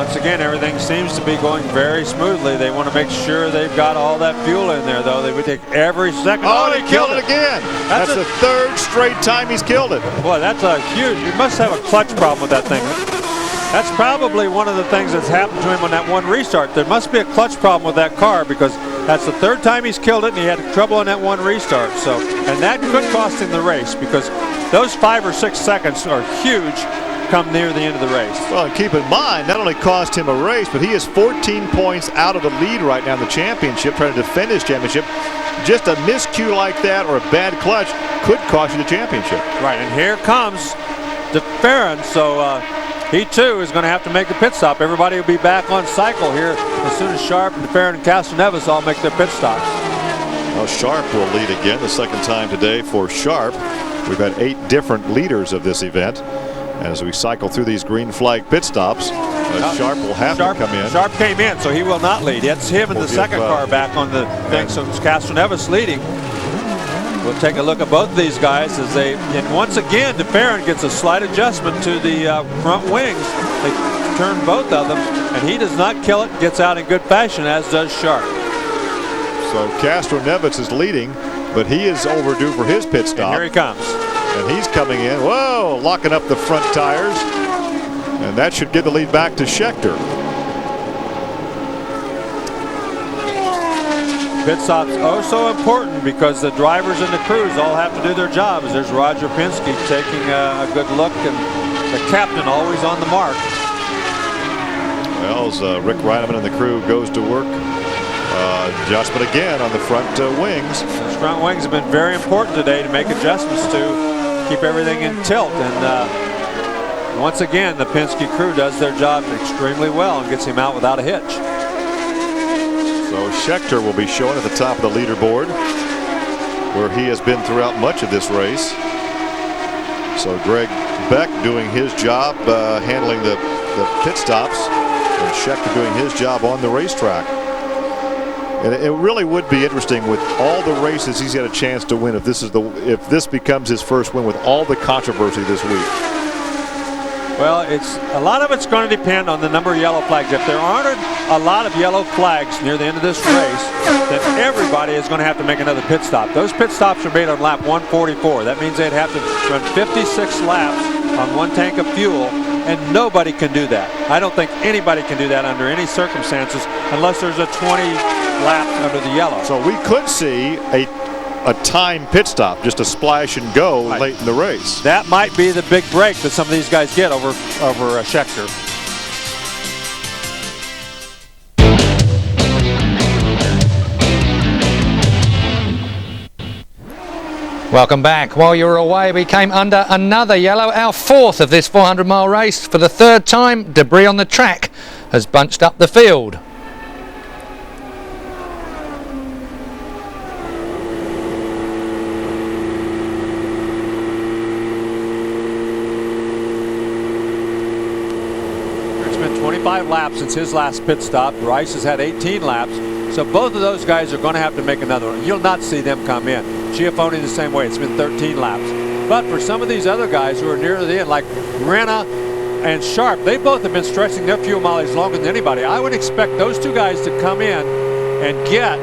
once again, everything seems to be going very smoothly. They want to make sure they've got all that fuel in there, though. They would take every second. Oh, he killed it again. That's the third straight time he's killed it. Boy, that's a huge. You must have a clutch problem with that thing. That's probably one of the things that's happened to him on that one restart. There must be a clutch problem with that car, because that's the third time he's killed it, and he had trouble on that one restart. So, and that could cost him the race, because those 5 or 6 seconds are huge come near the end of the race. Well, and keep in mind, not only cost him a race, but he is 14 points out of the lead right now in the championship, trying to defend his championship. Just a miscue like that or a bad clutch could cost you the championship. Right, and here comes DeFerrin, so he too is going to have to make the pit stop. Everybody will be back on cycle here as soon as Sharp and DeFerrin and Castroneves all make their pit stops. Well, Sharp will lead again, the second time today for Sharp. We've had 8 different leaders of this event. As we cycle through these green flag pit stops, Sharp will have to come in. Sharp came in, so he will not lead. It's him and the second car back on the thing, so it's Castroneves leading. We'll take a look at both of these guys as they, and once again, DeFerrin gets a slight adjustment to the front wings. They turn both of them, and he does not kill it, gets out in good fashion, as does Sharp. So Castroneves is leading, but he is overdue for his pit stop. And here he comes. And he's coming in. Whoa, locking up the front tires. And that should give the lead back to Scheckter. Pit stops so important, because the drivers and the crews all have to do their jobs. There's Roger Penske taking a good look, and the captain always on the mark. Well, as Rick Reineman and the crew goes to work, adjustment again on the front wings. Those front wings have been very important today to make adjustments to keep everything in tilt, and once again the Penske crew does their job extremely well and gets him out without a hitch. So Scheckter will be showing at the top of the leaderboard, where he has been throughout much of this race. So Greg Beck doing his job handling the pit stops, and Scheckter doing his job on the racetrack. And it really would be interesting with all the races he's got a chance to win if this becomes his first win with all the controversy this week. Well, a lot of it's going to depend on the number of yellow flags. If there aren't a lot of yellow flags near the end of this race, then everybody is going to have to make another pit stop. Those pit stops are made on lap 144. That means they'd have to run 56 laps on one tank of fuel, and nobody can do that. I don't think anybody can do that under any circumstances unless there's a 20 lap under the yellow. So we could see a time pit stop, just a splash and go late in the race. That might be the big break that some of these guys get over Scheckter. Welcome back. While you were away, we came under another yellow, our 4th of this 400-mile race. For the 3rd time, debris on the track has bunched up the field. It's been 25 laps since his last pit stop. Rice has had 18 laps. So both of those guys are going to have to make another one. You'll not see them come in. Giafone the same way. It's been 13 laps. But for some of these other guys who are near the end, like Renna and Sharp, they both have been stretching their fuel mileage longer than anybody. I would expect those two guys to come in and get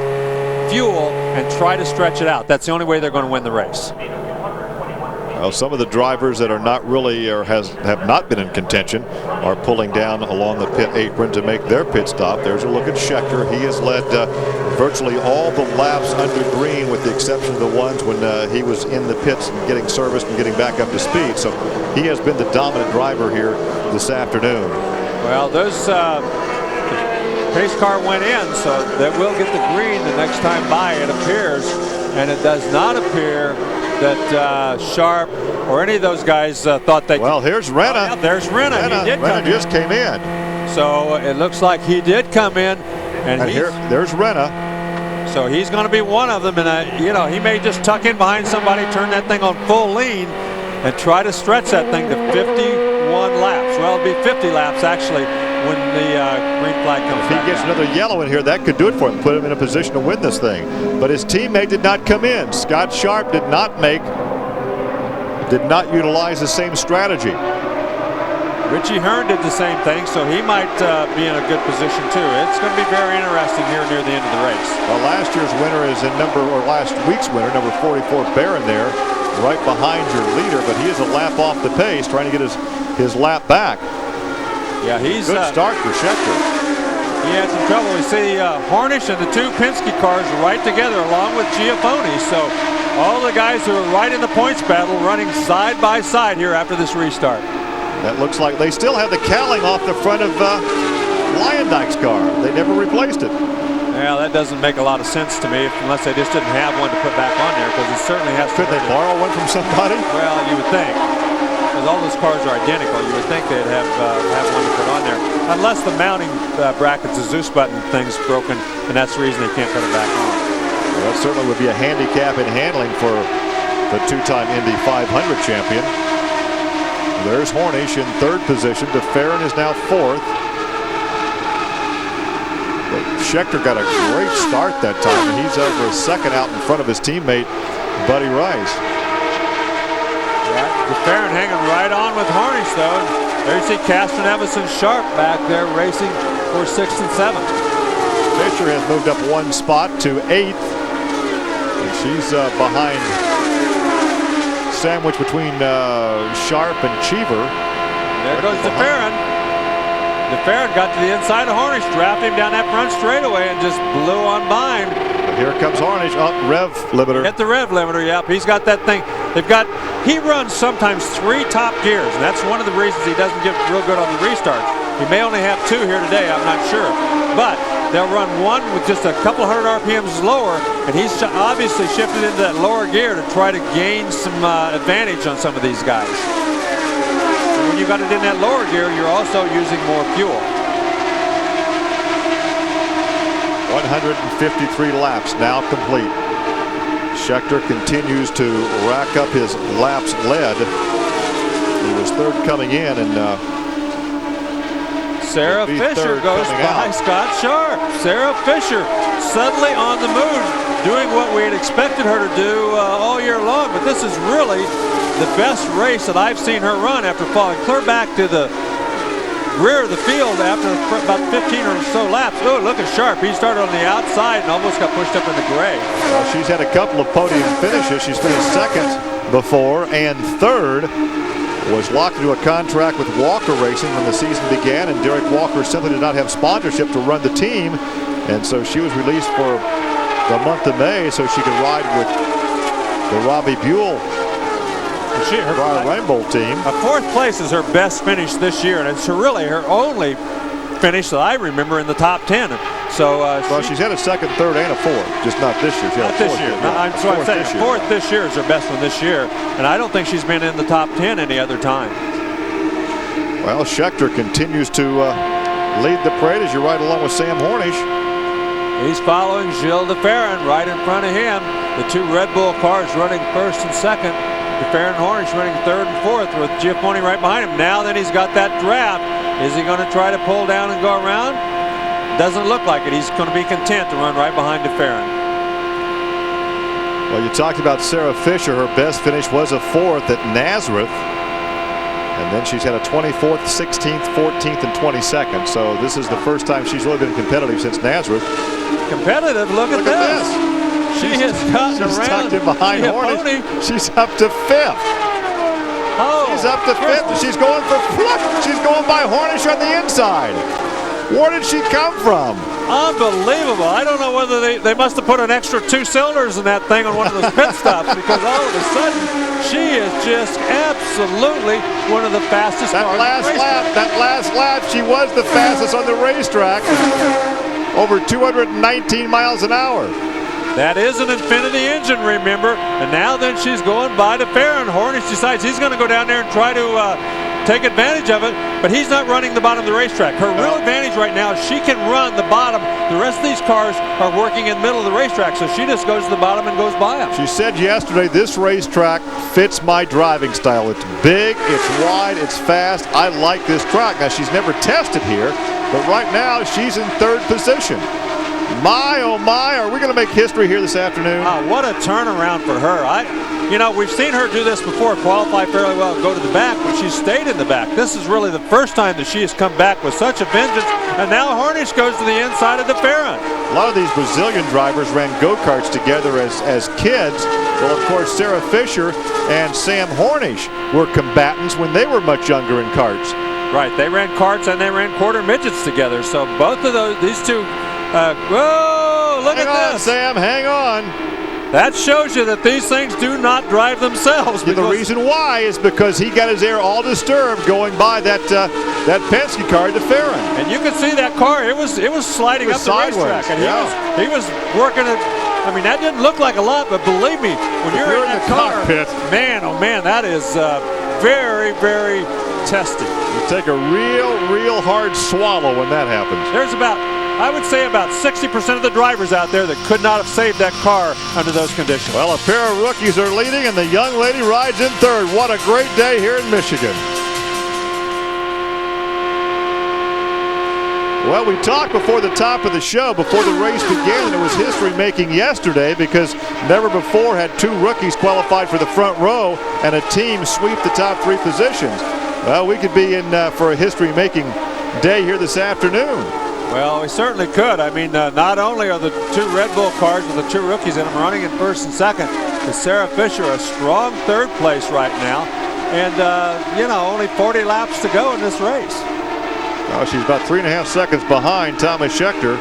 fuel and try to stretch it out. That's the only way they're going to win the race. Well, some of the drivers that are not really or have not been in contention are pulling down along the pit apron to make their pit stop. There's a look at Scheckter. He has led virtually all the laps under green, with the exception of the ones when he was in the pits and getting serviced and getting back up to speed. So he has been the dominant driver here this afternoon. Well, those pace car went in, so they will get the green the next time by, it appears. And it does not appear that Sharp or any of those guys thought they. Well, here's Renna. Oh, yeah, there's Renna. He did Renna just came in. So it looks like he did come in, and there's Renna. So he's going to be one of them, and you know, he may just tuck in behind somebody, turn that thing on full lean, and try to stretch that thing to 51 laps. Well, it'll be 50 laps actually when the green flag comes back. If he gets another yellow in here, that could do it for him, put him in a position to win this thing. But his teammate did not come in. Scott Sharp did not utilize the same strategy. Richie Hearn did the same thing, so he might be in a good position too. It's going to be very interesting here near the end of the race. Well, last year's winner is last week's winner, number 44, Barron there, right behind your leader, but he is a lap off the pace, trying to get his lap back. Yeah, he's good start for Scheckter. He had some trouble. We see Hornish and the two Penske cars right together along with Giaffoni. So all the guys who are right in the points battle running side by side here after this restart. That looks like they still have the cowling off the front of Lyondike's car. They never replaced it. Yeah, that doesn't make a lot of sense to me unless they just didn't have one to put back on there, because it certainly has to. Could they borrow one from somebody? Well, you would think. Because all those cars are identical, you would think they'd have one to put on there. Unless the mounting brackets, the Zeus button thing's broken, and that's the reason they can't put it back on. Well, that certainly would be a handicap in handling for the two-time Indy 500 champion. There's Hornish in third position. DeFerrin is now fourth. But Scheckter got a great start that time, and he's over a second out in front of his teammate, Buddy Rice. DeFerrin hanging right on with Hornish, though. There you see Caston Evison Sharp back there racing for 6th and 7th. Fisher has moved up one spot to 8th. And she's behind, sandwiched between Sharp and Cheever. There goes DeFerrin. DeFerrin got to the inside of Hornish, drafted him down that front straightaway, and just blew on by him. Here comes Hornish. Oh, rev limiter. Hit the rev limiter, yep. He's got that thing. He runs sometimes 3 top gears, and that's one of the reasons he doesn't get real good on the restart. He may only have 2 here today, I'm not sure. But they'll run one with just a couple hundred RPMs lower, and he's obviously shifted into that lower gear to try to gain some advantage on some of these guys. And when you got it in that lower gear, you're also using more fuel. 153 laps now complete. Scheckter continues to rack up his laps led. He was third coming in, and Sarah Fisher goes by Scott Sharp. Sarah Fisher suddenly on the move, doing what we had expected her to do all year long. But this is really the best race that I've seen her run after falling clear back to the rear of the field after about 15 or so laps. Oh, look at Sharp. He started on the outside and almost got pushed up in the gray. Well, she's had a couple of podium finishes. She's finished second before, and third. Was locked into a contract with Walker Racing when the season began, and Derek Walker simply did not have sponsorship to run the team, and so she was released for the month of May so she could ride with the Robbie Buell Rainbow team. Fourth place is her best finish this year, and it's really her only finish that I remember in the top 10. So well, she's had a second, third, and a fourth, just not this year. Not this year. So I'm saying fourth this year is her best one this year, and I don't think she's been in the top 10 any other time. Well, Scheckter continues to lead the parade as you ride along with Sam Hornish. He's following Gilles DeFerrin right in front of him. The 2 Red Bull cars running first and second. DeFerrin Hornish running third and fourth with Giaffoni right behind him. Now then he's got that draft. Is he going to try to pull down and go around? Doesn't look like it. He's going to be content to run right behind DeFerrin. Well, you talked about Sarah Fisher. Her best finish was a 4th at Nazareth. And then she's had a 24th, 16th, 14th, and 22nd. So this is the first time she's really been competitive since Nazareth. Competitive? Look at this. She has gotten around. She's tucked in behind Hornish. She's up to 5th. Oh, she's up to 5th. She's going for flip. She's going by Hornish on the inside. Where did she come from? Unbelievable. I don't know whether they must have put an extra 2 cylinders in that thing on one of those pit stops, because all of a sudden she is just absolutely one of the fastest cars. That last lap, she was the fastest on the racetrack. Over 219 miles an hour. That is an Infinity engine, remember. And now then she's going by DeFerrin. Hornish decides he's going to go down there and try to take advantage of it, but he's not running the bottom of the racetrack. Her real advantage right now is she can run the bottom. The rest of these cars are working in the middle of the racetrack, so she just goes to the bottom and goes by them. She said yesterday, this racetrack fits my driving style. It's big, it's wide, it's fast. I like this track. Now, she's never tested here, but right now she's in third position. My, oh my, are we going to make history here this afternoon? What a turnaround for her. you know, we've seen her do this before, qualify fairly well and go to the back, but she stayed in the back. This is really the first time that she has come back with such a vengeance, and now Harnish goes to the inside of DeFerrin. A lot of these Brazilian drivers ran go-karts together as kids. Well, of course, Sarah Fisher and Sam Hornish were combatants when they were much younger in karts. Right, they ran karts and they ran quarter midgets together. So both of these two, whoa, look at this. Sam, hang on. That shows you that these things do not drive themselves. The reason why is because he got his air all disturbed going by that Penske car, DeFerrin. And you could see that car, it was sliding up the racetrack. And he was working it. I mean, that didn't look like a lot, but believe me, when you're in that car, cockpit, man, oh man, that is very, very testing. You take a real hard swallow when that happens. There's about, I would say about 60% of the drivers out there that could not have saved that car under those conditions. Well, a pair of rookies are leading and the young lady rides in third. What a great day here in Michigan. Well, we talked before the top of the show, before the race began, and it was history-making yesterday because never before had two rookies qualified for the front row and a team sweep the top three positions. Well, we could be in for a history-making day here this afternoon. Well, we certainly could. I mean, not only are the two Red Bull cars with the two rookies in them running in first and second, but Sarah Fisher a strong third place right now. And, you know, only 40 laps to go in this race. Oh, she's about 3.5 seconds behind Thomas Scheckter.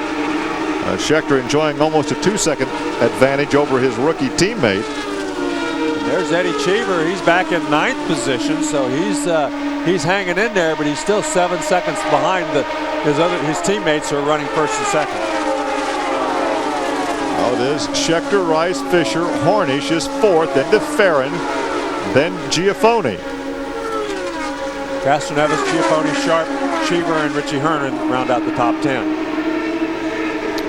Scheckter enjoying almost a 2-second advantage over his rookie teammate. And there's Eddie Cheever. He's back in 9th position, so he's hanging in there, but he's still 7 seconds behind his teammates who are running first and second. Oh, it is Scheckter, Rice, Fisher, Hornish is fourth, then DeFerrin, then Giafone. Castroneves, Giafone, Sharp, Cheever, and Richie Hernan round out the top 10.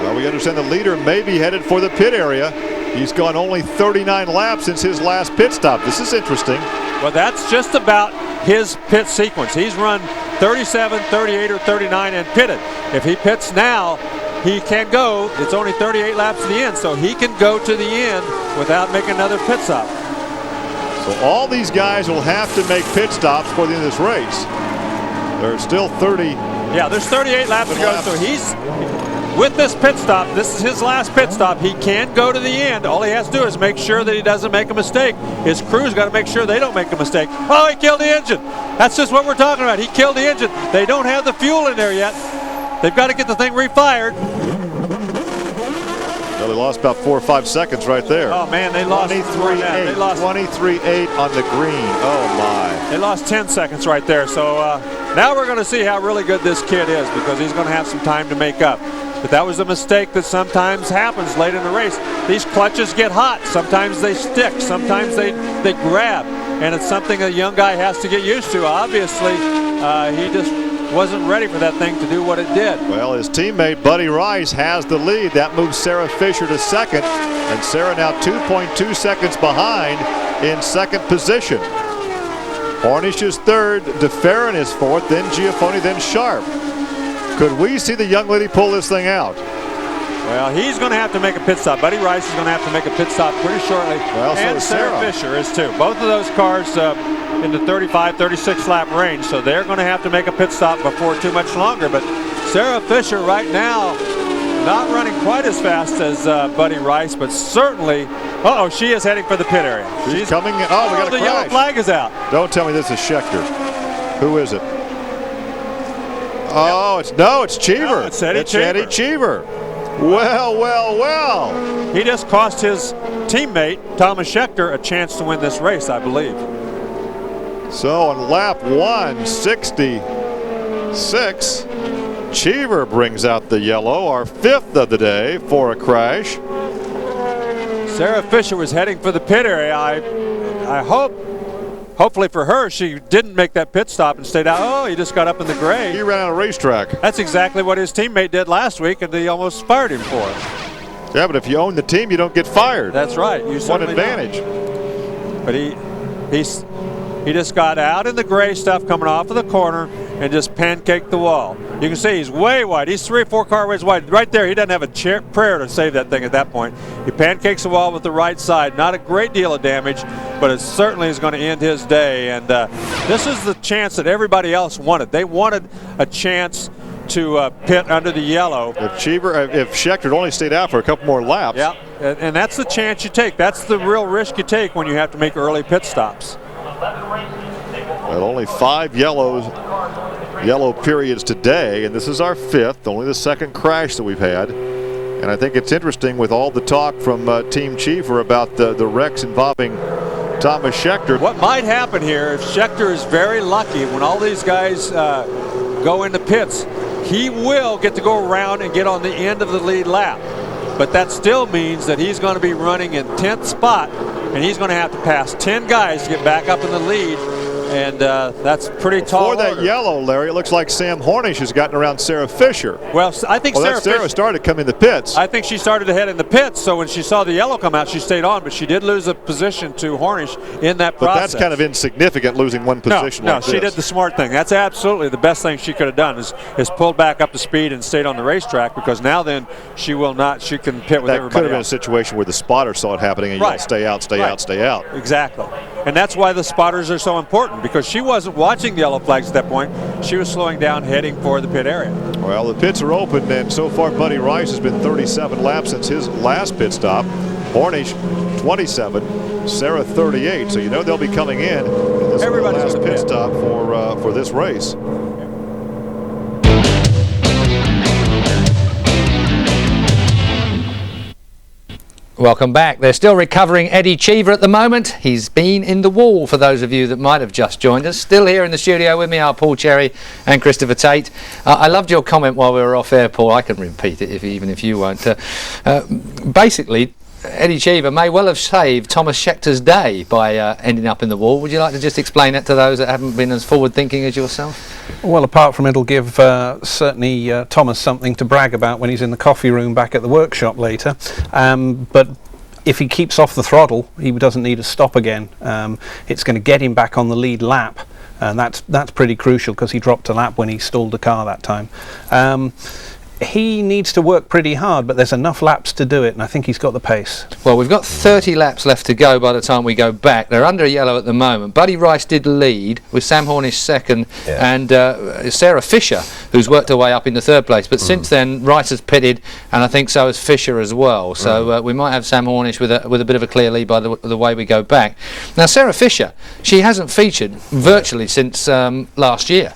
Well, we understand the leader may be headed for the pit area. He's gone only 39 laps since his last pit stop. This is interesting. Well, that's just about his pit sequence. He's run 37, 38, or 39 and pitted. If he pits now, he can go. It's only 38 laps to the end, so he can go to the end without making another pit stop. So all these guys will have to make pit stops for the end of this race. There's still 30. Yeah, there's 38 laps to go, so he's, with this pit stop, this is his last pit stop. He can go to the end. All he has to do is make sure that he doesn't make a mistake. His crew's got to make sure they don't make a mistake. Oh, he killed the engine. That's just what we're talking about. He killed the engine. They don't have the fuel in there yet. They've got to get the thing refired. Well, they lost about 4 or 5 seconds right there. Oh, man, they lost 23.8. They lost 23.8 on the green. Oh, my. They lost 10 seconds right there. So now we're going to see how really good this kid is because he's going to have some time to make up. But that was a mistake that sometimes happens late in the race. These clutches get hot. Sometimes they stick. Sometimes they grab. And it's something a young guy has to get used to. Obviously, he just wasn't ready for that thing to do what it did. Well, his teammate Buddy Rice has the lead. That moves Sarah Fisher to second. And Sarah now 2.2 seconds behind in second position. Hornish is third. DeFerrin is fourth. Then Giafone, then Sharp. Could we see the young lady pull this thing out? Well, he's going to have to make a pit stop. Buddy Rice is going to have to make a pit stop pretty shortly. Well, and so Sarah Fisher is too. Both of those cars in the 35, 36 lap range, so they're going to have to make a pit stop before too much longer. But Sarah Fisher right now not running quite as fast as Buddy Rice, but certainly, uh-oh, she is heading for the pit area. She's coming in. Oh, we got a the crash. yellow flag is out. Don't tell me this is Scheckter. Who is it? Oh, it's Cheever. No, it's Eddie Cheever. Eddie Cheever. Well. He just cost his teammate, Thomas Scheckter, a chance to win this race, I believe. So on lap 166, Cheever brings out the yellow, our fifth of the day for a crash. Sarah Fisher was heading for the pit area. I hopefully for her, she didn't make that pit stop and stayed out. Oh, he just got up in the gray. He ran out of racetrack. That's exactly what his teammate did last week, and they almost fired him for it. Yeah, but if you own the team, you don't get fired. That's right. You one advantage. Don't. But he just got out in the gray stuff coming off of the corner and just pancaked the wall. You can see he's way wide. He's 3 or 4 car ways wide. Right there, he doesn't have a prayer to save that thing at that point. He pancakes the wall with the right side. Not a great deal of damage, but it certainly is going to end his day. And this is the chance that everybody else wanted. They wanted a chance to pit under the yellow. If Schechter had only stayed out for a couple more laps. Yeah, and that's the chance you take. That's the real risk you take when you have to make early pit stops. Well, only 5 yellow periods today, and this is our 5th, only the 2nd crash that we've had. And I think it's interesting with all the talk from Team Cheever about the wrecks involving Thomas Schechter. What might happen here if Schechter is very lucky when all these guys go into pits, he will get to go around and get on the end of the lead lap. But that still means that he's going to be running in 10th spot, and he's going to have to pass 10 guys to get back up in the lead. And that's pretty tall. For that yellow, Larry, it looks like Sam Hornish has gotten around Sarah Fisher. Well, I think Sarah started to come in the pits. I think she started to head in the pits, so when she saw the yellow come out, she stayed on, but she did lose a position to Hornish in that process. But that's kind of insignificant, losing one position. No, she did the smart thing. That's absolutely the best thing she could have done is pulled back up to speed and stayed on the racetrack, because now then she can pit with everybody else. That could have been a situation where the spotter saw it happening and yelled, stay out, stay out, stay out. Exactly. And that's why the spotters are so important, because she wasn't watching the yellow flags at that point. She was slowing down, heading for the pit area. Well, the pits are open, and so far Buddy Rice has been 37 laps since his last pit stop. Hornish 27, Sarah 38. So you know they'll be coming in. This is the last pit stop for this race. Welcome back. They're still recovering Eddie Cheever at the moment. He's been in the wall, for those of you that might have just joined us. Still here in the studio with me are Paul Cherry and Christopher Tate. I loved your comment while we were off air, Paul. I can repeat it even if you won't. Basically, Eddie Cheever may well have saved Thomas Schechter's day by ending up in the wall. Would you like to just explain that to those that haven't been as forward-thinking as yourself? Well, apart from it'll give certainly Thomas something to brag about when he's in the coffee room back at the workshop later. But if he keeps off the throttle, he doesn't need to stop again. It's going to get him back on the lead lap, and that's pretty crucial, because he dropped a lap when he stalled the car that time. He needs to work pretty hard, but there's enough laps to do it, and I think he's got the pace. Well, we've got 30 laps left to go by the time we go back. They're under yellow at the moment. Buddy Rice did lead, with Sam Hornish second, and Sarah Fisher, who's worked her way up into third place. But since then, Rice has pitted, and I think so has Fisher as well. So we might have Sam Hornish with a bit of a clear lead by the way we go back. Now, Sarah Fisher, she hasn't featured virtually since last year.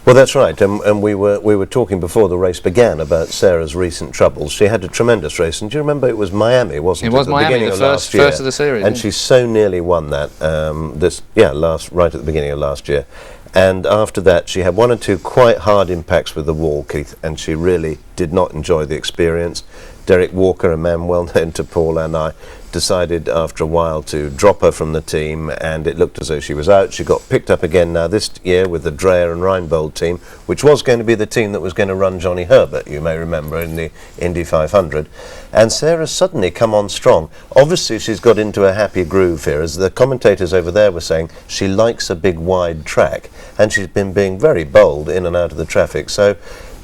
Well, that's right, and we were talking before the race began about Sarah's recent troubles. She had a tremendous race, and do you remember it was Miami, wasn't it? It was Miami, the first of the series. And she so nearly won that, right at the beginning of last year. And after that, she had 1 or 2 quite hard impacts with the wall, Keith, and she really did not enjoy the experience. Derek Walker, a man well known to Paul and I, decided after a while to drop her from the team, and it looked as though she was out. She got picked up again now this year with the Dreyer and Reinbold team, which was going to be the team that was going to run Johnny Herbert, you may remember, in the Indy 500. And Sarah's suddenly come on strong. Obviously she's got into a happy groove here. As the commentators over there were saying, she likes a big wide track, and she's been being very bold in and out of the traffic. So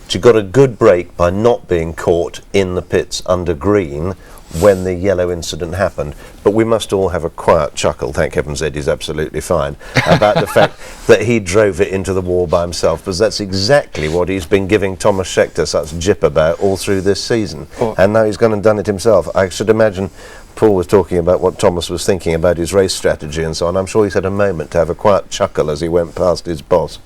she got a good break by not being caught in the pits under green when the yellow incident happened. But we must all have a quiet chuckle, thank heavens Eddie's absolutely fine, about the fact that he drove it into the wall by himself, because that's exactly what he's been giving Thomas Schechter such jip about all through this season. And now he's gone and done it himself. I should imagine Paul was talking about what Thomas was thinking about his race strategy and so on. I'm sure he's had a moment to have a quiet chuckle as he went past his boss.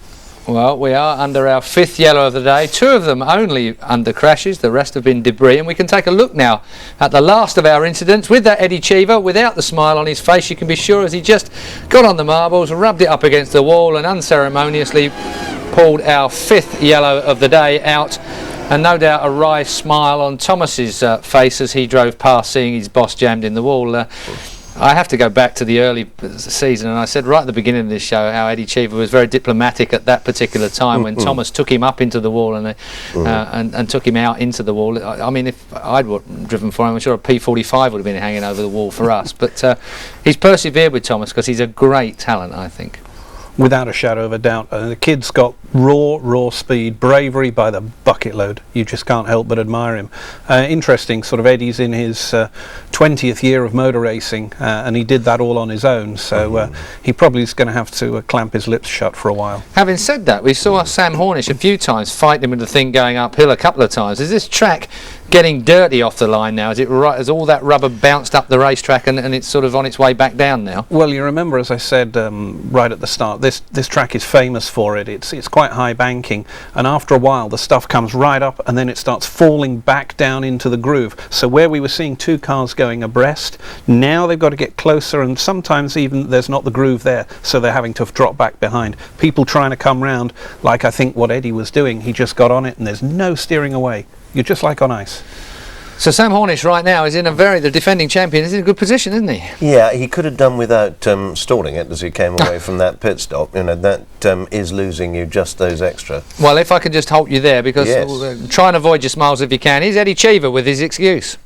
Well, we are under our 5th yellow of the day, 2 of them only under crashes, the rest have been debris, and we can take a look now at the last of our incidents with that Eddie Cheever. Without the smile on his face, you can be sure, as he just got on the marbles, rubbed it up against the wall and unceremoniously pulled our 5th yellow of the day out, and no doubt a wry smile on Thomas's face as he drove past, seeing his boss jammed in the wall. I have to go back to the early season, and I said right at the beginning of this show how Eddie Cheever was very diplomatic at that particular time when Thomas took him up into the wall and took him out into the wall. I mean, if I'd driven for him, I'm sure a P45 would have been hanging over the wall for us. But he's persevered with Thomas because he's a great talent, I think. without a shadow of a doubt. The kid's got raw speed, bravery by the bucket load. You just can't help but admire him. Interesting, sort of Eddie's in his 20th year of motor racing, and he did that all on his own, so he probably is going to have to clamp his lips shut for a while. Having said that, we saw Sam Hornish a few times fighting with the thing going uphill a couple of times. Is this track getting dirty off the line now? Is it right? Has all that rubber bounced up the racetrack and it's sort of on its way back down now? Well, you remember, as I said right at the start, this track is famous for it. It's quite high banking, and after a while the stuff comes right up and then it starts falling back down into the groove. So where we were seeing two cars going abreast, now they've got to get closer, and sometimes even there's not the groove there, so they're having to drop back behind. People trying to come round, like I think what Eddie was doing, he just got on it and there's no steering away. You're just like on ice. So Sam Hornish right now is in the defending champion is in a good position, isn't he? Yeah, he could have done without stalling it as he came away from that pit stop. You know, that is losing you just those extra. Well, if I could just halt you there, because try and avoid your smiles if you can. Here's Eddie Cheever with his excuse.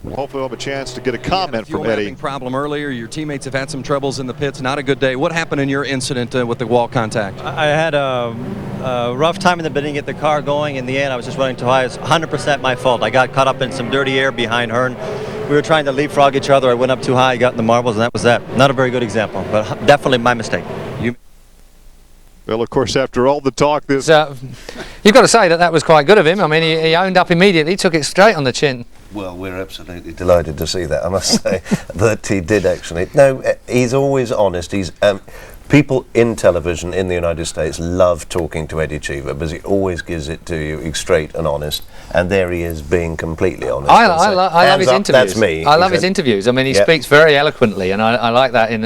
Hopefully we'll have a chance to get a comment from Eddie. Problem earlier. Your teammates have had some troubles in the pits. Not a good day. What happened in your incident with the wall contact? I had a rough time in the beginning to get the car going. In the end, I was just running too high. It's 100% my fault. I got caught up in some dirty air behind Hearn. We were trying to leapfrog each other. I went up too high, got in the marbles, and that was that. Not a very good example, but definitely my mistake. Well, of course, after all the talk, you've got to say that was quite good of him. I mean, he owned up immediately, took it straight on the chin. Well, we're absolutely delighted to see that, I must say, that he did actually. No, he's always honest. He's people in television in the United States love talking to Eddie Cheever because he always gives it to you straight and honest, and there he is being completely honest. I love his interviews. That's me. I love his interviews. I mean, he speaks very eloquently, and I like that in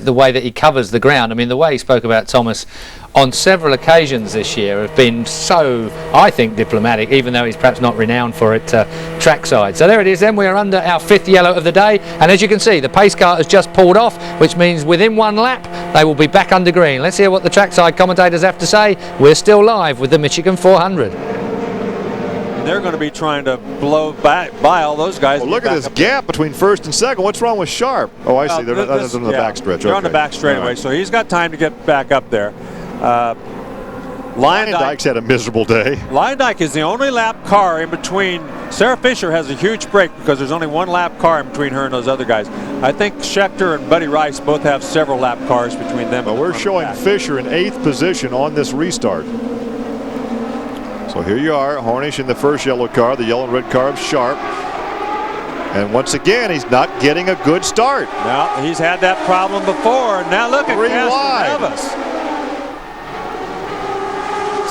the way that he covers the ground. I mean, the way he spoke about Thomas on several occasions this year have been so, I think, diplomatic, even though he's perhaps not renowned for it trackside. So there it is then, we are under our 5th yellow of the day, and as you can see, the pace car has just pulled off, which means within one lap they will be back under green. Let's hear what the trackside commentators have to say. We're still live with the Michigan 400. They're going to be trying to blow by all those guys. Well, look at this gap between first and second. What's wrong with Sharp? Oh, I see. They're on the backstretch. They're on the back straightaway, so he's got time to get back up there. Lyondike's had a miserable day. Lyondike is the only lap car in between. Sarah Fisher has a huge break because there's only one lap car in between her and those other guys. I think Schechter and Buddy Rice both have several lap cars between them. Well, we're showing Fisher in 8th position on this restart. So here you are, Hornish in the first yellow car, the yellow and red car of Sharp. And once again, he's not getting a good start. Now, he's had that problem before. Now look at 3 wide.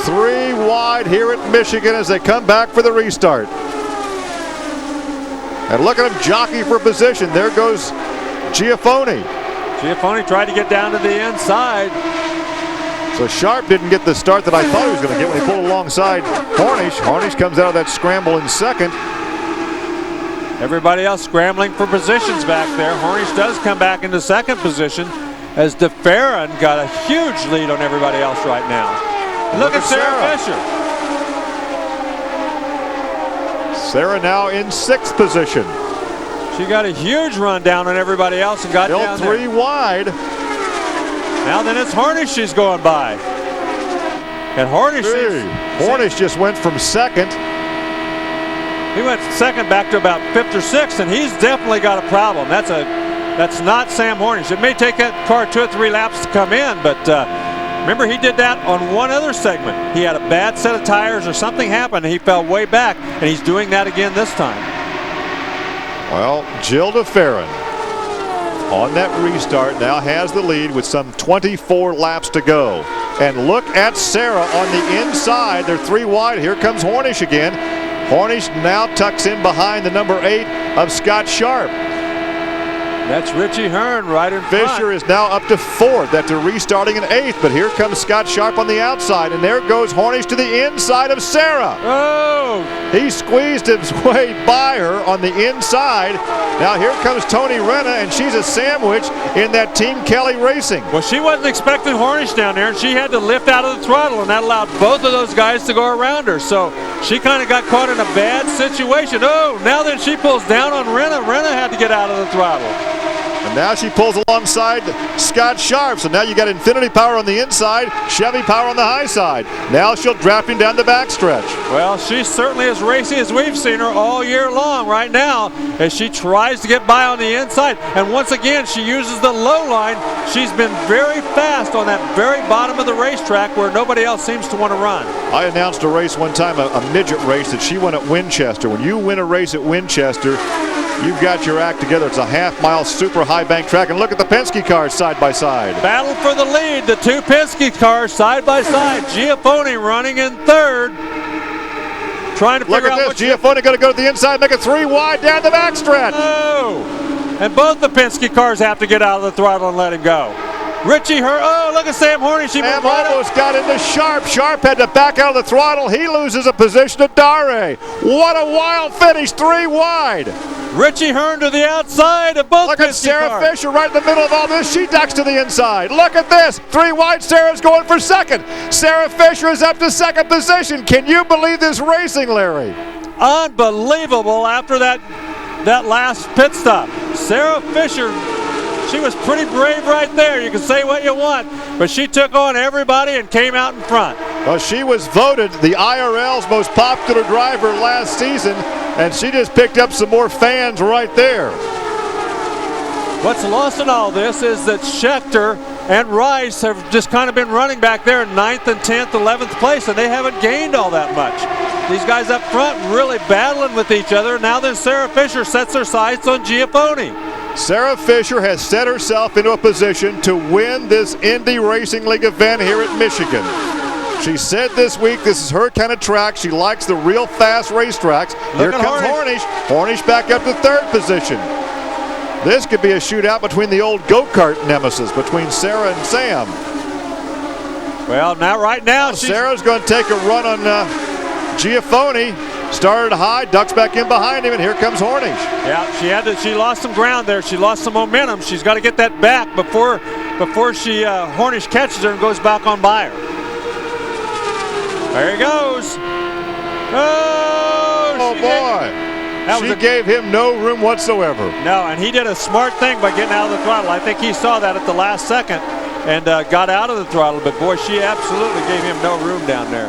3 wide here at Michigan as they come back for the restart. And look at him jockey for position. There goes Giafone. Giafone tried to get down to the inside. So Sharp didn't get the start that I thought he was going to get when he pulled alongside Hornish. Hornish comes out of that scramble in second. Everybody else scrambling for positions back there. Hornish does come back into second position as DeFerrin got a huge lead on everybody else right now. Look at Sarah Fisher. Sarah now in 6th position. She got a huge run down on everybody else and got down there. 3 wide. Now then it's Hornish she's going by. And Hornish just went from second. He went second back to about 5th or 6th, and he's definitely got a problem. That's not Sam Hornish. It may take that car 2 or 3 laps to come in, but remember he did that on one other segment. He had a bad set of tires or something happened and he fell way back, and he's doing that again this time. Well, Jill DeFerrin on that restart now has the lead with some 24 laps to go. And look at Sarah on the inside. They're 3 wide. Here comes Hornish again. Hornish now tucks in behind the number 8 of Scott Sharp. That's Richie Hearn right in front. Fisher is now up to 4th after restarting in 8th, but here comes Scott Sharp on the outside, and there goes Hornish to the inside of Sarah. Oh! He squeezed his way by her on the inside. Now here comes Tony Renna, and she's a sandwich in that Team Kelly Racing. Well, she wasn't expecting Hornish down there, and she had to lift out of the throttle, and that allowed both of those guys to go around her. So she kind of got caught in a bad situation. Oh, now then she pulls down on Renna. Renna had to get out of the throttle. And now she pulls alongside Scott Sharp. So now you got Infinity Power on the inside, Chevy Power on the high side. Now she'll draft him down the backstretch. Well, she's certainly as racy as we've seen her all year long right now as she tries to get by on the inside. And once again, she uses the low line. She's been very fast on that very bottom of the racetrack where nobody else seems to want to run. I announced a race one time, a midget race that she won at Winchester. When you win a race at Winchester, you've got your act together. It's a half-mile super high bank track, and look at the Penske cars side by side. Battle for the lead. The two Penske cars side by side. Giafone running in third. Trying to figure out this. Giafone going to go to the inside, make it 3 wide down the backstretch. Oh, and both the Penske cars have to get out of the throttle and let him go. Richie, look at Sam Hornish. Sam almost got into Sharp. Sharp had to back out of the throttle. He loses a position to Dare. What a wild finish, 3 wide. Richie Hearn to the outside of both. Look at Sarah Fisher right in the middle of all this. She ducks to the inside. Look at this. 3 wide. Sarah's going for second. Sarah Fisher is up to second position. Can you believe this racing, Larry? Unbelievable after that last pit stop. Sarah Fisher, she was pretty brave right there. You can say what you want, but she took on everybody and came out in front. Well, she was voted the IRL's most popular driver last season, and she just picked up some more fans right there. What's lost in all this is that Schechter and Rice have just kind of been running back there in 9th and 10th, 11th place, and they haven't gained all that much. These guys up front really battling with each other. Now then Sarah Fisher sets her sights on Giafone. Sarah Fisher has set herself into a position to win this Indy Racing League event here at Michigan. She said this week this is her kind of track. She likes the real fast racetracks. Here comes Hornish. Hornish back up to third position. This could be a shootout between the old go-kart nemesis between Sarah and Sam. Well, now right now Sarah's going to take a run on Giafone. Started high, ducks back in behind him, and here comes Hornish. Yeah, she lost some ground there. She lost some momentum. She's got to get that back before Hornish catches her and goes back on by her. There he goes. Oh boy. She gave him no room whatsoever. No, and he did a smart thing by getting out of the throttle. I think he saw that at the last second and got out of the throttle, but boy, she absolutely gave him no room down there.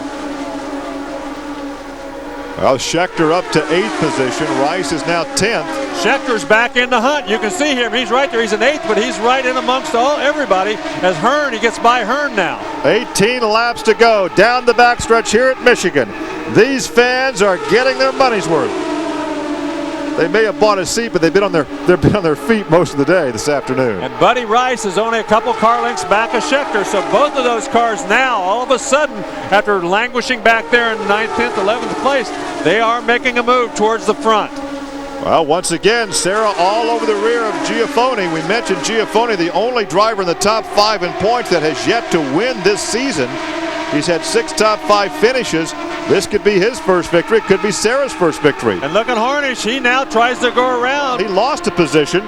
Well, Schechter up to 8th position. Rice is now 10th. Schechter's back in the hunt. You can see him. He's right there. He's in 8th, but he's right in amongst everybody. As Hearn, he gets by Hearn now. 18 laps to go down the backstretch here at Michigan. These fans are getting their money's worth. They may have bought a seat, but they've been on their feet most of the day this afternoon. And Buddy Rice is only a couple car lengths back of Schechter, so both of those cars now, all of a sudden, after languishing back there in 9th, 10th, 11th place, they are making a move towards the front. Well, once again, Sarah all over the rear of Giafone. We mentioned Giafone, the only driver in the top 5 in points that has yet to win this season. He's had 6 top 5 finishes. This could be his first victory. It could be Sarah's first victory. And look at Hornish. He now tries to go around. He lost a position.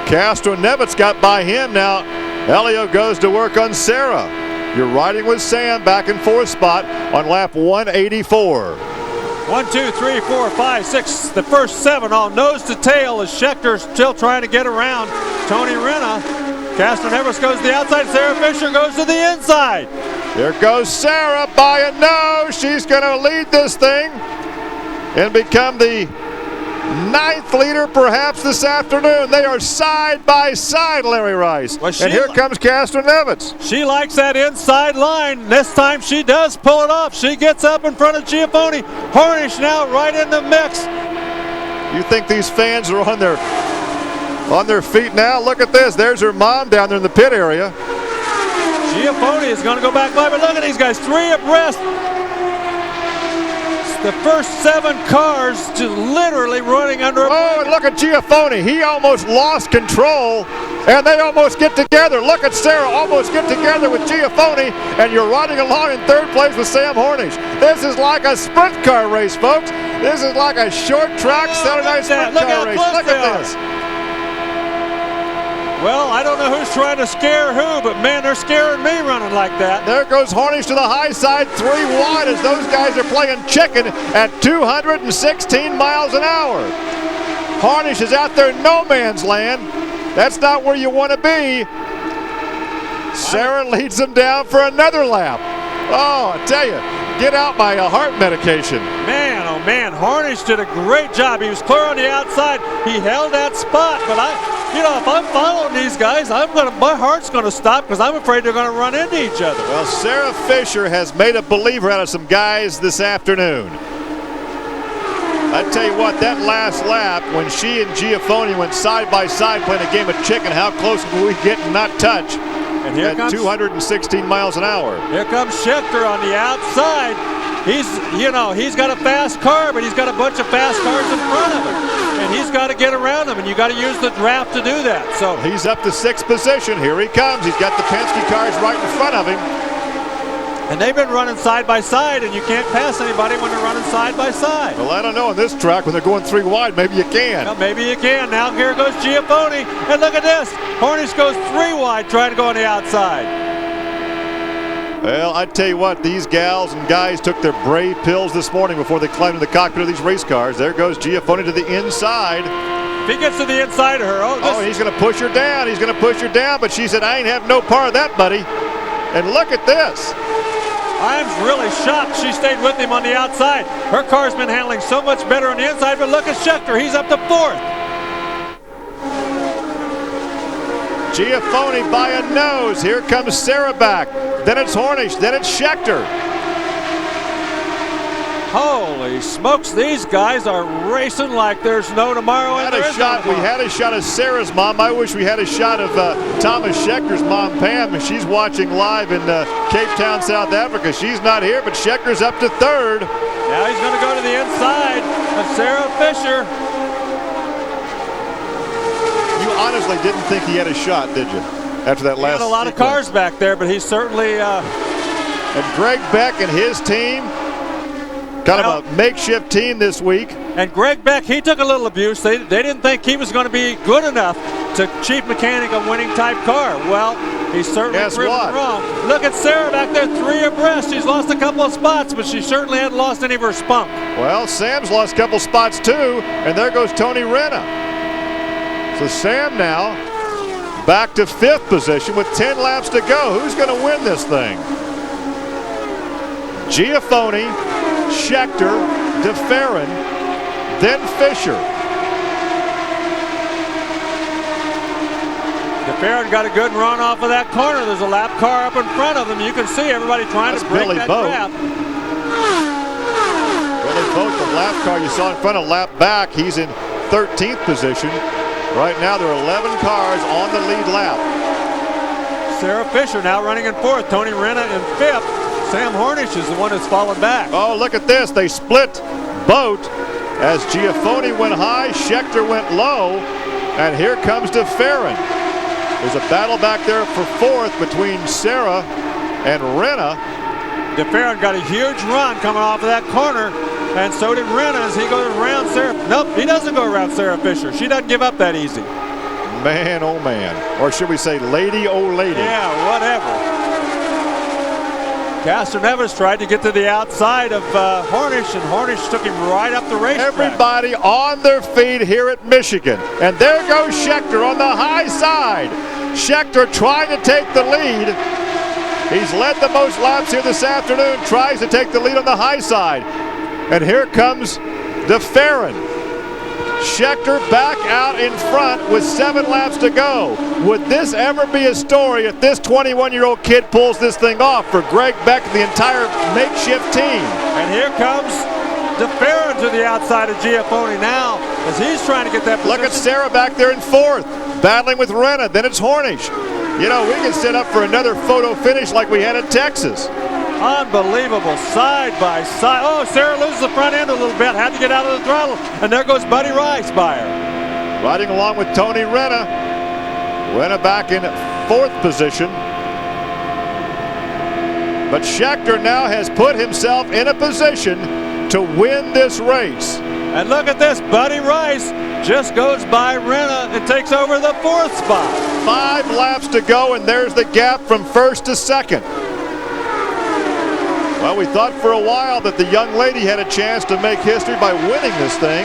Castro-Nevitz got by him. Now Elio goes to work on Sarah. You're riding with Sam back in 4th spot on lap 184. 1, 2, 3, 4, 5, 6. The first 7 all nose to tail as Schechter still trying to get around Tony Renna. Castro-Nevitz goes to the outside. Sarah Fisher goes to the inside. There goes Sarah by a nose. She's going to lead this thing and become the 9th leader perhaps this afternoon. They are side by side, Larry Rice. Well, and here comes Castro-Nevitz. She likes that inside line. This time she does pull it off. She gets up in front of Giafone. Hornish now right in the mix. You think these fans are on their feet now? Look at this. There's her mom down there in the pit area. Giafone is going to go back by, but look at these guys, 3 abreast. The first 7 cars just literally running under a Oh, and look at Giafone. He almost lost control, and they almost get together. Look at Sarah almost get together with Giafone, and you're riding along in 3rd place with Sam Hornish. This is like a sprint car race, folks. This is like a short track Saturday night sprint car race. Look at this. Well, I don't know who's trying to scare who, but man, they're scaring me running like that. There goes Hornish to the high side, 3 wide as those guys are playing chicken at 216 miles an hour. Harnish is out there in no man's land. That's not where you want to be. Sarah leads them down for another lap. Oh, I tell you, get out my heart medication. Man, oh man, Harnish did a great job. He was clear on the outside. He held that spot, but if I'm following these guys, my heart's gonna stop because I'm afraid they're gonna run into each other. Well, Sarah Fisher has made a believer out of some guys this afternoon. I tell you what, that last lap when she and Giafoni went side by side playing a game of chicken, how close will we get and not touch? And here at comes 216 miles an hour. Here comes Schechter on the outside. He's got a fast car, but he's got a bunch of fast cars in front of him. And he's got to get around them, and you got to use the draft to do that. So he's up to 6th position. Here he comes. He's got the Penske cars right in front of him. And they've been running side by side, and you can't pass anybody when they're running side by side. Well, I don't know. On this track, when they're going 3 wide, maybe you can. Well, maybe you can. Now here goes Giafoni. And look at this. Harnish goes 3 wide trying to go on the outside. Well, I tell you what, these gals and guys took their brave pills this morning before they climbed in the cockpit of these race cars. There goes Giafoni to the inside. If he gets to the inside of her, he's going to push her down. He's going to push her down, but she said, I ain't have no part of that, buddy. And look at this. I'm really shocked she stayed with him on the outside. Her car's been handling so much better on the inside, but look at Schechter. He's up to 4th. Giafoni by a nose. Here comes Sarah back. Then it's Harnish. Then it's Schechter. Holy smokes, these guys are racing like there's no tomorrow. We had a shot of Sarah's mom. I wish we had a shot of Thomas Schechter's mom, Pam. She's watching live in Cape Town, South Africa. She's not here, but Schechter's up to 3rd. Now he's going to go to the inside of Sarah Fisher. You honestly didn't think he had a shot, did you? After that last He had a lot of cars back there, but he's certainly... And Greg Beck and his team... Kind of a makeshift team this week. And Greg Beck, he took a little abuse. They didn't think he was going to be good enough to chief mechanic a winning type car. Well, he's certainly proven wrong. Look at Sarah back there, 3 abreast. She's lost a couple of spots, but she certainly hadn't lost any of her spunk. Well, Sam's lost a couple spots too, and there goes Tony Renna. So Sam now back to 5th position with 10 laps to go. Who's going to win this thing? Giafoni, Schechter, DeFerrin, then Fisher. DeFerrin got a good run off of that corner. There's a lap car up in front of them. You can see everybody trying to break that draft. Billy Boat, the lap car you saw in front of lap back, he's in 13th position. Right now there are 11 cars on the lead lap. Sarah Fisher now running in 4th. Tony Renna in 5th. Sam Harnish is the one that's fallen back. Oh, look at this. They split boat as Giafoni went high, Schechter went low, and here comes DeFerrin. There's a battle back there for 4th between Sarah and Renna. DeFerrin got a huge run coming off of that corner, and so did Renna as he goes around Sarah. Nope, he doesn't go around Sarah Fisher. She doesn't give up that easy. Man, oh man. Or should we say lady, oh lady. Yeah, whatever. Castroneves tried to get to the outside of Harnish, and Harnish took him right up the racetrack. Everybody on their feet here at Michigan. And there goes Schechter on the high side. Schechter trying to take the lead. He's led the most laps here this afternoon, tries to take the lead on the high side. And here comes DeFerrin. Schechter back out in front with 7 laps to go. Would this ever be a story if this 21-year-old kid pulls this thing off for Greg Beck and the entire makeshift team? And here comes DeFerrin to the outside of Giafoni now as he's trying to get that position. Look at Sarah back there in 4th, battling with Renna. Then it's Harnish. You know, we could set up for another photo finish like we had at Texas. Unbelievable, side by side. Oh, Sarah loses the front end a little bit. Had to get out of the throttle. And there goes Buddy Rice by her. Riding along with Tony Renna. Renna back in 4th position. But Schechter now has put himself in a position to win this race. And look at this. Buddy Rice just goes by Renna and takes over the 4th spot. 5 laps to go, and there's the gap from 1st to 2nd. Well, we thought for a while that the young lady had a chance to make history by winning this thing.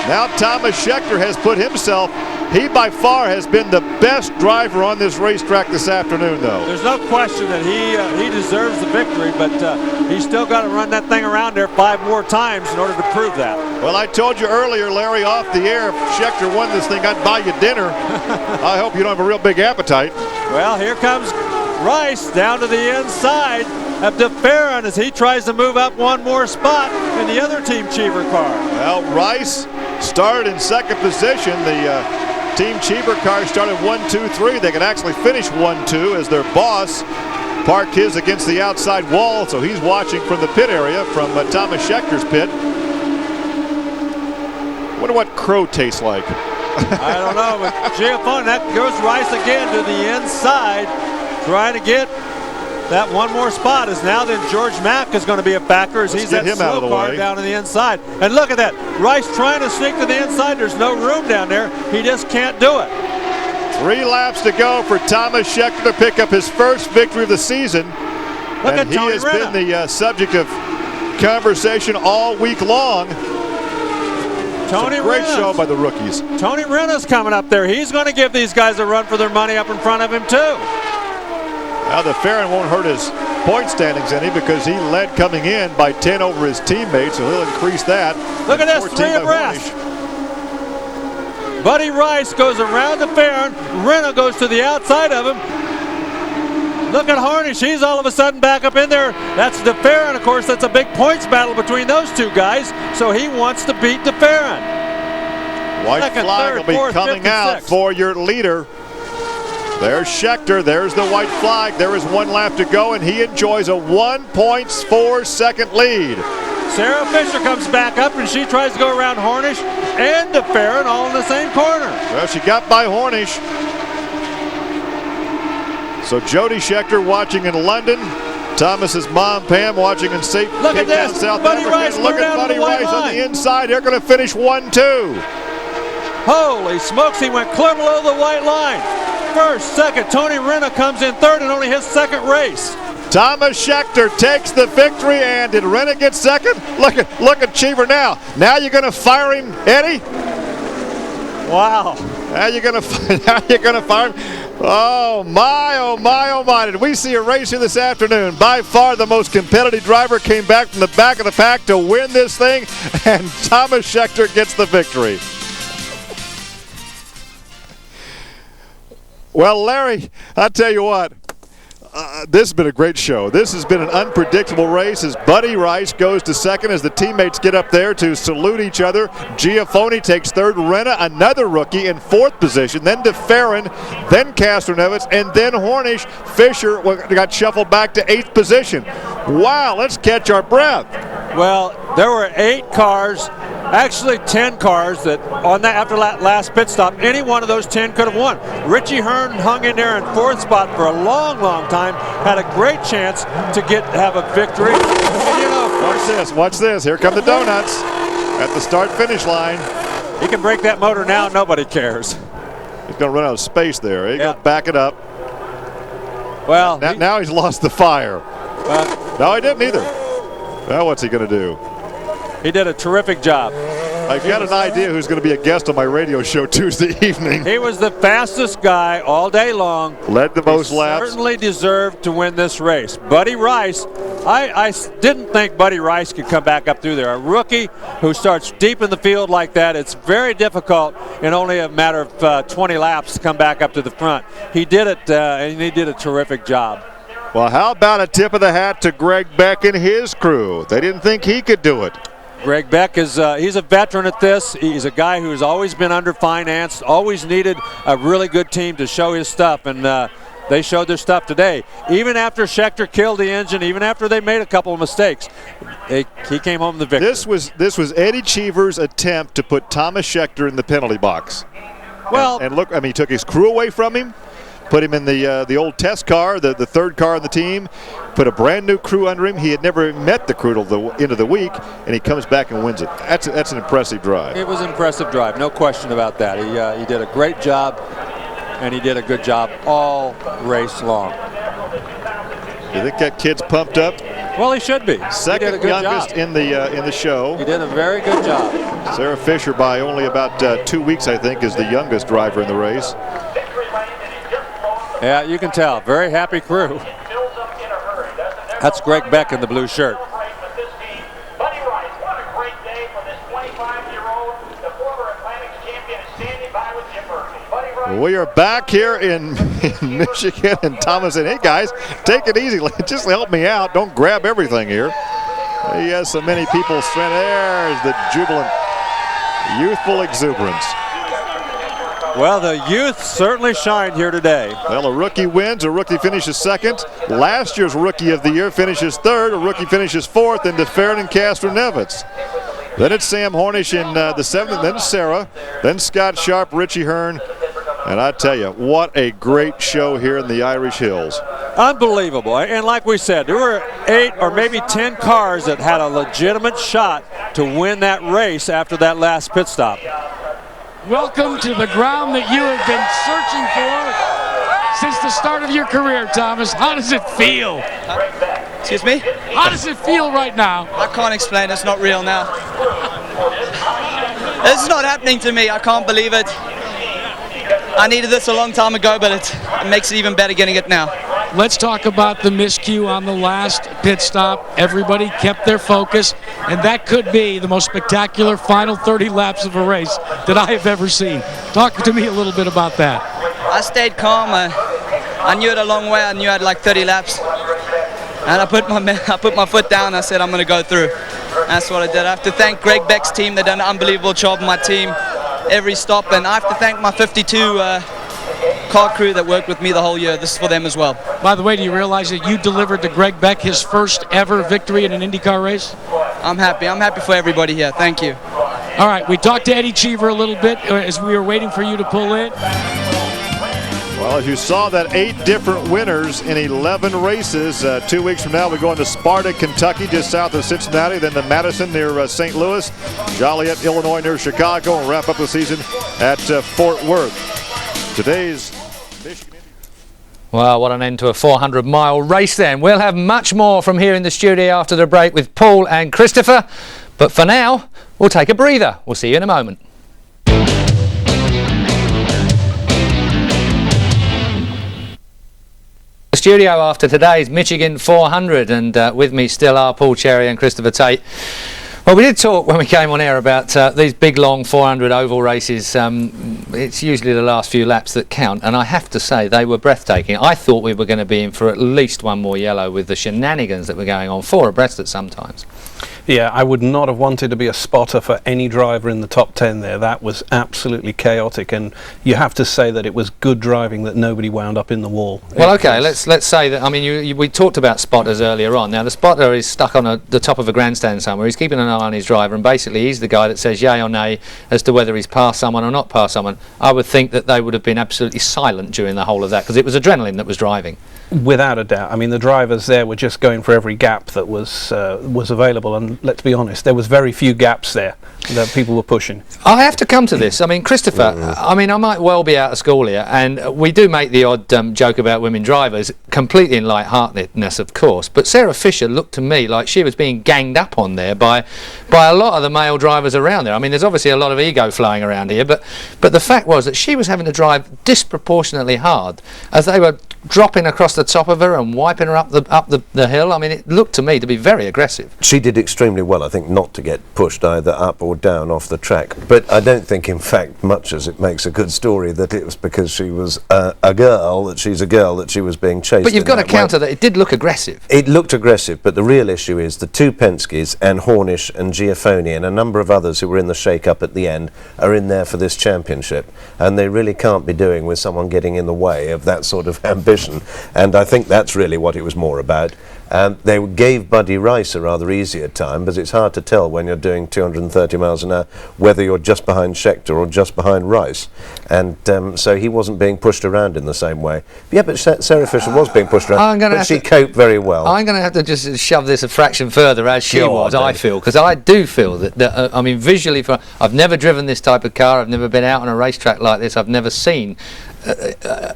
Now Thomas Scheckter has put himself, he by far has been the best driver on this racetrack this afternoon, though. There's no question that he deserves the victory, but he's still got to run that thing around there 5 more times in order to prove that. Well, I told you earlier, Larry, off the air, if Scheckter won this thing, I'd buy you dinner. I hope you don't have a real big appetite. Well, here comes Rice down to the inside of DeFerrin as he tries to move up 1 more spot in the other Team Cheever car. Well, Rice started in 2nd position. The Team Cheever car started 1, 2, 3. They could actually finish 1, 2 as their boss parked his against the outside wall, so he's watching from the pit area from Thomas Schecter's pit. Wonder what crow tastes like. I don't know, but Giafone, that goes Rice again to the inside, trying to get that 1 more spot. Is now then George Mack is going to be a factor as he's that slow car down on the inside. And look at that, Rice trying to sneak to the inside. There's no room down there. He just can't do it. 3 laps to go for Thomas Scheckter to pick up his first victory of the season. Look at Tony He has been the subject of conversation all week long. Great show by the rookies. Tony Renna's coming up there. He's going to give these guys a run for their money up in front of him too. Now the Farron won't hurt his point standings any because he led coming in by 10 over his teammates, so he'll increase that. Look at this, 3 abreast. Buddy Rice goes around the Farron. Renna goes to the outside of him. Look at Harnish. He's all of a sudden back up in there. That's DeFerrin, of course. That's a big points battle between those 2 guys. So he wants to beat DeFerrin. White flag will be coming out for your leader. There's Scheckter. There's the white flag. There is 1 lap to go, and he enjoys a 1.4 second lead. Sarah Fisher comes back up, and she tries to go around Harnish and DeFerrin all in the same corner. Well, she got by Harnish. So Jody Scheckter watching in London. Thomas's mom, Pam, watching in Cape Town, South Africa. Look at Buddy Rice on the inside. They're going to finish 1-2. Holy smokes, he went clear below the white line. First, second, Tony Renna comes in 3rd and only his 2nd race. Thomas Scheckter takes the victory, and did Renna get 2nd? Look at Cheever now. Now you're going to fire him, Eddie? Wow. Now you're going to fire him. Oh my, oh my, oh my. Did we see a race here this afternoon? By far the most competitive driver came back from the back of the pack to win this thing, and Thomas Scheckter gets the victory. Well, Larry, I'll tell you what, this has been a great show. This has been an unpredictable race as Buddy Rice goes to 2nd as the teammates get up there to salute each other. Giafone takes 3rd, Renna, another rookie, in 4th position, then DeFerrin, then Castroneves, and then Harnish. Fisher got shuffled back to 8th position. Wow, let's catch our breath. Well, there were 8 cars, actually 10 cars that on that after that last pit stop, any one of those 10 could have won. Richie Hearn hung in there in 4th spot for a long, long time, had a great chance to have a victory. And, you know, watch this. Here come the donuts at the start-finish line. He can break that motor now, nobody cares. He's going to run out of space there. He goes back it up. Well, now he's lost the fire. No, he didn't either. Now what's he going to do? He did a terrific job. I've got an idea who's going to be a guest on my radio show Tuesday evening. He was the fastest guy all day long. Led the most laps. Certainly deserved to win this race. Buddy Rice, I didn't think Buddy Rice could come back up through there. A rookie who starts deep in the field like that, it's very difficult in only a matter of 20 laps to come back up to the front. He did it, and he did a terrific job. Well, how about a tip of the hat to Greg Beck and his crew? They didn't think he could do it. Greg Beck is he's a veteran at this. He's a guy who's always been underfinanced, always needed a really good team to show his stuff, and they showed their stuff today. Even after Scheckter killed the engine, even after they made a couple of mistakes, he came home the victor. This was Eddie Cheever's attempt to put Thomas Scheckter in the penalty box. Well, and look, I mean, he took his crew away from him, put him in the old test car, the 3rd car on the team, put a brand new crew under him. He had never met the crew till the end of the week, and he comes back and wins it. That's an impressive drive. It was an impressive drive, no question about that. He did a great job, and he did a good job all race long. You think that kid's pumped up? Well, he should be. Second youngest in the show. He did a very good job. Sarah Fisher, by only about 2 weeks, I think, is the youngest driver in the race. Yeah, you can tell. Very happy crew. That's Greg Beck in the blue shirt. We are back here in Michigan, and Thomas said, hey guys, take it easy. Just help me out. Don't grab everything here. He has so many people. There's the jubilant, youthful exuberance. Well, the youth certainly shined here today. Well, a rookie wins, a rookie finishes second. Last year's Rookie of the Year finishes third, a rookie finishes fourth, and DeFerrin and Castro-Nevitz. Then it's Sam Hornish in the seventh, then Sarah, then Scott Sharp, Richie Hearn. And I tell you, what a great show here in the Irish Hills. Unbelievable. And like we said, there were 8 or maybe 10 cars that had a legitimate shot to win that race after that last pit stop. Welcome to the ground that you have been searching for since the start of your career, Thomas. How does it feel? Excuse me? How does it feel right now? I can't explain. It's not real now. It's not happening to me. I can't believe it. I needed this a long time ago, but it makes it even better getting it now. Let's talk about the miscue on the last pit stop. Everybody kept their focus, and that could be the most spectacular final 30 laps of a race that I have ever seen. Talk to me a little bit about that. I stayed calm. I knew it a long way. I knew I had like 30 laps. And I put my foot down. I said, I'm going to go through. That's what I did. I have to thank Greg Beck's team. They've done an unbelievable job. My team, every stop. And I have to thank my 52 car crew that worked with me the whole year. This is for them as well. By the way, do you realize that you delivered to Greg Beck his first ever victory in an IndyCar race? I'm happy. I'm happy for everybody here. Thank you. All right, we talked to Eddie Cheever a little bit as we were waiting for you to pull in. Well, as you saw, that 8 different winners in 11 races. 2 weeks from now, we go into Sparta, Kentucky, just south of Cincinnati, then to Madison near St. Louis, Joliet, Illinois near Chicago, and wrap up the season at Fort Worth. Today's Michigan. Well, what an end to a 400-mile race then. We'll have much more from here in the studio after the break with Paul and Christopher. But for now, we'll take a breather. We'll see you in a moment. Studio after today's Michigan 400, and with me still are Paul Cherry and Christopher Tate. Well, we did talk when we came on air about these big long 400 oval races. It's usually the last few laps that count, and I have to say they were breathtaking. I thought we were going to be in for at least one more yellow with the shenanigans that were going on, 4 abreast at sometimes. Yeah, I would not have wanted to be a spotter for any driver in the top 10 there. That was absolutely chaotic, and you have to say that it was good driving that nobody wound up in the wall. Well, okay, let's say that. I mean, we talked about spotters earlier on. Now, the spotter is stuck on the top of a grandstand somewhere. He's keeping an eye on his driver, and basically he's the guy that says yay or nay as to whether he's passed someone or not passed someone. I would think that they would have been absolutely silent during the whole of that, because it was adrenaline that was driving. Without a doubt. I mean, the drivers there were just going for every gap that was available, and let's be honest, there was very few gaps there that people were pushing. I have to come to this. I mean, Christopher, I mean, I might well be out of school here, and we do make the odd joke about women drivers, completely in light-heartedness, of course, but Sarah Fisher looked to me like she was being ganged up on there by a lot of the male drivers around there. I mean, there's obviously a lot of ego flying around here, but the fact was that she was having to drive disproportionately hard as they were dropping across the top of her and wiping her up the hill. I mean, it looked to me to be very aggressive. She did extremely well, I think, not to get pushed either up or down off the track. But I don't think, in fact, much as it makes a good story, that it was because she was a girl that she was being chased. But you've got to counter that it did look aggressive. It looked aggressive, but the real issue is the 2 Penskes and Hornish and Giafoni and a number of others who were in the shake-up at the end are in there for this championship, and they really can't be doing with someone getting in the way of that sort of ambition. And I think that's really what it was more about. They gave Buddy Rice a rather easier time, but it's hard to tell when you're doing 230 miles an hour whether you're just behind Scheckter or just behind Rice. And so he wasn't being pushed around in the same way. Yeah, but Sarah Fisher was being pushed around, but she coped very well. I'm going to have to just shove this a fraction further as she was, I feel, because I do feel that I mean, visually, I've never driven this type of car, I've never been out on a racetrack like this, I've never seen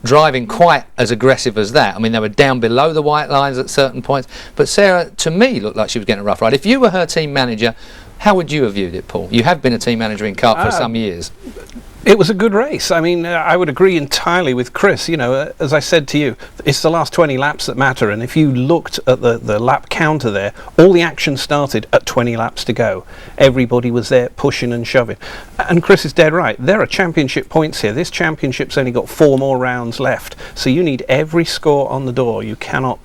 driving quite as aggressive as that. I mean, they were down below the white lines at certain points, but Sarah, to me, looked like she was getting a rough ride. If you were her team manager, how would you have viewed it, Paul? You have been a team manager in kart for some years. It was a good race. I mean, I would agree entirely with Chris. You know, as I said to you, it's the last 20 laps that matter. And if you looked at the lap counter there, all the action started at 20 laps to go. Everybody was there pushing and shoving. And Chris is dead right. There are championship points here. This championship's only got 4 more rounds left. So you need every score on the door. You cannot...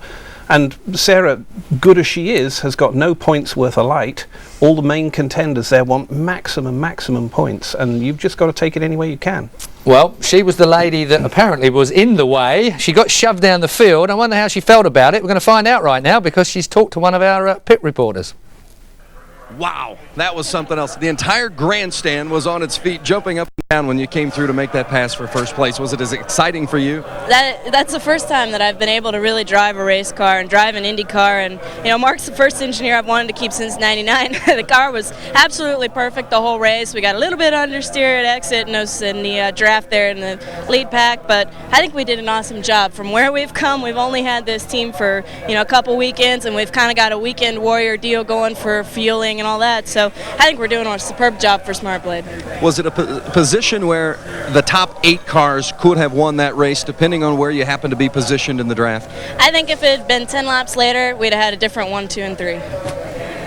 And Sarah, good as she is, has got no points worth a light. All the main contenders there want maximum points, and you've just got to take it any way you can. Well, she was the lady that apparently was in the way. She got shoved down the field. I wonder how she felt about it. We're going to find out right now because she's talked to one of our pit reporters. Wow, that was something else. The entire grandstand was on its feet, jumping up and down when you came through to make that pass for first place. Was it as exciting for you? That's the first time that I've been able to really drive a race car and drive an Indy car. And, you know, Mark's the first engineer I've wanted to keep since '99. The car was absolutely perfect the whole race. We got a little bit understeer at exit and in the draft there in the lead pack, but I think we did an awesome job. From where we've come, we've only had this team for, you know, a couple weekends, and we've kind of got a weekend warrior deal going for fueling and all that. So I think we're doing a superb job for Smart Blade. Was it a position where the top 8 cars could have won that race, depending on where you happen to be positioned in the draft? I think if it had been 10 laps later, we'd have had a different 1, 2, and 3.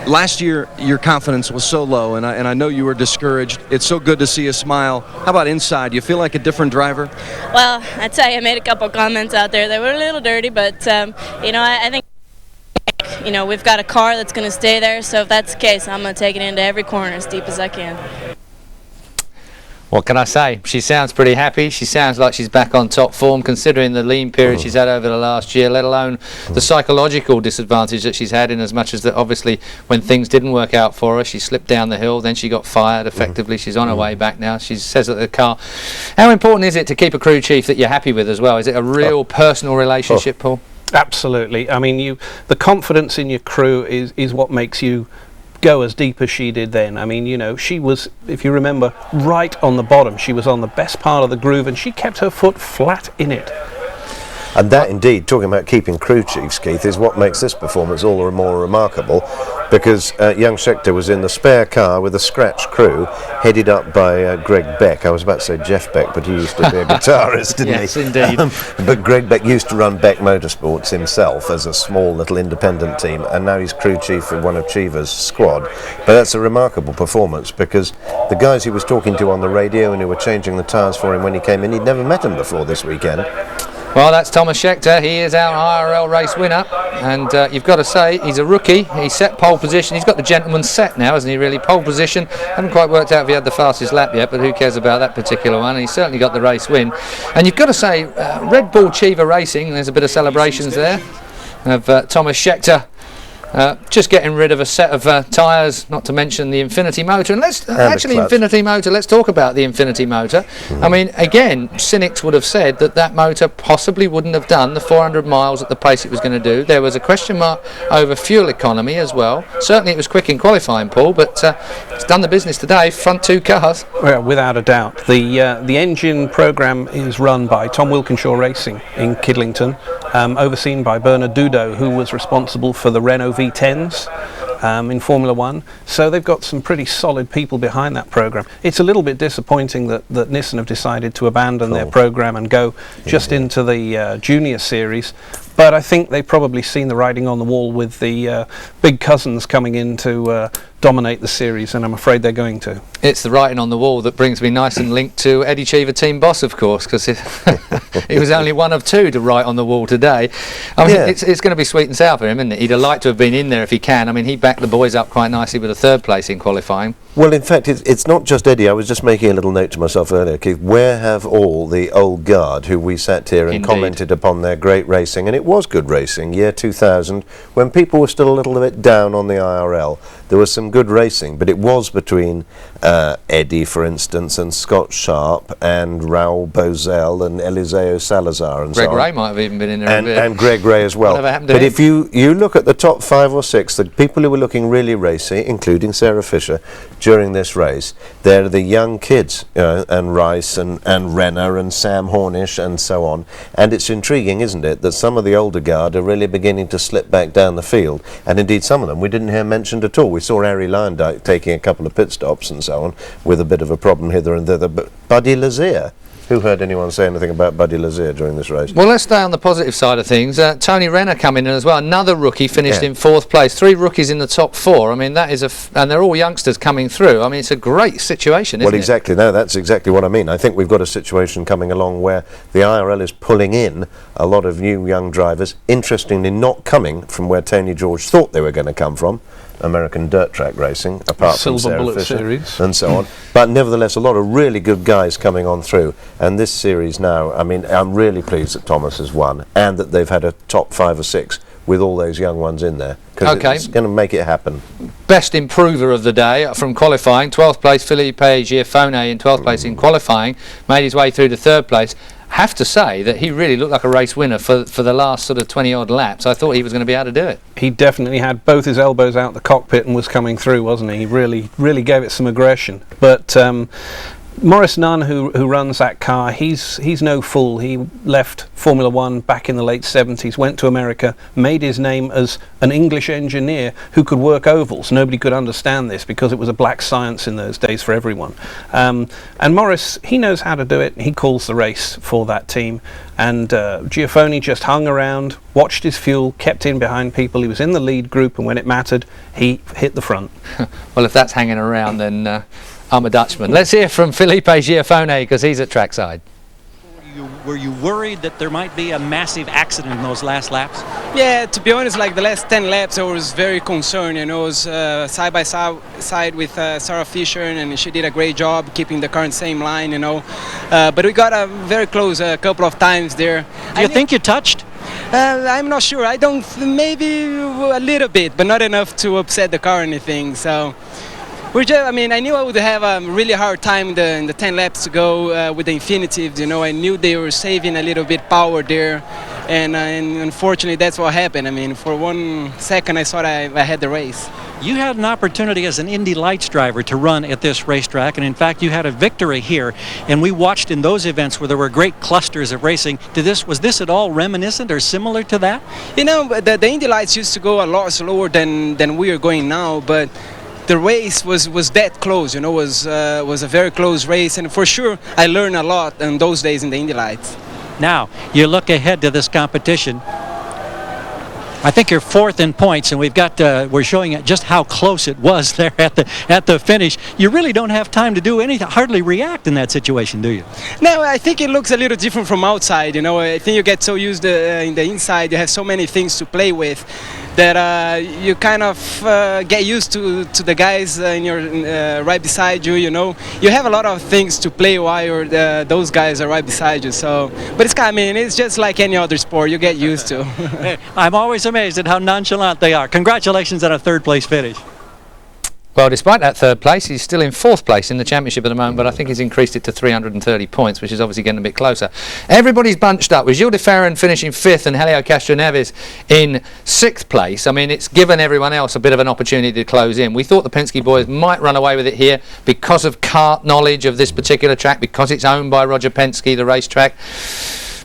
Last year, your confidence was so low, and I know you were discouraged. It's so good to see a smile. How about inside? You feel like a different driver? Well, I tell you, I made a couple comments out there that were a little dirty, but, you know, I think, you know, we've got a car that's going to stay there, so if that's the case, I'm going to take it into every corner as deep as I can. What can I say? She sounds pretty happy. She sounds like she's back on top form, considering the lean period she's had over the last year, let alone the psychological disadvantage that she's had, in as much as that obviously when things didn't work out for her, she slipped down the hill, then she got fired effectively. She's on her way back now. She says that the car... How important is it to keep a crew chief that you're happy with as well? Is it a real personal relationship, Paul? Absolutely. I mean, the confidence in your crew is what makes you go as deep as she did then. I mean, you know, she was, if you remember, right on the bottom. She was on the best part of the groove, and she kept her foot flat in it. And that indeed, talking about keeping crew chiefs, Keith, is what makes this performance all the more remarkable, because young Scheckter was in the spare car with a scratch crew, headed up by Greg Beck. I was about to say Jeff Beck, but he used to be a guitarist, didn't yes, he? Yes, indeed. But Greg Beck used to run Beck Motorsports himself as a small little independent team, and now he's crew chief for one of Cheever's squad. But that's a remarkable performance, because the guys he was talking to on the radio and who were changing the tyres for him when he came in, he'd never met them before this weekend. Well, that's Thomas Scheckter. He is our IRL race winner, and you've got to say he's a rookie. He set pole position. He's got the gentleman's set now, hasn't he, really? Pole position. Haven't quite worked out if he had the fastest lap yet, but who cares about that particular one? And he's certainly got the race win. And you've got to say, Red Bull Cheever Racing, there's a bit of celebrations there of Thomas Scheckter. Just getting rid of a set of tyres, not to mention the Infinity motor. And let's Infinity motor, let's talk about the Infinity motor. I mean, again, cynics would have said that motor possibly wouldn't have done the 400 miles at the pace it was going to do. There was a question mark over fuel economy as well. Certainly it was quick in qualifying, Paul, but it's done the business today, front 2 cars. Well, without a doubt. The engine program is run by Tom Wilkinshaw Racing in Kidlington, overseen by Bernard Dudo, who was responsible for the Renault V10s in Formula One. So they've got some pretty solid people behind that program. It's a little bit disappointing that Nissan have decided to abandon their program and go just into the junior series. But I think they've probably seen the writing on the wall with the big cousins coming in to dominate the series, and I'm afraid they're going to. It's the writing on the wall that brings me nice and linked to Eddie Cheever, team boss, of course, because he was only one of 2 to write on the wall today. I mean, it's going to be sweet and sour for him, isn't it? He'd have liked to have been in there if he can. I mean, he backed the boys up quite nicely with a 3rd place in qualifying. Well, in fact, it's not just Eddie. I was just making a little note to myself earlier, Keith. Where have all the old guard who we sat here and commented upon their great racing, and it was good racing, year 2000, when people were still a little bit down on the IRL. There was some good racing, but it was between Eddie, for instance, and Scott Sharp, and Raul Bozell, and Eliseo Salazar, and Greg so on. Ray might have even been in there and Greg Ray as well. But if you look at the top 5 or 6, the people who were looking really racy, including Sarah Fisher, during this race, they're the young kids, and Rice and Renner and Sam Hornish and so on. And it's intriguing, isn't it, that some of the older guard are really beginning to slip back down the field. And indeed, some of them we didn't hear mentioned at all. We saw Harry Lyndike taking a couple of pit stops and so on, with a bit of a problem hither and thither. But Buddy Lazier, who heard anyone say anything about Buddy Lazier during this race? Well, let's stay on the positive side of things. Tony Renner coming in as well. Another rookie finished in 4th place. 3 rookies in the top 4. I mean, that is and they're all youngsters coming through. I mean, it's a great situation, isn't it? Well, exactly. No, that's exactly what I mean. I think we've got a situation coming along where the IRL is pulling in a lot of new young drivers, interestingly not coming from where Tony George thought they were going to come from, American dirt track racing, apart from Sarah Bullet Fisher series and so on. But nevertheless, a lot of really good guys coming on through. And this series now, I mean, I'm really pleased that Thomas has won and that they've had a top 5 or 6 with all those young ones in there. Because it's going to make it happen. Best improver of the day from qualifying, 12th place Felipe Giafone in 12th place in qualifying, made his way through to 3rd place. Have to say that he really looked like a race winner for the last sort of 20 odd laps. I thought he was going to be able to do it. He definitely had both his elbows out the cockpit and was coming through, wasn't he? He really gave it some aggression. But Maurice Nunn, who runs that car, he's no fool. He left Formula One back in the late 70s, went to America, made his name as an English engineer who could work ovals. Nobody could understand this because it was a black science in those days for everyone. And Maurice, he knows how to do it. He calls the race for that team. And Giafone just hung around, watched his fuel, kept in behind people. He was in the lead group, and when it mattered, he hit the front. Well, if that's hanging around, then I'm a Dutchman. Let's hear from Felipe Giafone, because he's at trackside. Were you worried that there might be a massive accident in those last laps? Yeah, to be honest, like the last 10 laps, I was very concerned. You know, I was side by side with Sarah Fisher, and she did a great job keeping the car in the same line, you know. But we got very close a couple of times there. Do you think you touched? I'm not sure. I don't, maybe a little bit, but not enough to upset the car or anything. So I mean, I knew I would have a really hard time in the 10 laps to go with the Infinitives. You know, I knew they were saving a little bit power there, and unfortunately that's what happened. I mean, for 1 second I thought I had the race. You had an opportunity as an Indy Lights driver to run at this racetrack, and in fact you had a victory here, and we watched in those events where there were great clusters of racing. Was this at all reminiscent or similar to that? You know, the Indy Lights used to go a lot slower than we are going now, but the race was that close, you know, was a very close race, and for sure I learned a lot in those days in the Indy Lights. Now, you look ahead to this competition. I think you're 4th in points, and we're showing just how close it was there at the finish. You really don't have time to do anything, hardly react in that situation, do you? No, I think it looks a little different from outside. You know, I think you get so used in the inside, you have so many things to play with that you kind of get used to the guys in your right beside you. You know, you have a lot of things to play while those guys are right beside you. So, but it's just like any other sport. You get used to. I'm always amazed at how nonchalant they are. Congratulations on a 3rd place finish. Well, despite that 3rd place, he's still in 4th place in the championship at the moment, but I think he's increased it to 330 points, which is obviously getting a bit closer. Everybody's bunched up, with Gilles de Ferran finishing 5th and Helio Castroneves in 6th place. I mean, it's given everyone else a bit of an opportunity to close in. We thought the Penske boys might run away with it here because of kart knowledge of this particular track, because it's owned by Roger Penske, the racetrack.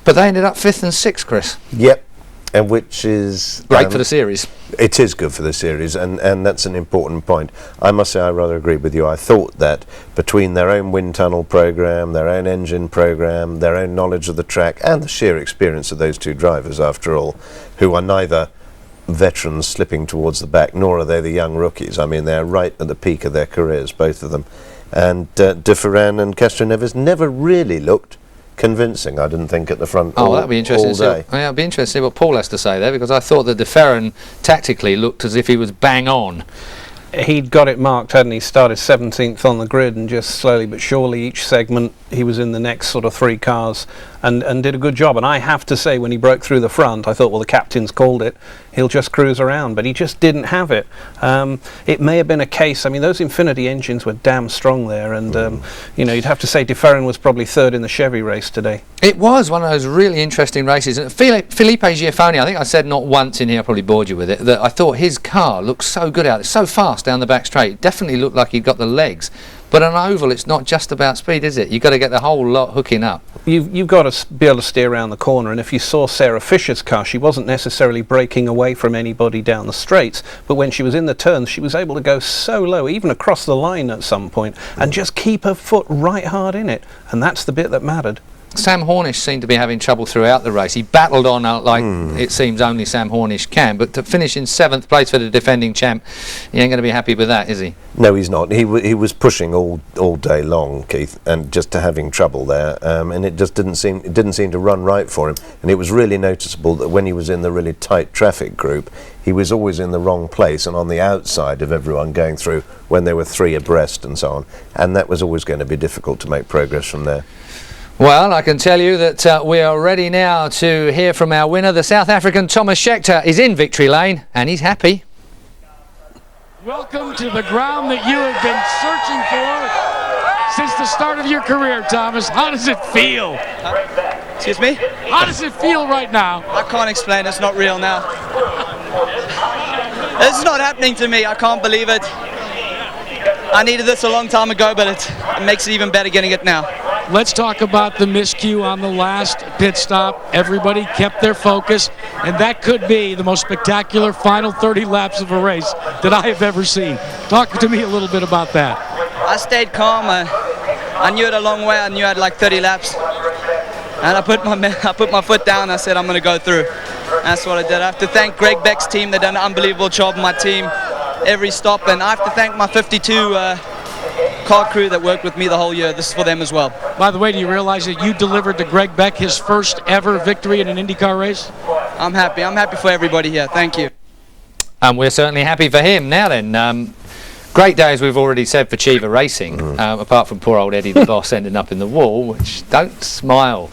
But they ended up 5th and 6th, Chris. Yep. And which is great for the series. It is good for the series, and that's an important point. I must say I rather agree with you. I thought that between their own wind tunnel program, their own engine program, their own knowledge of the track, and the sheer experience of those 2 drivers, after all, who are neither veterans slipping towards the back, nor are they the young rookies. I mean, they're right at the peak of their careers, both of them. And de Ferran and Castroneves never really looked convincing, I didn't think, at the front. That'd be interesting to see. Yeah, it'd be interesting to see what Paul has to say there, because I thought that de Ferran tactically looked as if he was bang on. He'd got it marked, hadn't he? Started 17th on the grid, and just slowly but surely each segment he was in the next sort of 3 cars. and did a good job. And I have to say, when he broke through the front, I thought, well, the captain's called it. He'll just cruise around, but he just didn't have it. It may have been a case. I mean, those Infinity engines were damn strong there, and you know, you'd have to say De Ferran was probably third in the Chevy race today. It was one of those really interesting races. Felipe Giafone, I think I said not once in here, I probably bored you with it, that I thought his car looked so good out. It's so fast down the back straight. It definitely looked like he'd got the legs. But on oval, it's not just about speed, is it? You've got to get the whole lot hooking up. You've got to be able to steer around the corner, and if you saw Sarah Fisher's car, she wasn't necessarily breaking away from anybody down the straights, but when she was in the turns, she was able to go so low, even across the line at some point, and just keep her foot right hard in it, and that's the bit that mattered. Sam Hornish seemed to be having trouble throughout the race. He battled on like it seems only Sam Hornish can, but to finish in 7th place for the defending champ, he ain't going to be happy with that, is he? No, he's not. He was pushing all day long, Keith, and just having trouble there, and it just didn't seem to run right for him. And it was really noticeable that when he was in the really tight traffic group, he was always in the wrong place and on the outside of everyone going through when there were 3 abreast and so on, and that was always going to be difficult to make progress from there. Well, I can tell you that we are ready now to hear from our winner. The South African Thomas Scheckter is in victory lane, and he's happy. Welcome to the ground that you have been searching for since the start of your career, Thomas. How does it feel? Excuse me? How does it feel right now? I can't explain. It's not real now. This is not happening to me. I can't believe it. I needed this a long time ago, but it makes it even better getting it now. Let's talk about the miscue on the last pit stop. Everybody kept their focus, and that could be the most spectacular final 30 laps of a race that I have ever seen. Talk to me a little bit about that. I stayed calm. I knew it a long way. I knew I had like 30 laps. And I put my foot down. I said, I'm going to go through. That's what I did. I have to thank Greg Beck's team. They've done an unbelievable job, my team, every stop. And I have to thank my 52 car crew that worked with me the whole year. This is for them as well. By the way, do you realize that you delivered to Greg Beck his first ever victory in an IndyCar race? I'm happy. I'm happy for everybody here. Thank you. And we're certainly happy for him. Now then, great day, as we've already said, for Chiva Racing, apart from poor old Eddie the boss ending up in the wall, which don't smile.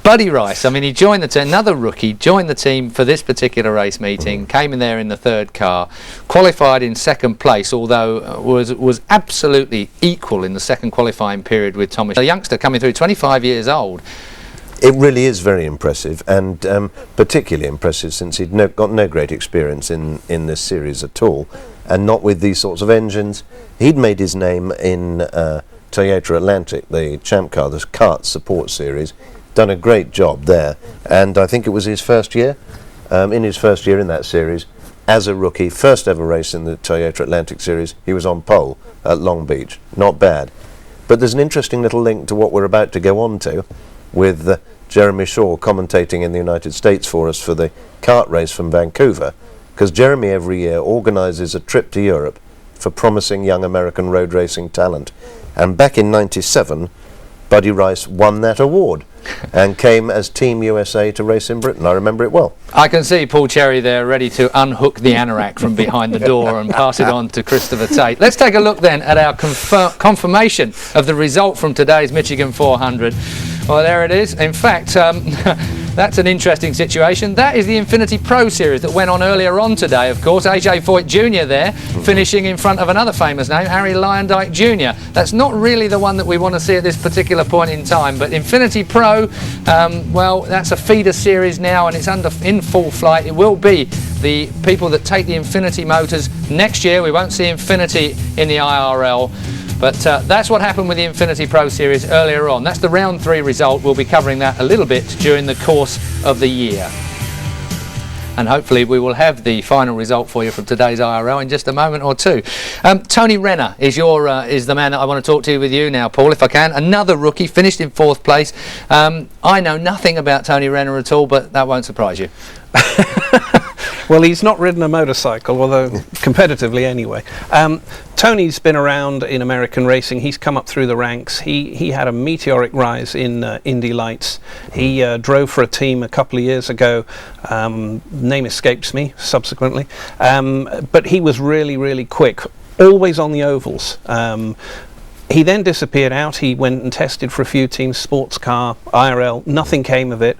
Buddy Rice, I mean, he joined the team, another rookie, joined the team for this particular race meeting, came in there in the 3rd car, qualified in 2nd place, although was absolutely equal in the 2nd qualifying period with Thomas. A youngster coming through, 25 years old. It really is very impressive, and particularly impressive since he'd got no great experience in this series at all, and not with these sorts of engines. He'd made his name in Toyota Atlantic, the champ car, the kart support series. Done a great job there, and I think it was his first year. In his first year in that series, as a rookie, first ever race in the Toyota Atlantic series, he was on pole at Long Beach. Not bad. But there's an interesting little link to what we're about to go on to, with Jeremy Shaw commentating in the United States for us for the kart race from Vancouver, because Jeremy every year organises a trip to Europe for promising young American road racing talent. And back in '97, Buddy Rice won that award and came as Team USA to race in Britain. I remember it well. I can see Paul Cherry there ready to unhook the anorak from behind the door and pass it on to Christopher Tate. Let's take a look then at our confirmation of the result from today's Michigan 400. Well, there it is. In fact, that's an interesting situation. That is the Infinity Pro Series that went on earlier on today, of course. AJ Foyt Jr. there, finishing in front of another famous name, Harry Lyondike Jr. That's not really the one that we want to see at this particular point in time, but Infinity Pro, well, that's a feeder series now, and it's in full flight. It will be the people that take the Infinity motors next year. We won't see Infinity in the IRL. But that's what happened with the Infinity Pro Series earlier on. That's the round 3 result. We'll be covering that a little bit during the course of the year. And hopefully we will have the final result for you from today's IRL in just a moment or two. Tony Renner is the man that I want to talk to with you now, Paul, if I can. Another rookie, finished in 4th place. I know nothing about Tony Renner at all, but that won't surprise you. Well, he's not ridden a motorcycle, although competitively anyway. Tony's been around in American racing. He's come up through the ranks. He had a meteoric rise in Indy Lights. He drove for a team a couple of years ago. Name escapes me subsequently. But he was really, really quick, always on the ovals. He then disappeared out. He went and tested for a few teams, sports car, IRL, nothing came of it.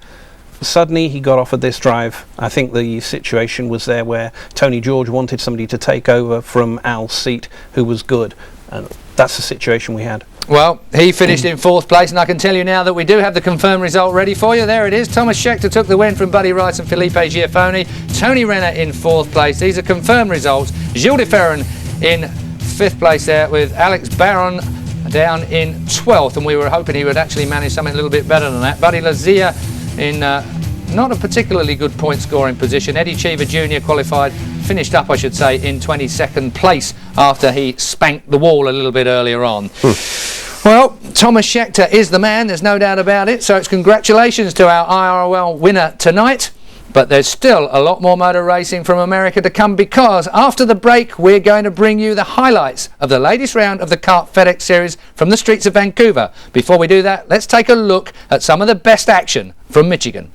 Suddenly he got offered this drive. I think the situation was there where Tony George wanted somebody to take over from Al's seat who was good, and that's the situation we had. Well, he finished in 4th place, and I can tell you now that we do have the confirmed result ready for you. There it is. Thomas Scheckter took the win from Buddy Rice and Felipe Giafone. Tony Renner in 4th place. These are confirmed results. Gilles de Ferran in 5th place there, with Alex Barron down in 12th, and we were hoping he would actually manage something a little bit better than that. Buddy Lazia in not a particularly good point scoring position. Eddie Cheever Jr. finished up, I should say, in 22nd place after he spanked the wall a little bit earlier on. Well, Thomas Scheckter is the man, there's no doubt about it, so it's congratulations to our IRL winner tonight. But there's still a lot more motor racing from America to come, because after the break we're going to bring you the highlights of the latest round of the Kart FedEx Series from the streets of Vancouver. Before we do that, let's take a look at some of the best action from Michigan.